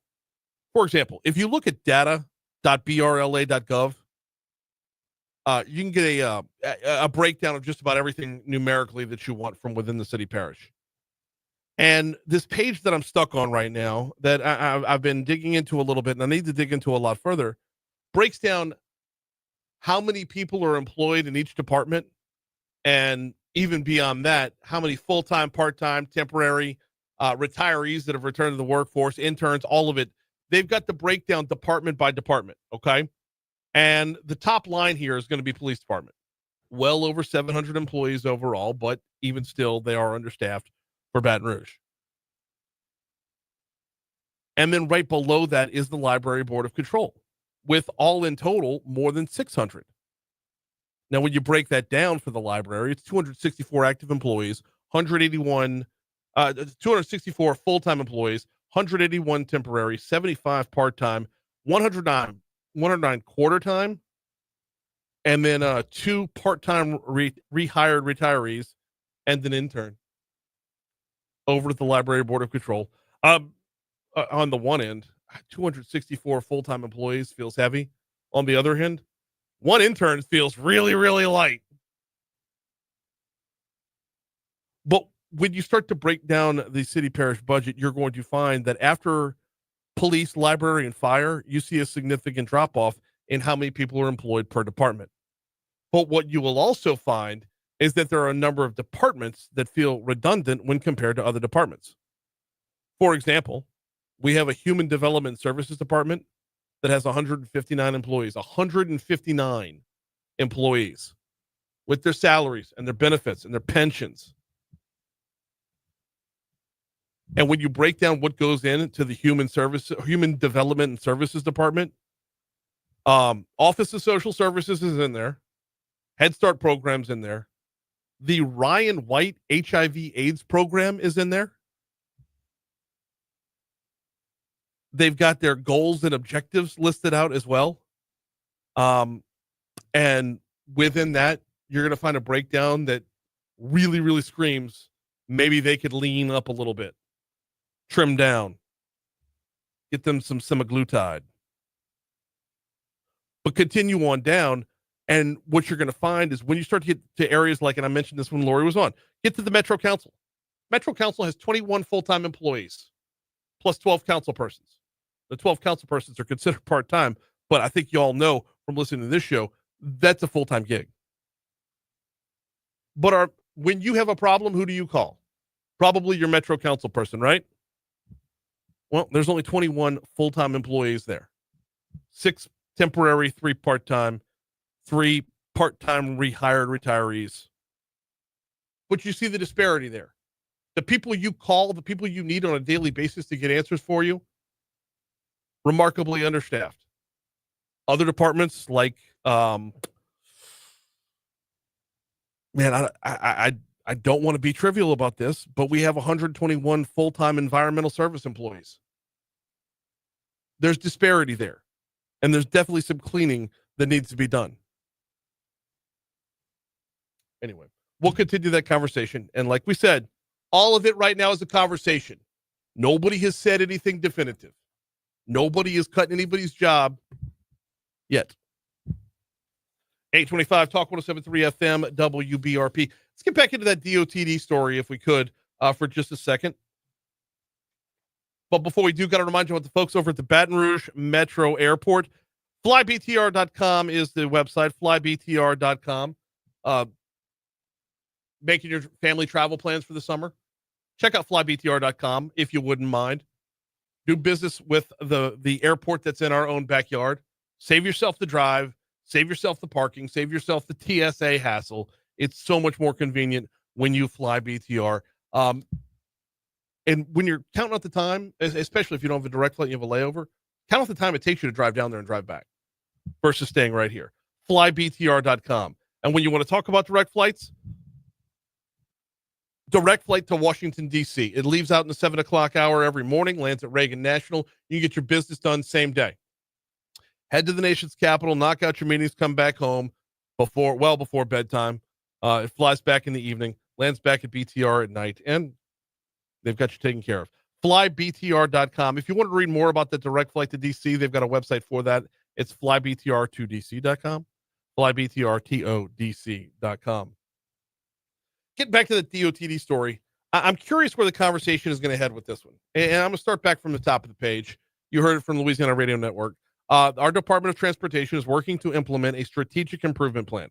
if you look at data.brla.gov, you can get a breakdown of just about everything numerically that you want from within the city parish. And this page that I'm stuck on right now, that I've been digging into a little bit, and I need to dig into a lot further, breaks down how many people are employed in each department, and even beyond that, how many full-time, part-time, temporary, retirees that have returned to the workforce, interns, all of it. They've got the breakdown department by department, okay? And the top line here is going to be police department. Well over 700 employees overall, but even still, they are understaffed for Baton Rouge. And then right below that is the Library Board of Control, with all in total more than 600. Now, when you break that down for the library, it's 264 active employees, 264 full-time employees, 181 temporary, 75 part-time, 109 quarter-time, and then 2 part-time rehired retirees and an intern over at the Library Board of Control. On the one end, 264 full-time employees feels heavy. On the other hand, one intern feels really, really light. But when you start to break down the city parish budget, you're going to find that after police, library, and fire, you see a significant drop-off in how many people are employed per department. But what you will also find is that there are a number of departments that feel redundant when compared to other departments. For example, we have a human development services department that has 159 employees, 159 employees with their salaries and their benefits and their pensions. And when you break down what goes into the human development and services department, Office of Social Services is in there, Head Start programs in there, the Ryan White HIV/AIDS program is in there. They've got their goals and objectives listed out as well. And within that, you're going to find a breakdown that really, really screams maybe they could lean up a little bit, trim down, get them some semaglutide. But continue on down, and what you're going to find is when you start to get to areas like, and I mentioned this when Laurie was on, get to the Metro Council. Metro Council has 21 full-time employees, plus 12 council persons. The 12 council persons are considered part-time, but I think you all know from listening to this show, that's a full-time gig. But when you have a problem, who do you call? Probably your Metro Council person, right? Well, there's only 21 full-time employees there. 6 temporary, 3 part-time, 3 part-time rehired retirees. But you see the disparity there. The people you call, the people you need on a daily basis to get answers for you, remarkably understaffed. Other departments like, man, I don't want to be trivial about this, but we have 121 full-time environmental service employees. There's disparity there, and there's definitely some cleaning that needs to be done. Anyway, we'll continue that conversation. And like we said, all of it right now is a conversation. Nobody has said anything definitive. Nobody is cutting anybody's job yet. 825 Talk 107.3 FM WBRP. Let's get back into that DOTD story if we could for just a second. But before we do, got to remind you about the folks over at the Baton Rouge Metro Airport. FlyBTR.com is the website, FlyBTR.com. Making your family travel plans for the summer. Check out FlyBTR.com if you wouldn't mind. Do business with the airport that's in our own backyard. Save yourself the drive. Save yourself the parking. Save yourself the TSA hassle. It's so much more convenient when you fly BTR. And when you're counting out the time, especially if you don't have a direct flight, you have a layover, count out the time it takes you to drive down there and drive back versus staying right here. Flybtr.com. And when you want to talk about direct flights, direct flight to Washington, D.C. It leaves out in the 7 o'clock hour every morning, lands at Reagan National. You get your business done same day. Head to the nation's capital, knock out your meetings, come back home well before bedtime. It flies back in the evening, lands back at BTR at night, and they've got you taken care of. Flybtr.com. If you want to read more about the direct flight to DC, they've got a website for that. It's flybtr2dc.com. Flybtr2dc.com. Getting back to the DOTD story, I'm curious where the conversation is going to head with this one. And I'm going to start back from the top of the page. You heard it from Louisiana Radio Network. Our Department of Transportation is working to implement a strategic improvement plan.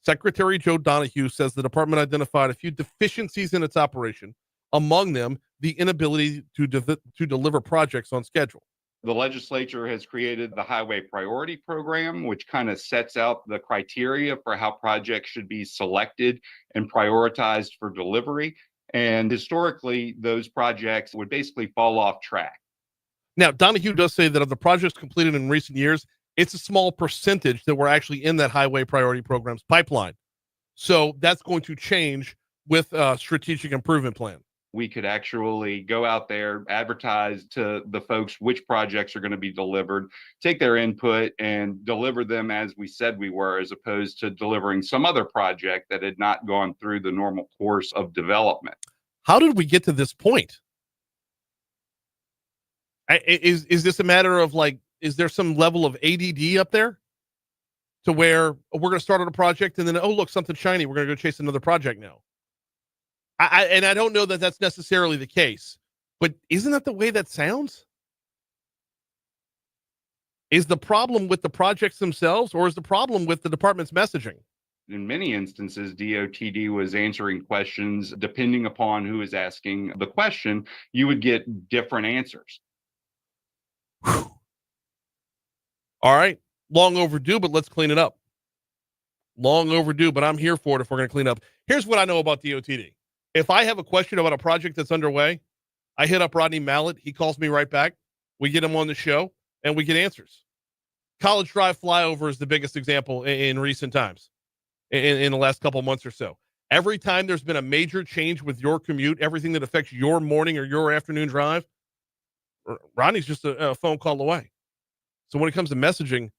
Secretary Joe Donahue says the department identified a few deficiencies in its operation, among them the inability to deliver projects on schedule. The legislature has created the Highway Priority Program, which kind of sets out the criteria for how projects should be selected and prioritized for delivery. And historically, those projects would basically fall off track. Now, Donahue does say that of the projects completed in recent years, it's a small percentage that were actually in that Highway Priority Program's pipeline. So that's going to change with a strategic improvement plan. We could actually go out there, advertise to the folks which projects are going to be delivered, take their input and deliver them as we said we were, as opposed to delivering some other project that had not gone through the normal course of development. How did we get to this point? Is this a matter of like, is there some level of ADD up there to where we're going to start on a project and then, oh, look, something shiny, we're going to go chase another project now? And I don't know that that's necessarily the case, but isn't that the way that sounds? Is the problem with the projects themselves, or is the problem with the department's messaging? In many instances, DOTD was answering questions. Depending upon who is asking the question, you would get different answers. Whew. All right. Long overdue, but let's clean it up. Long overdue, but I'm here for it if we're going to clean up. Here's what I know about DOTD. If I have a question about a project that's underway, I hit up Rodney Mallett. He calls me right back. We get him on the show, and we get answers. College Drive flyover is the biggest example in recent times, in the last couple months or so. Every time there's been a major change with your commute, everything that affects your morning or your afternoon drive, Rodney's just a phone call away. So when it comes to messaging,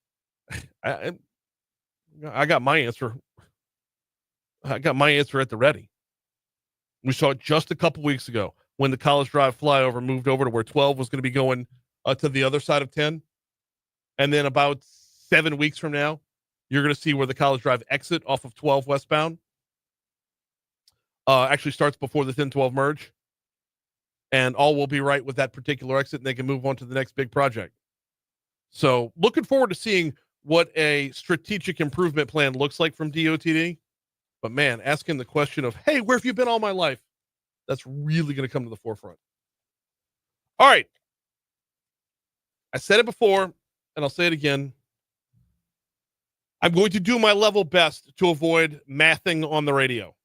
I got my answer. I got my answer at the ready. We saw it just a couple weeks ago when the College Drive flyover moved over to where 12 was going to be going to the other side of 10. And then about 7 weeks from now, you're going to see where the College Drive exit off of 12 westbound actually starts before the 10-12 merge. And all will be right with that particular exit, and they can move on to the next big project. So looking forward to seeing what a strategic improvement plan looks like from DOTD. But man, asking the question of, hey, where have you been all my life? That's really going to come to the forefront. All right. I said it before, and I'll say it again. I'm going to do my level best to avoid mathing on the radio.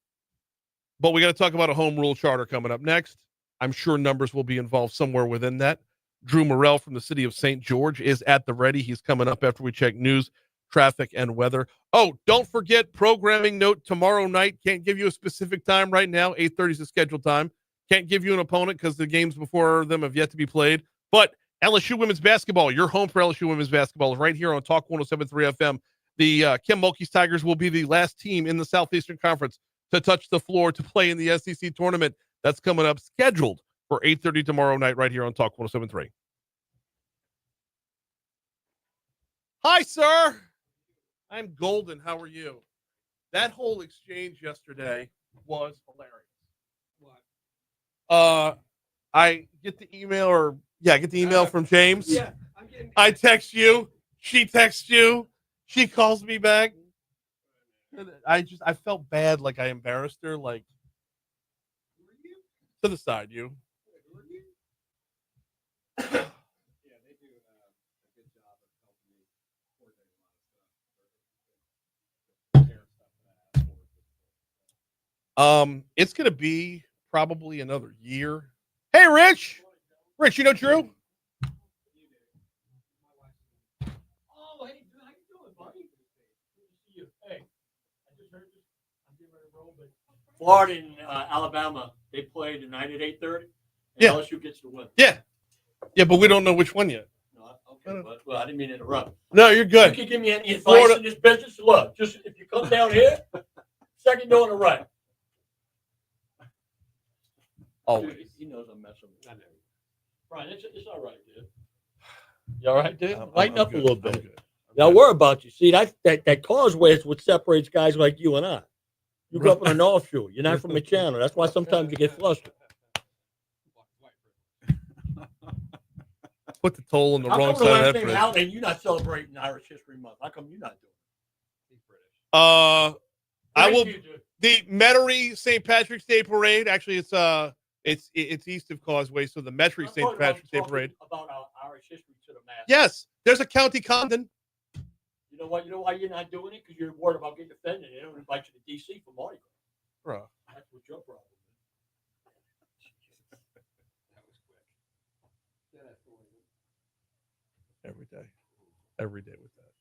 But we got to talk about a home rule charter coming up next. I'm sure numbers will be involved somewhere within that. Drew Murrell from the city of St. George is at the ready. He's coming up after we check news, traffic, and weather. Oh, don't forget programming note tomorrow night. Can't give you a specific time right now. 8:30 is the scheduled time. Can't give you an opponent because the games before them have yet to be played. But LSU women's basketball, your home for LSU women's basketball is right here on Talk 107.3 FM. The Kim Mulkey's Tigers will be the last team in the Southeastern Conference to touch the floor to play in the SEC tournament. That's coming up, scheduled for 8:30 tomorrow night right here on Talk 107.3. Hi, sir. I'm golden. How are you? That whole exchange yesterday was hilarious. What? I get the email from James. Yeah, I text you. She texts you. She calls me back. I felt bad, like I embarrassed her. Like, to the side, you. It's going to be probably another year. Hey, Rich. Rich, you know Drew? Oh, hey, how you doing, buddy? Good to see you. Hey, I just heard this. I'm getting ready to roll, but Florida and Alabama, they play tonight at 8:30. And Yeah. LSU gets the win. Yeah. Yeah, but we don't know which one yet. No, okay, but well, I didn't mean to interrupt. No, you're good. You can give me any advice Florida- in this business. Look, just if you come down here, second door on the right. Always. He knows I'm messing with him. I know. Brian, it's all right, dude. You all right, dude? I'm Lighten up good. a little I'm bit. good. Now worry about you. See that causeway is what separates guys like you and I. You grew up in a North Shore. You're not from the channel. That's why sometimes you get flustered. Put the toll on the How wrong come the side of last that name bridge. Haldane, you're not celebrating Irish History Month? How come you're not doing it? I will. You do. The Metairie St. Patrick's Day Parade. Actually, it's east of Causeway, so the Metairie I'm St. talking Patrick's Day talking Parade. about our Irish history to the mass. Yes, there's a County Condon. You know what? You know why you're not doing it? Because you're worried about getting offended. They don't invite you to D.C. for Mardi Gras. Bruh. That's what your problem is. Every day with that.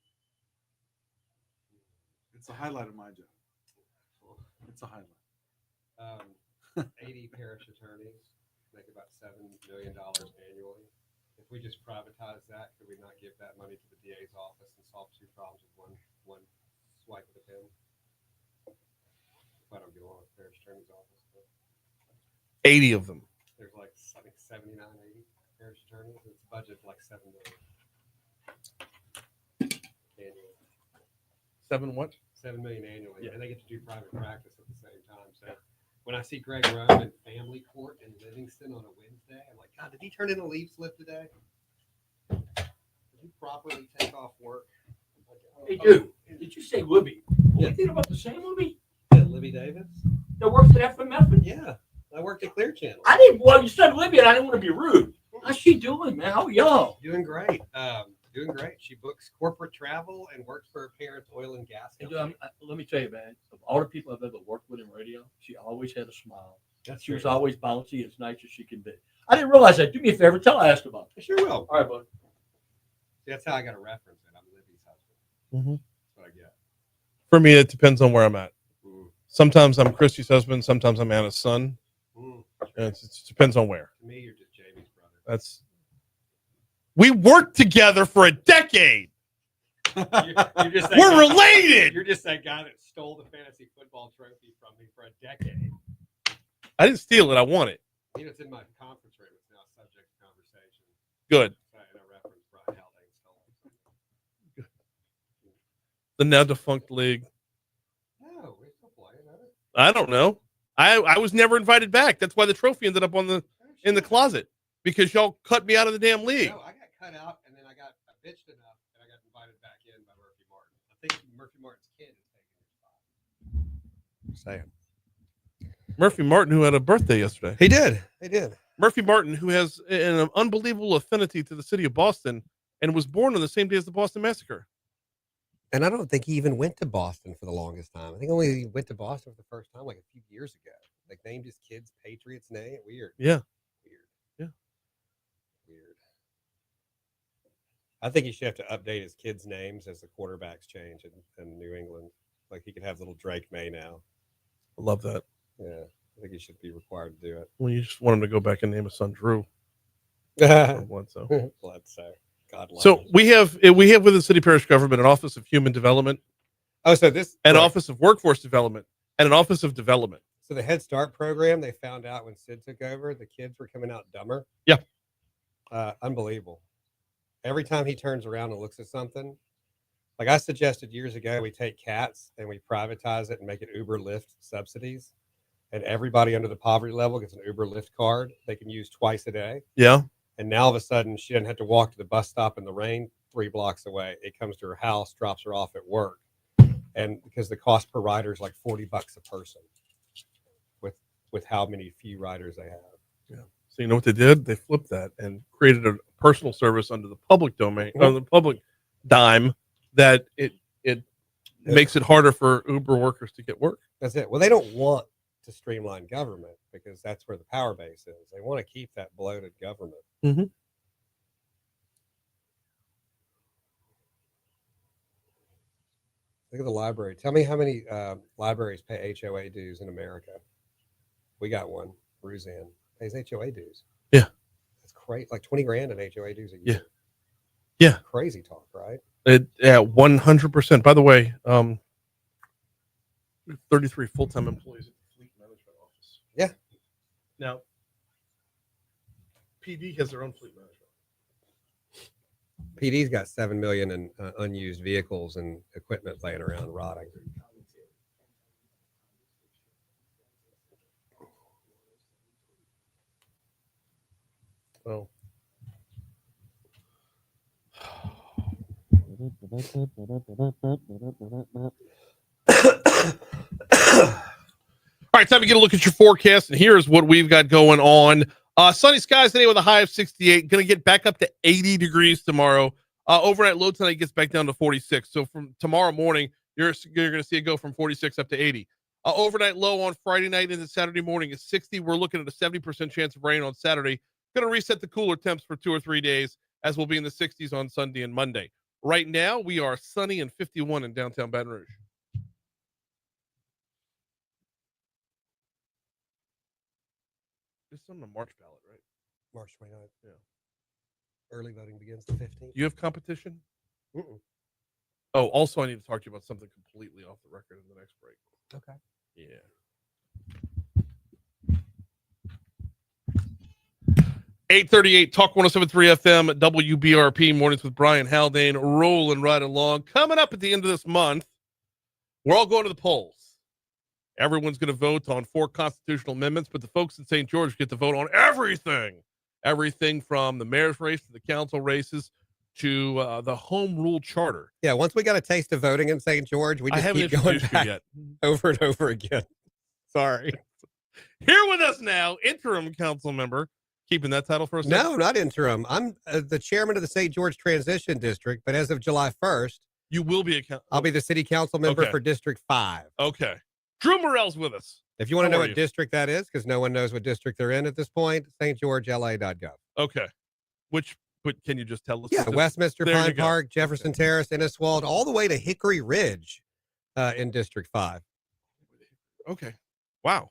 It's a highlight of my job. It's a highlight. 80 parish attorneys make about $7 million annually. If we just privatize that, could we not give that money to the DA's office and solve two problems with one swipe of the pen? If I don't get along with the parish attorney's office, but 80 of them. there's like I think 79, 80 parish attorneys. It's budget like $7 million annually. 7 what? 7 million annually, and they get to do private practice at the same time. So when I see Greg Rome in family court in Livingston on a Wednesday, I'm like, God, did he turn in a leave slip today? Did he properly take off work? Hey, dude, did you say Libby? Yeah. You think about the same Libby Yeah, Libby Davis. that works at FMF? Yeah, I worked at Clear Channel. I didn't. Well, you said Libby, and I didn't want to be rude. How's she doing, man? How young? Doing great. Doing great. She books corporate travel and works for her parents' oil and gas And, company. let me tell you, man. Of all the people I've ever worked with in radio, she always had a smile. That's She was true. always bouncy, as nice as she can be. I didn't realize that. Do me a favor. Tell her I asked about it. I sure will. All right, bud. That's how I got a reference. And I'm Libby's husband. Mm-hmm. That's what I get. For me, it depends on where I'm at. Mm. Sometimes I'm Christy's husband. Sometimes I'm Anna's son. Mm. And it depends on where. To me, you're just Jamie's brother. That's. We worked together for a decade. You're just that We're guy- related. You're just that guy that stole the fantasy football trophy from me for a decade. I didn't steal it. I won it. You know, it's in my conference room. It's now subject to conversation. Good. So I reference Brian Haldane stole it. The now defunct league. No, we're still playing, huh? I don't know. I was never invited back. That's why the trophy ended up in the closet, because y'all cut me out of the damn league. No, I got cut out, and then I bitched enough, and I got invited back in by Murphy Martin. I think Murphy Martin's kid is taking his spot. Saying. Murphy Martin, who had a birthday yesterday. He did. He did. Murphy Martin, who has an unbelievable affinity to the city of Boston and was born on the same day as the Boston Massacre. And I don't think he even went to Boston for the longest time. I think only he went to Boston for the first time like a few years ago. Like named his kid's Patriots name. Weird. Yeah. Weird. Yeah. Weird. I think he should have to update his kids' names as the quarterbacks change in New England. Like he could have little Drake May now. I love that. Yeah. I think he should be required to do it. Well, you just want him to go back and name his son Drew. Bledsoe. God love So him. we have within the city parish government an office of human development, Oh, so this an right. office of workforce development, and an office of development. So the Head Start program, they found out when Sid took over, the kids were coming out dumber. Yeah. Unbelievable. Every time he turns around and looks at something, like I suggested years ago, we take cats and we privatize it and make it Uber Lyft subsidies. And everybody under the poverty level gets an Uber Lyft card they can use twice a day. Yeah. And now all of a sudden she doesn't have to walk to the bus stop in the rain 3 blocks away. It comes to her house, drops her off at work. And because the cost per rider is like $40 a person with how many few riders they have. Yeah. So you know what they did? They flipped that and created a personal service under the public domain, on the public dime, that it makes it harder for Uber workers to get work. That's it. Well, they don't want to streamline government because that's where the power base is. They want to keep that bloated government. Mhm. Look at the library. Tell me how many libraries pay HOA dues in America. We got one. Ruzan pays HOA dues. Yeah. That's crazy. Like 20 grand in HOA dues a Yeah. year. Yeah. Crazy talk, right? Yeah, 100%. By the way, 33 full-time employees at the fleet management office. Yeah. Now, PD has their own fleet management. PD's got 7 million in unused vehicles and equipment laying around rotting. Well, all right, time to get a look at your forecast, and here's what we've got going on. Sunny skies today with a high of 68. Going to get back up to 80 degrees tomorrow. Overnight low tonight gets back down to 46. So from tomorrow morning, you're going to see it go from 46 up to 80. Overnight low on Friday night into Saturday morning is 60. We're looking at a 70% chance of rain on Saturday. Going to reset the cooler temps for 2 or 3 days, as we'll be in the 60s on Sunday and Monday. Right now, we are sunny and 51 in downtown Baton Rouge. It's on the March ballot, right? March 29th. Yeah. Early voting begins the 15th. You have competition? Mm-mm. Oh, also, I need to talk to you about something completely off the record in the next break. Okay. Yeah. 838 Talk 107.3 FM WBRP mornings with Brian Haldane rolling right along. Coming up at the end of this month, we're all going to the polls. Everyone's going to vote on 4 constitutional amendments, but the folks in St. George get to vote on everything. Everything from the mayor's race to the council races to the home rule charter. Yeah, once we got a taste of voting in St. George, we I just haven't keep going introduced you back yet. over and over again. Sorry. Here with us now, interim council member, keeping that title for us. No, not interim. I'm the chairman of the St. George Transition District, but as of July 1st, you will be I'll be the city council member Okay. for District 5. Okay. Drew Murrell's with us. If you want to How know are what you? district that is, because no one knows what district they're in at this point, stgeorgela.gov. Okay. But can you just tell us? Yeah, Westminster, There you Pine go. Park, Jefferson Terrace, Inniswald, all the way to Hickory Ridge in District 5. Okay. Wow.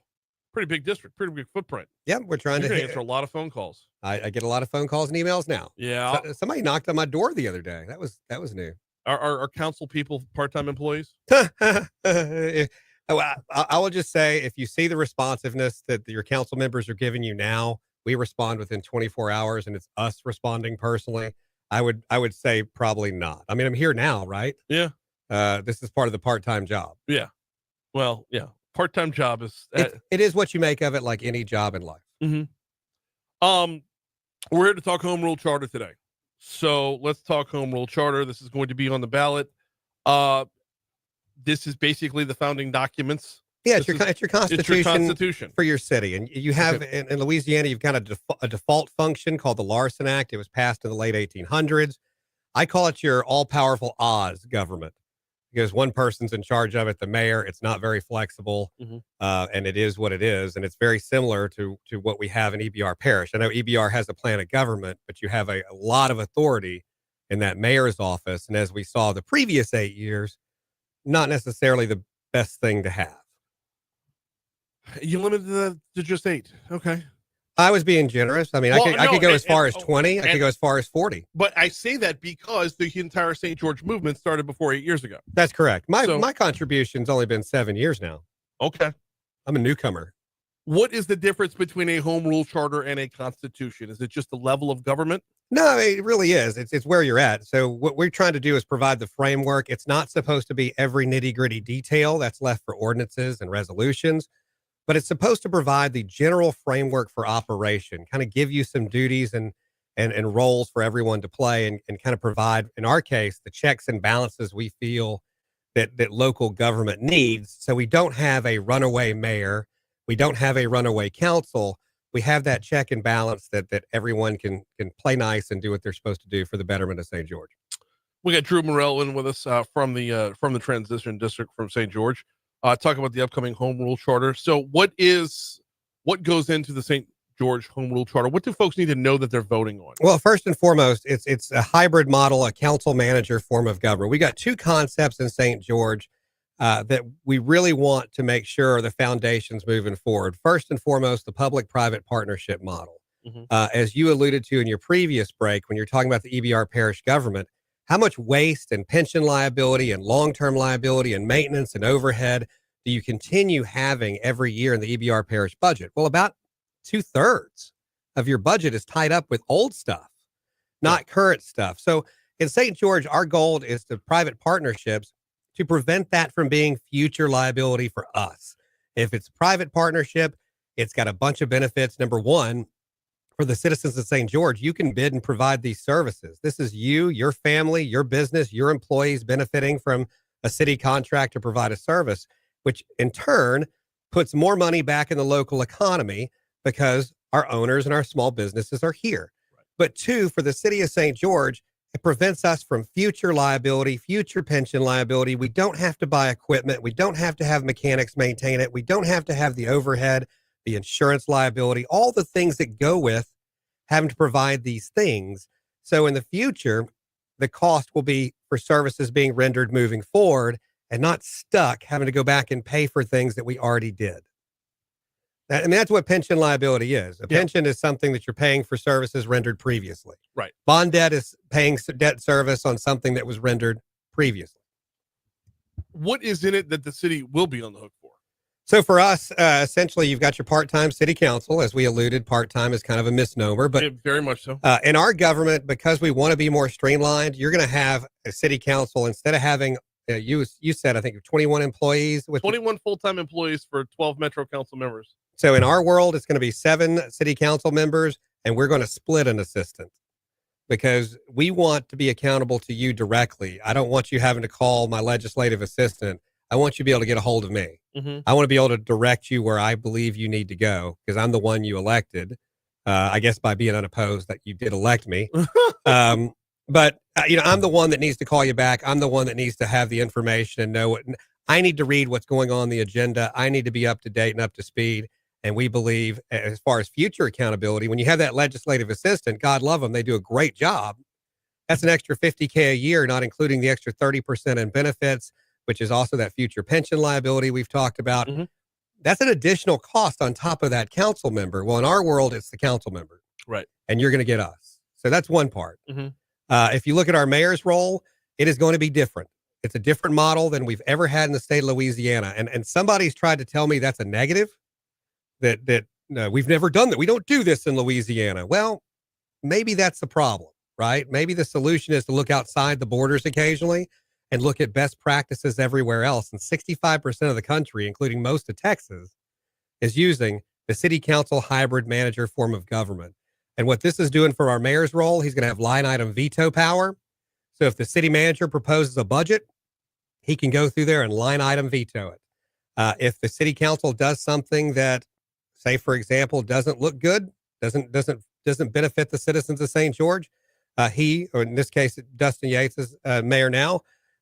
Pretty big district, pretty big footprint. Yeah, we're trying You're to gonna hit. answer a lot of phone calls. I get a lot of phone calls and emails now. Yeah. Somebody knocked on my door the other day. That was new. Are council people part-time employees? I will just say, if you see the responsiveness that your council members are giving you now, we respond within 24 hours, and it's us responding personally. I would say probably not. I mean, I'm here now, right? Yeah. This is part of the part-time job. Yeah. Well, yeah. Part-time job is. It is what you make of it, like any job in life. Mm-hmm. We're here to talk home rule charter today. So let's talk home rule charter. This is going to be on the ballot. This is basically the founding documents. Yeah, it's your constitution, It's your constitution for your city. And you have in Louisiana, you've got a default function called the Larson Act. It was passed in the late 1800s. I call it your all-powerful Oz government because one person's in charge of it, the mayor. It's not very flexible, and it is what it is. And it's very similar to what we have in EBR Parish. I know EBR has a plan of government, but you have a lot of authority in that mayor's office. And as we saw the previous 8 years, not necessarily the best thing to have. You limited to just 8. Okay. I was being generous. I mean, Well, I could no, go as far as 20. I could go as far as 40. But I say that because the entire St. George movement started before 8 years ago. That's correct. My So- my contribution's only been 7 years now. Okay. I'm a newcomer. What is the difference between a home rule charter and a constitution? Is it just the level of government? No, it really is. It's where you're at. So what we're trying to do is provide the framework. It's not supposed to be every nitty-gritty detail that's left for ordinances and resolutions, but it's supposed to provide the general framework for operation, kind of give you some duties and roles for everyone to play and kind of provide, in our case, the checks and balances we feel that local government needs. So we don't have a runaway mayor. We don't have a runaway council. We have that check and balance that everyone can play nice and do what they're supposed to do for the betterment of St. George. We got Drew Murrell in with us from the transition district from St. George. talk about the upcoming home rule charter. So what goes into the St. George home rule charter? What do folks need to know that they're voting on? Well, first and foremost, it's a hybrid model, a council manager form of government. We got two concepts in St. George that we really want to make sure are the foundations moving forward. First and foremost, the public-private partnership model. As you alluded to in your previous break, when you're talking about the EBR parish government, how much waste and pension liability and long-term liability and maintenance and overhead do you continue having every year in the EBR parish budget? Well, about 2/3 of your budget is tied up with old stuff, not current stuff. So in St. George, our goal is to private partnerships to prevent that from being future liability for us. If it's a private partnership, it's got a bunch of benefits. Number one, for the citizens of St. George, you can bid and provide these services. This is you, your family, your business, your employees benefiting from a city contract to provide a service, which in turn puts more money back in the local economy because our owners and our small businesses are here. But two, for the city of St. George, it prevents us from future liability, future pension liability. We don't have to buy equipment. We don't have to have mechanics maintain it. We don't have to have the overhead, the insurance liability, all the things that go with having to provide these things. So in the future, the cost will be for services being rendered moving forward and not stuck having to go back and pay for things that we already did. I mean, that's what pension liability is. A pension is something that you're paying for services rendered previously. Right. Bond debt is paying debt service on something that was rendered previously. What is in it that the city will be on the hook for? So for us, essentially, you've got your part-time city council. As we alluded, part-time is kind of a misnomer, but very much so. In our government, because we want to be more streamlined, you're going to have a city council instead of having you said, I think 21 employees with 21 full-time employees for 12 Metro Council members. So in our world, it's going to be 7 city council members, and we're going to split an assistant because we want to be accountable to you directly. I don't want you having to call my legislative assistant. I want you to be able to get a hold of me. I want to be able to direct you where I believe you need to go because I'm the one you elected. I guess by being unopposed that you did elect me. But I'm the one that needs to call you back. I'm the one that needs to have the information and know what I need to read what's going on the agenda. I need to be up to date and up to speed. And we believe as far as future accountability, when you have that legislative assistant, God love them, they do a great job. That's an extra $50K a year, not including the extra 30% in benefits, which is also that future pension liability we've talked about. That's an additional cost on top of that council member. Well, in our world, it's the council member. Right. And you're going to get us. So that's one part. If you look at our mayor's role, it is going to be different. It's a different model than we've ever had in the state of Louisiana. And somebody's tried to tell me that's a negative, that we've never done that. We don't do this in Louisiana. Well, maybe that's the problem, right? Maybe the solution is to look outside the borders occasionally and look at best practices everywhere else. And 65% of the country, including most of Texas, is using the city council hybrid manager form of government. And what this is doing for our mayor's role, he's going to have line item veto power. So if the city manager proposes a budget, he can go through there and line item veto it. If the city council does something that, say, for example, doesn't look good, doesn't benefit the citizens of St. George, he, or in this case, Dustin Yates is mayor now,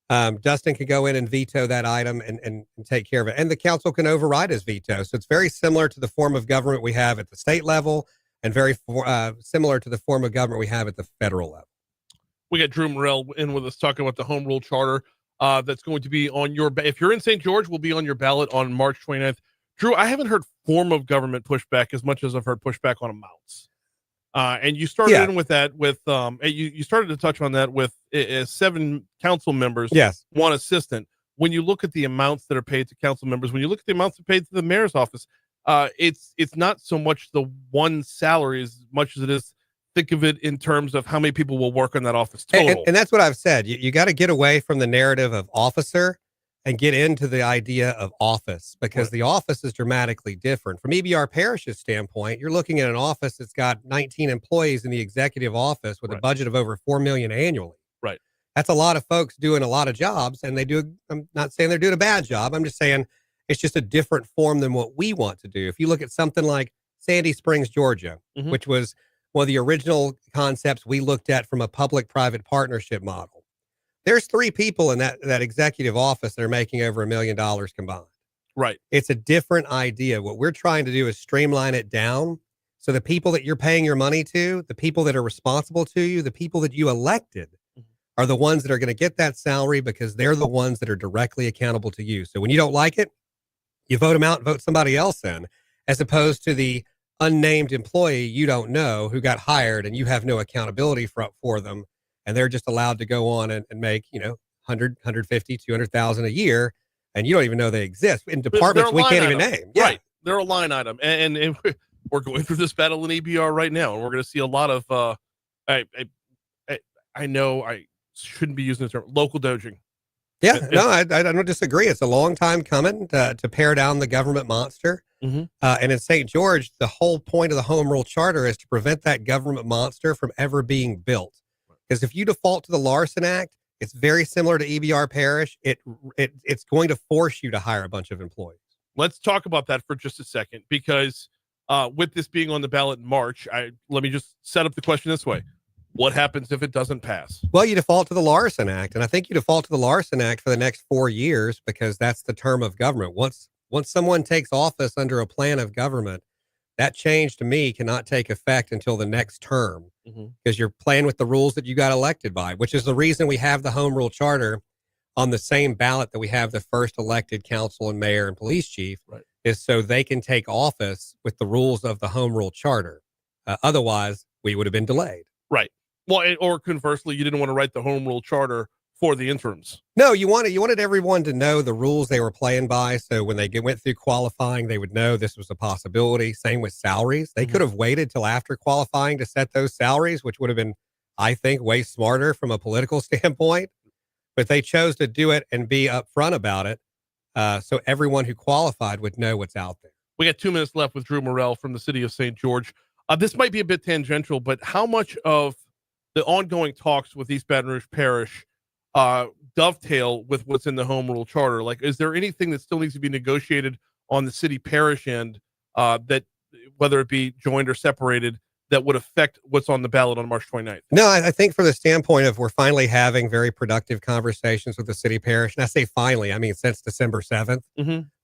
Dustin can go in and veto that item and take care of it. And the council can override his veto. So it's very similar to the form of government we have at the state level and very similar to the form of government we have at the federal level. We got Drew Murrell in with us talking about the home rule charter that's going to be on your, if you're in St. George, will be on your ballot on March 29th. Drew, I haven't heard form of government pushback as much as I've heard pushback on amounts. And you started in with that with, you started to touch on that with 7 council members, yes, 1 assistant. When you look at the amounts that are paid to council members, when you look at the amounts that are paid to the mayor's office, it's not so much the one salary as much as it is, think of it in terms of how many people will work on that office total. And that's what I've said. You got to get away from the narrative of officer and get into the idea of office, because the office is dramatically different. From EBR Parish's standpoint, you're looking at an office that's got 19 employees in the executive office with a budget of over $4 million annually. Right. That's a lot of folks doing a lot of jobs, and I'm not saying they're doing a bad job. I'm just saying it's just a different form than what we want to do. If you look at something like Sandy Springs, Georgia, which was one of the original concepts we looked at from a public-private partnership model. There's 3 people in that executive office that are making over $1 million combined. Right. It's a different idea. What we're trying to do is streamline it down. So the people that you're paying your money to, the people that are responsible to you, the people that you elected are the ones that are going to get that salary because they're the ones that are directly accountable to you. So when you don't like it, you vote them out and vote somebody else in, as opposed to the unnamed employee you don't know who got hired and you have no accountability for them. And they're just allowed to go on and make, 100, 150, 200,000 a year. And you don't even know they exist in departments we can't even name. Yeah. Right. They're a line item. And we're going through this battle in EBR right now. And we're going to see a lot of, I know I shouldn't be using the term local doging. Yeah, no, I don't disagree. It's a long time coming to pare down the government monster. Mm-hmm. And in St. George, the whole point of the Home Rule Charter is to prevent that government monster from ever being built. Because if you default to the Larson Act, it's very similar to EBR Parish. It's going to force you to hire a bunch of employees. Let's talk about that for just a second, because with this being on the ballot in March, let me just set up the question this way. What happens if it doesn't pass? Well, you default to the Larson Act, and I think you default to the Larson Act for the next 4 years because that's the term of government. Once someone takes office under a plan of government, that change to me cannot take effect until the next term because you're playing with the rules that you got elected by, which is the reason we have the Home Rule Charter on the same ballot that we have the first elected council and mayor and police chief, is so they can take office with the rules of the Home Rule Charter. Otherwise, we would have been delayed. Right. Well, or conversely, you didn't want to write the Home Rule Charter for the interims. No, you wanted everyone to know the rules they were playing by. So when they went through qualifying, they would know this was a possibility. Same with salaries. They could have waited till after qualifying to set those salaries, which would have been, I think, way smarter from a political standpoint. But they chose to do it and be upfront about it. So everyone who qualified would know what's out there. We got 2 minutes left with Drew Murrell from the city of St. George. This might be a bit tangential, but how much of the ongoing talks with East Baton Rouge Parish dovetail with what's in the Home Rule Charter? Like, is there anything that still needs to be negotiated on the city parish end that, whether it be joined or separated, that would affect what's on the ballot on March 29th? No, I think for the standpoint of we're finally having very productive conversations with the city parish. And I say finally, I mean, since December 7th,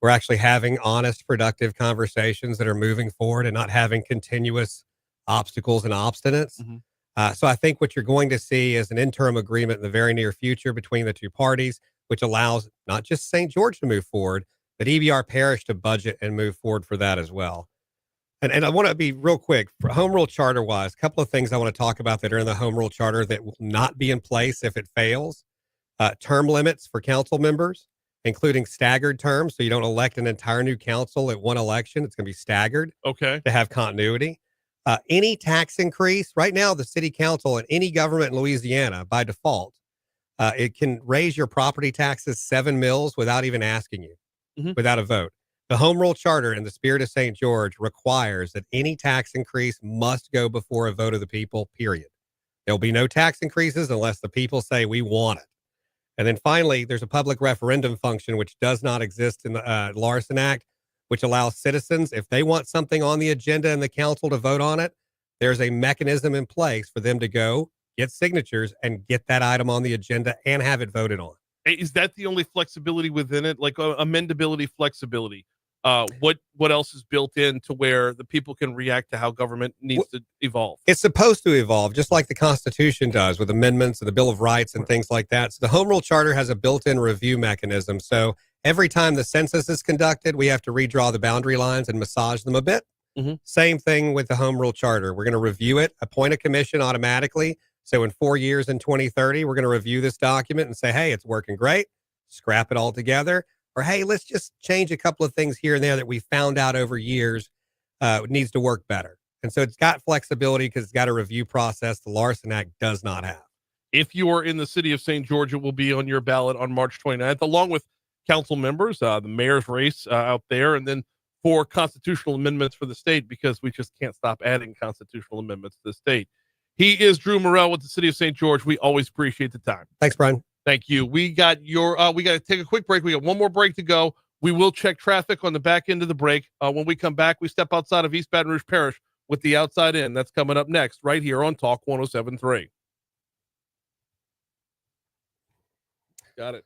we're actually having honest, productive conversations that are moving forward and not having continuous obstacles and obstinates. So I think what you're going to see is an interim agreement in the very near future between the two parties, which allows not just St. George to move forward, but EBR Parish to budget and move forward for that as well. And I want to be real quick for Home Rule Charter wise, a couple of things I want to talk about that are in the Home Rule Charter that will not be in place if it fails. Term limits for council members, including staggered terms. So you don't elect an entire new council at one election. It's going to be staggered to have continuity. Any tax increase right now, the city council and any government in Louisiana by default, it can raise your property taxes 7 mils without even asking you, without a vote. The Home Rule Charter in the spirit of St. George requires that any tax increase must go before a vote of the people, period. There'll be no tax increases unless the people say we want it. And then finally, there's a public referendum function, which does not exist in the Larson Act, which allows citizens, if they want something on the agenda and the council to vote on it, there's a mechanism in place for them to go get signatures and get that item on the agenda and have it voted on. Is that the only flexibility within it? Like amendability, flexibility? What else is built in to where the people can react to how government needs to evolve? It's supposed to evolve, just like the Constitution does with amendments and the Bill of Rights and things like that. So the Home Rule Charter has a built-in review mechanism. So every time the census is conducted, we have to redraw the boundary lines and massage them a bit. Same thing with the Home Rule Charter. We're going to review it, appoint a commission automatically. So in 4 years in 2030, we're going to review this document and say, hey, it's working great. Scrap it all together. Or, hey, let's just change a couple of things here and there that we found out over years needs to work better. And so it's got flexibility because it's got a review process the Larson Act does not have. If you are in the city of St. George, it will be on your ballot on March 29th, along with council members, the mayor's race out there, and then 4 constitutional amendments for the state, because we just can't stop adding constitutional amendments to the state. He is Drew Murrell with the city of St. George. We always appreciate the time. Thanks, Brian. Thank you. We got we got to take a quick break. We got one more break to go. We will check traffic on the back end of the break. When we come back, we step outside of East Baton Rouge Parish with the Outside In. That's coming up next right here on Talk 107.3. Got it.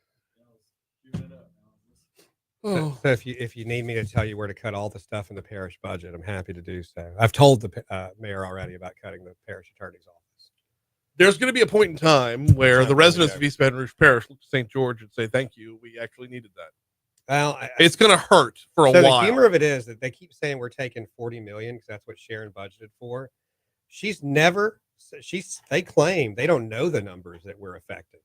Oh. So if you need me to tell you where to cut all the stuff in the parish budget, I'm happy to do so. I've told the mayor already about cutting the parish attorney's office. There's going to be a point in time where Time the for me to residents go. of East Baton Rouge Parish look to St. George and say, "Thank you. We actually needed that." Well, It's going to hurt for a so while. the humor of it is that they keep saying we're taking 40 million because that's what Sharon budgeted for. They claim they don't know the numbers that we're affecting.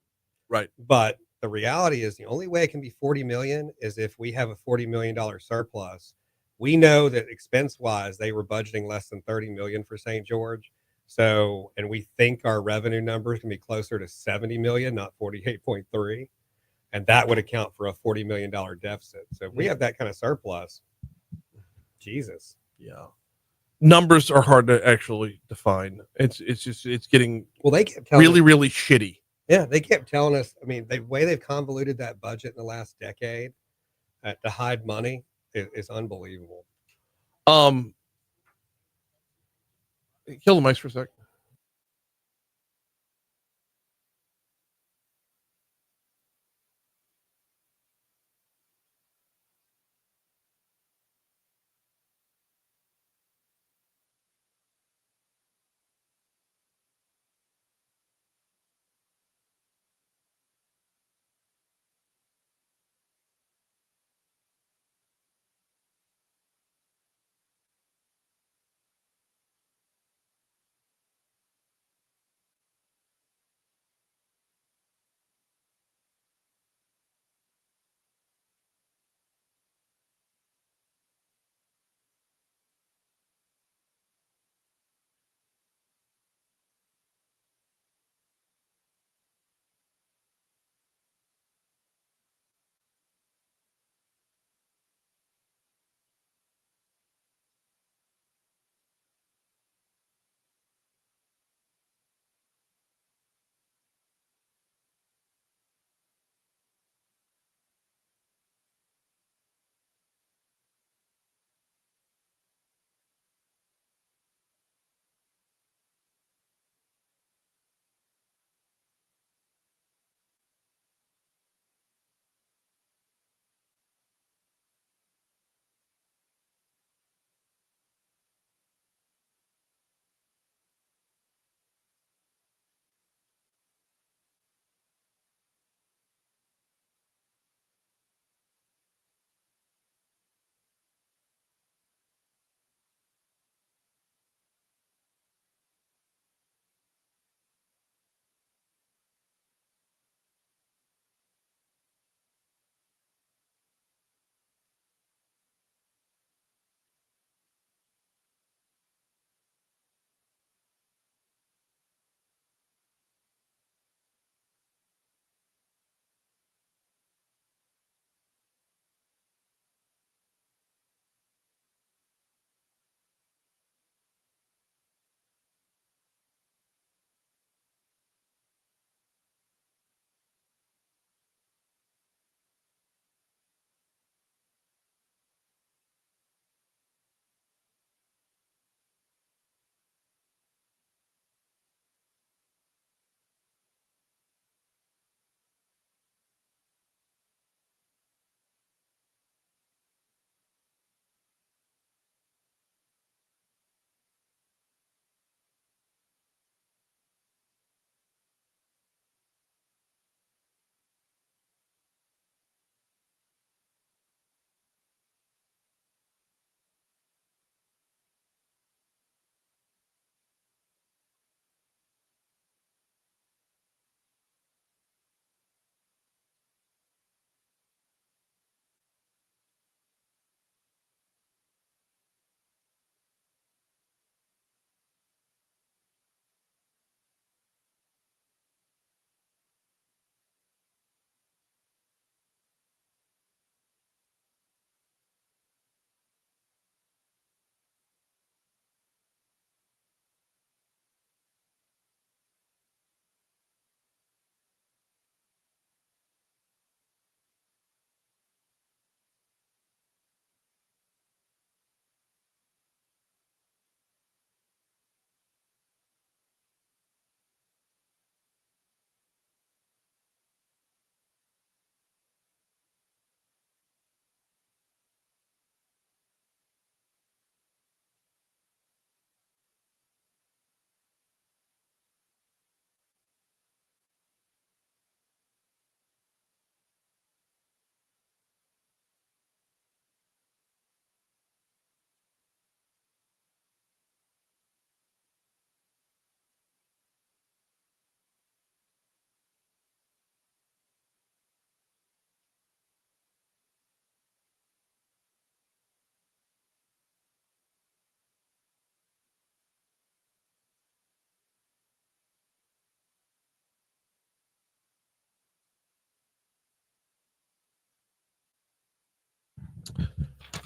Right. But the reality is the only way it can be 40 million is if we have a $40 million surplus. We know that expense wise, they were budgeting less than 30 million for St. George. So, and we think our revenue numbers can be closer to 70 million, not 48.3. And that would account for a $40 million deficit. So if we have that kind of surplus, Jesus. Yeah. Numbers are hard to actually define. It's getting they kept telling really, us, really shitty. Yeah, they kept telling us. I mean, the way they've convoluted that budget in the last decade to hide money is unbelievable. Kill the mice for a sec.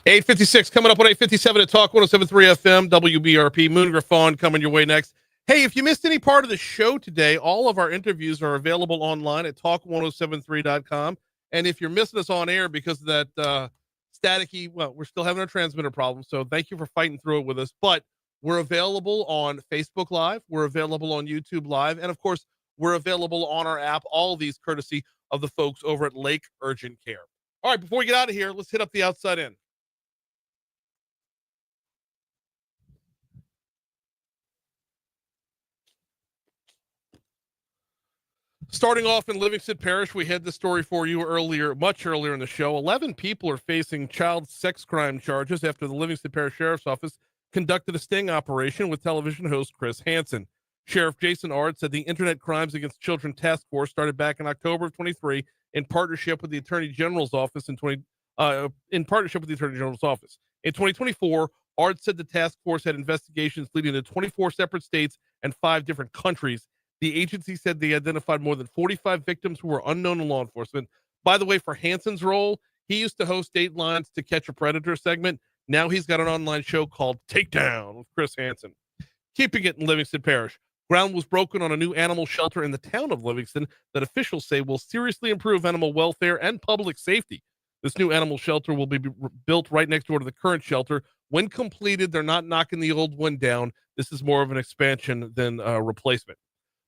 8:56 coming up on 8:57 at Talk 107.3 FM, WBRP. Moon Griffon coming your way next. Hey, if you missed any part of the show today, all of our interviews are available online at talk1073.com. And if you're missing us on air because of that staticky, well, we're still having our transmitter problem. So thank you for fighting through it with us. But we're available on Facebook Live. We're available on YouTube Live. And of course, we're available on our app. All of these courtesy of the folks over at Lake Urgent Care. All right, before we get out of here, let's hit up the outside in. Starting off in Livingston Parish, we had this story for you much earlier in the show. 11 people are facing child sex crime charges after the Livingston Parish Sheriff's Office conducted a sting operation with television host Chris Hansen. Sheriff Jason Ard said the Internet Crimes Against Children Task Force started back in October of 23 in partnership with the Attorney General's office in 2024, Ard said the task force had investigations leading to 24 separate states and 5 different countries. The agency said they identified more than 45 victims who were unknown to law enforcement. By the way, for Hansen's role, he used to host Dateline's To Catch a Predator segment. Now he's got an online show called Takedown with Chris Hansen. Keeping it in Livingston Parish, ground was broken on a new animal shelter in the town of Livingston that officials say will seriously improve animal welfare and public safety. This new animal shelter will be built right next door to the current shelter. When completed, they're not knocking the old one down. This is more of an expansion than a replacement.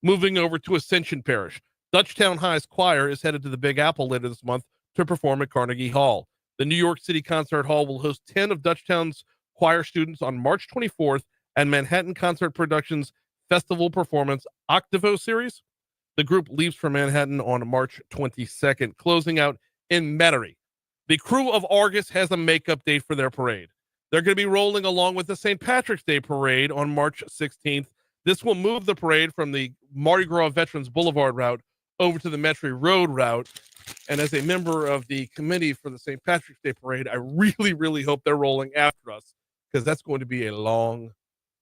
Moving over to Ascension Parish, Dutchtown High's choir is headed to the Big Apple later this month to perform at Carnegie Hall. The New York City Concert Hall will host 10 of Dutchtown's choir students on March 24th and Manhattan Concert Productions' festival performance Octavo Series. The group leaves for Manhattan on March 22nd, closing out in Metairie. The crew of Argus has a makeup date for their parade. They're going to be rolling along with the St. Patrick's Day parade on March 16th. This will move the parade from the Mardi Gras Veterans Boulevard route over to the Metairie Road route. And as a member of the committee for the St. Patrick's Day parade, I really, really hope they're rolling after us because that's going to be a long,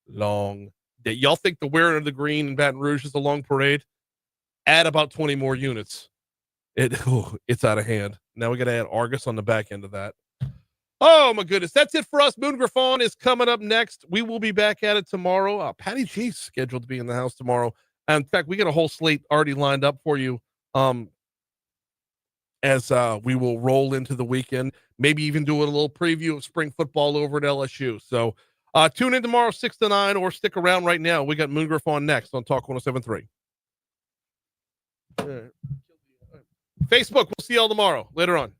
long day. Y'all think the wearing of the green in Baton Rouge is a long parade? Add about 20 more units. It's out of hand. Now we got to add Argus on the back end of that. Oh, my goodness. That's it for us. Moon Griffon is coming up next. We will be back at it tomorrow. Patty G's scheduled to be in the house tomorrow. In fact, we got a whole slate already lined up for you as we will roll into the weekend. Maybe even do a little preview of spring football over at LSU. So tune in tomorrow, 6 to 9, or stick around right now. We got Moon Griffon next on Talk 107.3. Facebook, we'll see y'all tomorrow. Later on.